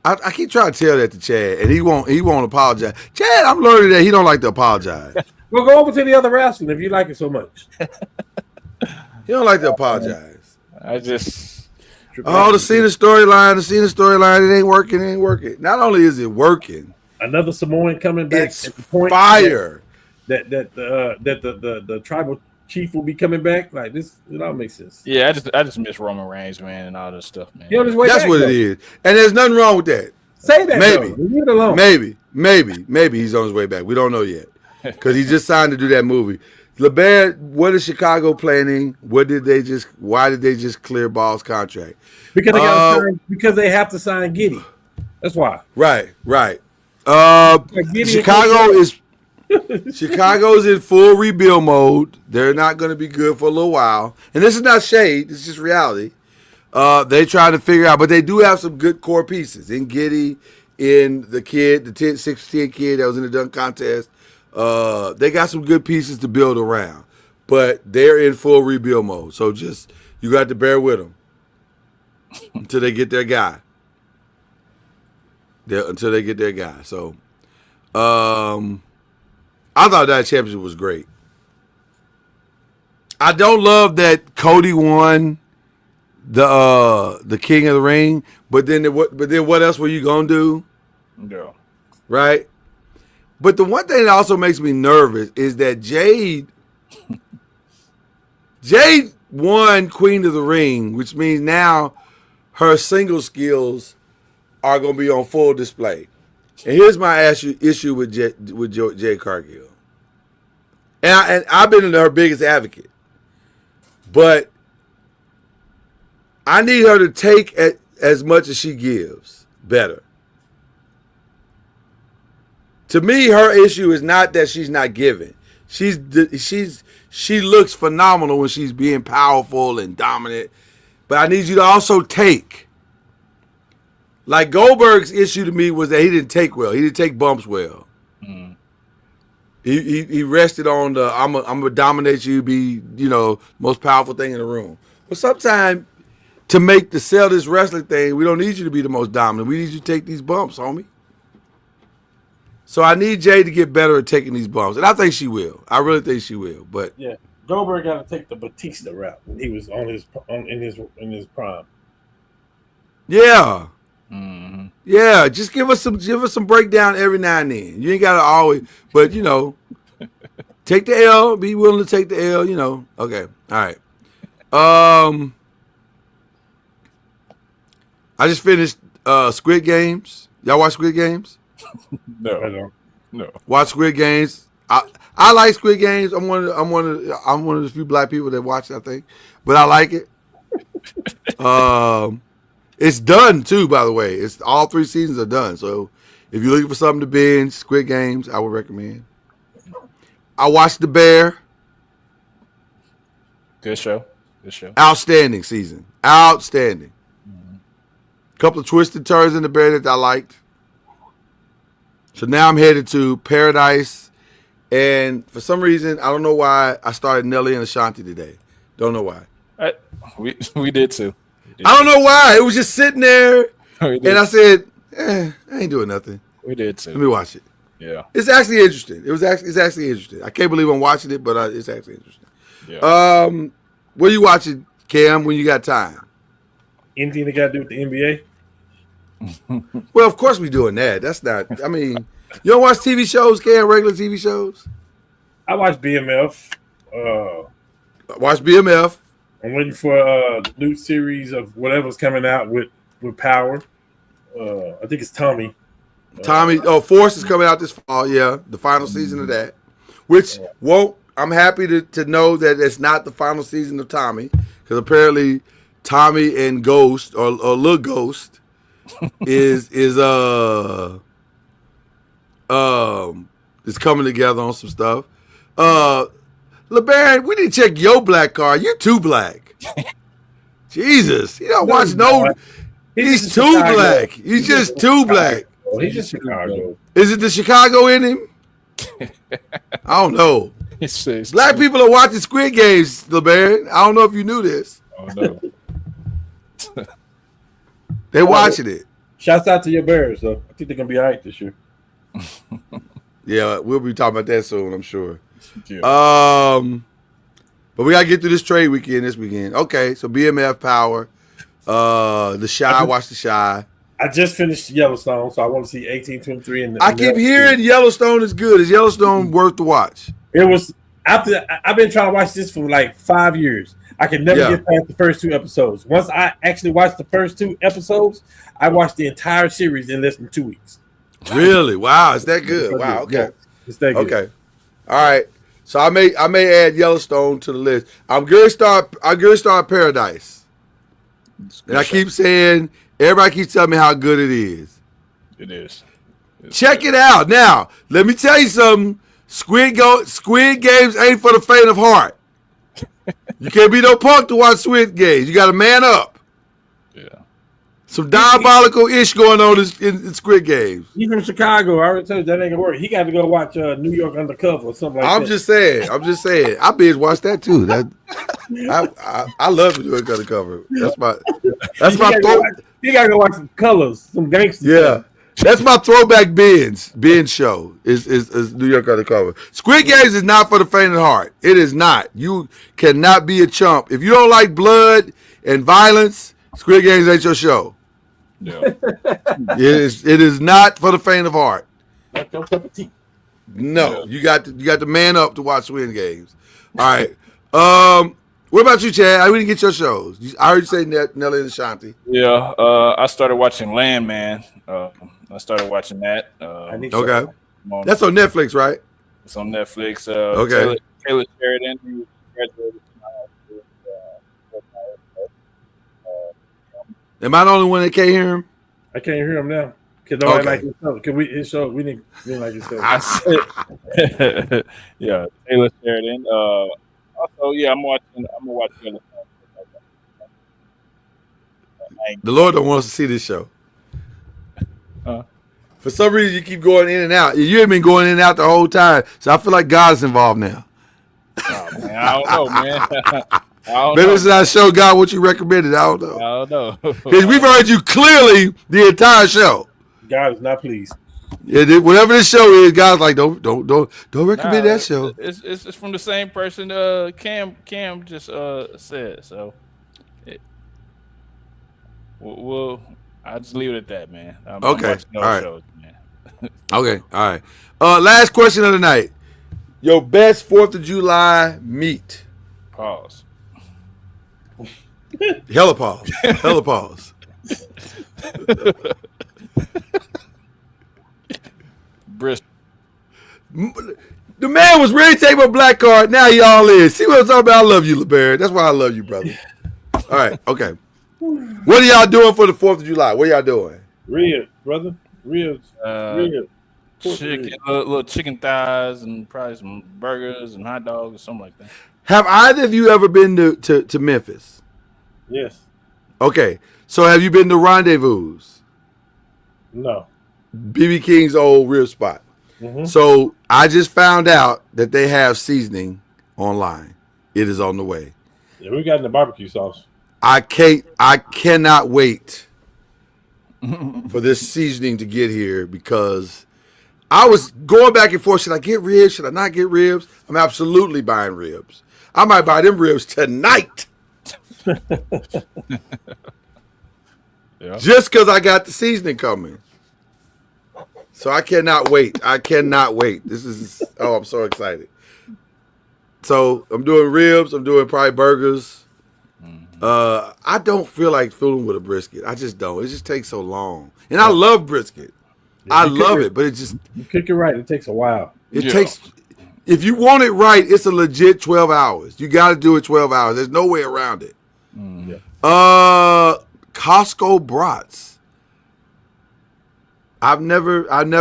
B: I keep trying to tell that to Chad, and he won't apologize. Chad, I'm learning that he don't like to apologize.
C: Well, go over to the other wrestling if you like it so much.
B: He don't like to apologize.
D: I just
B: the Cena storyline, it ain't working. Not only is it working,
C: another Samoan coming back.
B: it's
C: at the point
B: fire.
C: That the tribal chief will be coming back. Like this, it all makes sense.
D: Yeah, I just miss Roman Reigns, man, and all this stuff, man.
C: He on his way
B: That's
C: back,
B: what
C: though.
B: it is, and there's nothing wrong with that.
C: Say that.
B: Maybe.
C: Though. Leave it alone.
B: Maybe he's on his way back. We don't know yet because he just signed to do that movie. LeBaron, what is Chicago planning? Why did they just clear Ball's contract?
C: Because they got to sign. Because they have to sign Giddey. That's why.
B: Right.
C: Giddey
B: Chicago Chicago's in full rebuild mode. They're not going to be good for a little while. And this is not shade. It's just reality. They try to figure out, but they do have some good core pieces. In Giddey, in the kid, the 6'10" kid that was in the dunk contest. They got some good pieces to build around. But they're in full rebuild mode. So just, you got to bear with them until they get their guy. Until they get their guy. So, I thought that championship was great. I don't love that Cody won the King of the Ring, but then what else were you gonna do?
D: Yeah.
B: Right? But the one thing that also makes me nervous is that Jade won Queen of the Ring, which means now her single skills are gonna be on full display. And here's my issue with Jade Cargill. And I've been her biggest advocate. But I need her to take as much as she gives better. To me, her issue is not that she's not giving. She looks phenomenal when she's being powerful and dominant. But I need you to also take. Like Goldberg's issue to me was that he didn't take well. He didn't take bumps well. Mm. He rested on the I'm gonna dominate you, be most powerful thing in the room. But sometimes to sell this wrestling thing, we don't need you to be the most dominant. We need you to take these bumps, homie. So I need Jay to get better at taking these bumps, and I think she will. I really think she will. But
C: yeah, Goldberg got to take the Batista route when he was in his prime.
B: Yeah. Mm-hmm. Yeah, just give us some breakdown every now and then. You ain't gotta always, but take the L. Be willing to take the L. Okay, all right. I just finished Squid Games. Y'all watch Squid Games?
D: No, I don't. No.
B: Watch Squid Games. I like Squid Games. I'm one of the few black people that watch it, I think, but I like it. It's done too, by the way. It's all 3 seasons are done. So if you're looking for something to binge, Squid Games, I would recommend. I watched The Bear.
D: Good show.
B: Outstanding season. Outstanding. Mm-hmm. Couple of twisted turns in The Bear that I liked. So now I'm headed to Paradise. And for some reason, I don't know why, I started Nelly and Ashanti today. Don't know why.
D: We did too.
B: I don't know why. It was just sitting there, and I said, I ain't doing nothing.
D: We did too.
B: Let me watch it.
D: Yeah.
B: It's actually interesting. It's actually interesting. I can't believe I'm watching it, but it's actually interesting. Yeah. What are you watching, Cam, when you got time?
C: Anything that got to do with the NBA?
B: Well, of course we doing that. That's not, I mean, you don't watch TV shows, Cam, regular TV shows?
C: I watch BMF.
B: Watch BMF.
C: I'm waiting for a new series of whatever's coming out with Power. I think it's Tommy.
B: Force is coming out this fall. Yeah, the final season of that. Which I'm happy to know that it's not the final season of Tommy, because apparently Tommy and Ghost or Lil Ghost is coming together on some stuff. LeBaron, we need to check your black card. You too black. Jesus. You don't watch no. He's too Chicago. Black. He's just too black.
C: He's just Chicago.
B: Is it the Chicago in him? I don't know.
D: It's
B: black people are watching Squid Games, LeBaron. I don't know if you knew this.
D: Oh, no.
B: They're watching it.
C: Shouts out to your Bears, though. I think they're going to be all right this year.
B: Yeah, we'll be talking about that soon, I'm sure. Yeah. But we gotta get through this trade weekend this weekend. Okay, so BMF Power, The Chi. Watch The Chi.
C: I just finished Yellowstone, so I want to see 1823.
B: I keep hearing Yellowstone is good. Is Yellowstone worth the watch?
C: It was after I've been trying to watch this for like 5 years. I could never get past the first 2 episodes. Once I actually watched the first 2 episodes, I watched the entire series in less than 2 weeks.
B: Really? Wow, is that good? Wow. Okay.
C: Yeah, it's that good.
B: Okay. All right. So I may add Yellowstone to the list. I'm gonna start Paradise. And I keep saying, everybody keeps telling me how good it is.
D: It is.
B: Check it out. Now, let me tell you something. Squid Games ain't for the faint of heart. You can't be no punk to watch Squid Games. You got to man up.
D: Yeah.
B: Some diabolical ish going on in Squid Games.
C: He's from Chicago. I already told you that ain't gonna work. He got to go watch New York Undercover or something like that.
B: I'm just saying. I binge watched that too. I love New York Undercover. That's my throw.
C: You gotta go watch some Colors, some gangsters.
B: Yeah. That's my throwback binge show is New York Undercover. Squid Games is not for the faint of heart. It is not. You cannot be a chump. If you don't like blood and violence, Squid Games ain't your show.
D: Yeah.
B: It is not for the faint of heart.
C: Not your cup of tea.
B: No, you got to man up to watch Squid Games. All right. What about you, Chad? We didn't get your shows. I heard you say Nelly and Ashanti.
D: Yeah. I started watching Landman. I started watching that.
B: Okay. That's on Netflix, right?
D: It's on Netflix.
B: Okay.
D: Taylor Sheridan, who graduated from
B: Am I the only one that can't hear him?
C: I can't hear him now. Cause nobody like his show. Cause his show, we didn't like his show.
D: Yeah, Taylor Sheridan. Also, yeah, I'm gonna watch the other one.
B: The Lord don't want us to see this show. For some reason, you keep going in and out. You have been going in and out the whole time, so I feel like God's involved now.
D: Oh, man, I don't know, man.
B: Maybe it's not show God what you recommended. I don't know.
D: I don't know.
B: Because we've heard you clearly the entire show.
C: God is not pleased.
B: Yeah, whatever this show is, God's like, don't recommend that show.
D: It's from the same person. Cam just said so. Well, I'll just leave it at that, man.
B: Okay,
D: all
B: right.
D: Shows, man.
B: Okay, all right. Last question of the night. Your best 4th of July meat.
D: Pause.
B: Hella pause. Hella pause.
D: Bristol.
B: The man was ready to take my black card. Now he all is. See what I'm talking about? I love you, LeBaron. That's why I love you, brother. All right, okay. What are y'all doing for the 4th of July? What are y'all doing?
C: Ribs, brother. Ribs. Ribs.
D: Chicken, little chicken thighs, and probably some burgers and hot dogs or something like that.
B: Have either of you ever been to Memphis?
C: Yes.
B: Okay, so have you been to Rendezvous?
C: No.
B: BB King's old rib spot.
C: Mm-hmm.
B: So I just found out that they have seasoning online. It is on the way.
C: Yeah, we got in the barbecue sauce.
B: I cannot wait for this seasoning to get here because I was going back and forth. Should I get ribs? Should I not get ribs? I'm absolutely buying ribs. I might buy them ribs tonight.
D: Yeah.
B: Just because I got the seasoning coming. So I cannot wait. This is, I'm so excited. So I'm doing ribs. I'm doing probably burgers. I don't feel like fooling with a brisket. I just don't. It just takes so long. And I love brisket.
C: Yeah,
B: I love it, but it just...
C: You cook it right, it takes a while.
B: It takes... If you want it right, it's a legit 12 hours. You got to do it 12 hours. There's no way around it.
C: Yeah.
B: Costco brats. I've never done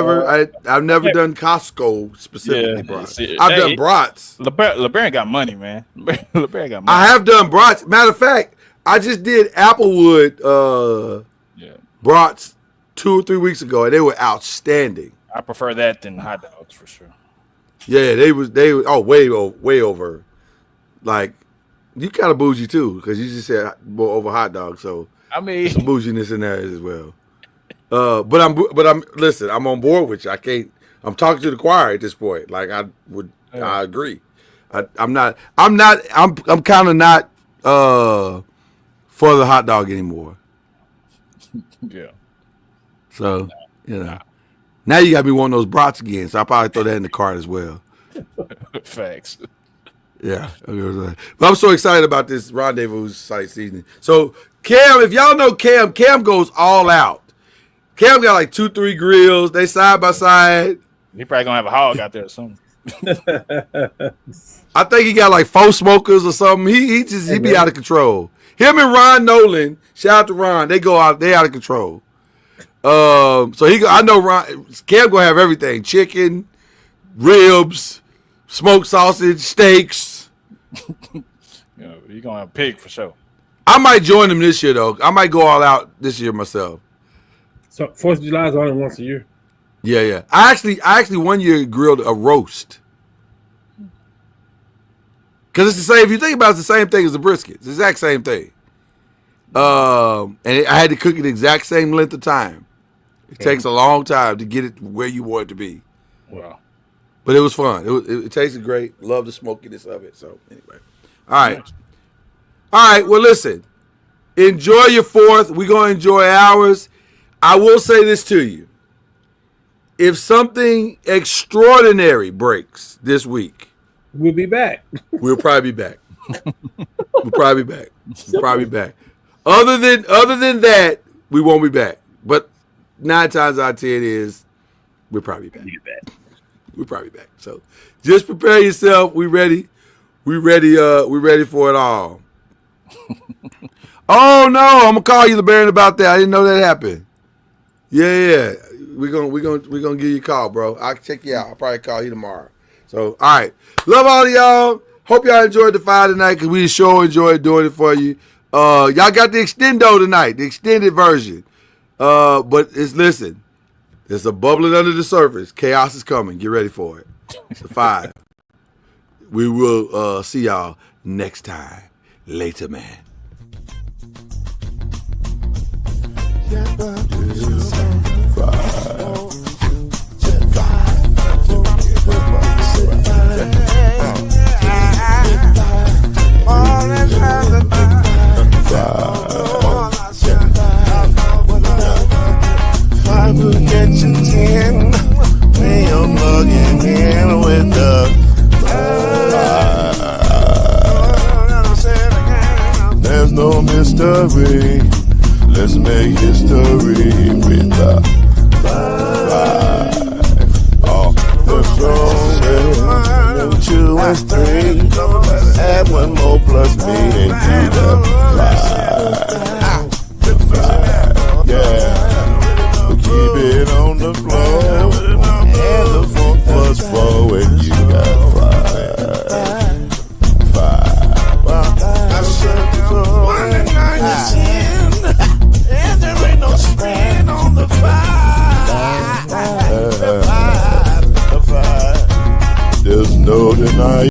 B: Costco specifically brats. I've done brats.
D: LeBaron got money, man. LeBaron got money.
B: I have done brats. Matter of fact, I just did Applewood brats 2 or 3 weeks ago, and they were outstanding.
D: I prefer that than hot dogs for sure.
B: Yeah, they was way over. Like, you kind of bougie too, because you just said over hot dogs, so
D: I mean,
B: some bouginess in there as well. But I'm listen. I'm on board with you. I'm talking to the choir at this point. Like I agree. I'm kind of not for the hot dog anymore.
D: Yeah.
B: So now you got me wanting those brats again. So I'll probably throw that in the cart as well.
D: Facts.
B: Yeah. But I'm so excited about this Rendezvous site seasoning. So Cam, if y'all know Cam goes all out. Cam got like 2-3 grills. They side by side.
D: He probably gonna have a hog out there or something.
B: I think he got like 4 smokers or something. He be out of control. Him and Ron Nolan, shout out to Ron, they out of control. So I know Cam gonna have everything: chicken, ribs, smoked sausage, steaks.
D: You know, you're gonna have pig for sure.
B: I might join them this year though. I might go all out this year myself.
C: So 4th of July is only once a year.
B: Yeah. I actually one year grilled a roast. Cause it's the same. If you think about it, it's the same thing as a brisket. It's the exact same thing. And I had to cook it the exact same length of time. It takes a long time to get it where you want it to be.
D: Wow.
B: But it was fun. It tasted great. Love the smokiness of it. So anyway, all right. Well, listen. Enjoy your 4th. We're gonna enjoy ours. I will say this to you: if something extraordinary breaks this week,
C: We'll be back.
B: we'll probably be back. We'll probably be back. Other than that, we won't be back. But 9 times out of 10 is we'll probably be back. We're probably back. So just prepare yourself. We ready. We ready for it all. Oh no, I'm gonna call you, LeBaron, about that. I didn't know that happened. Yeah. We're gonna give you a call, bro. I'll check you out. I'll probably call you tomorrow. So all right. Love all of y'all. Hope y'all enjoyed the fire tonight because we sure enjoyed doing it for you. Y'all got the extendo tonight, the extended version. But listen, there's a bubbling under the surface. Chaos is coming. Get ready for it. The 5. We will see y'all next time. Later, man.
E: There's no mystery. Let's make history with the 5. All the strongest. 2 and 3. Add 1 more plus me into the 5. Yeah. We keep it on the floor. And the funk plus 4 and you got 5. 1 and 9 is 10. And there ain't no spread on the 5. There's no denying.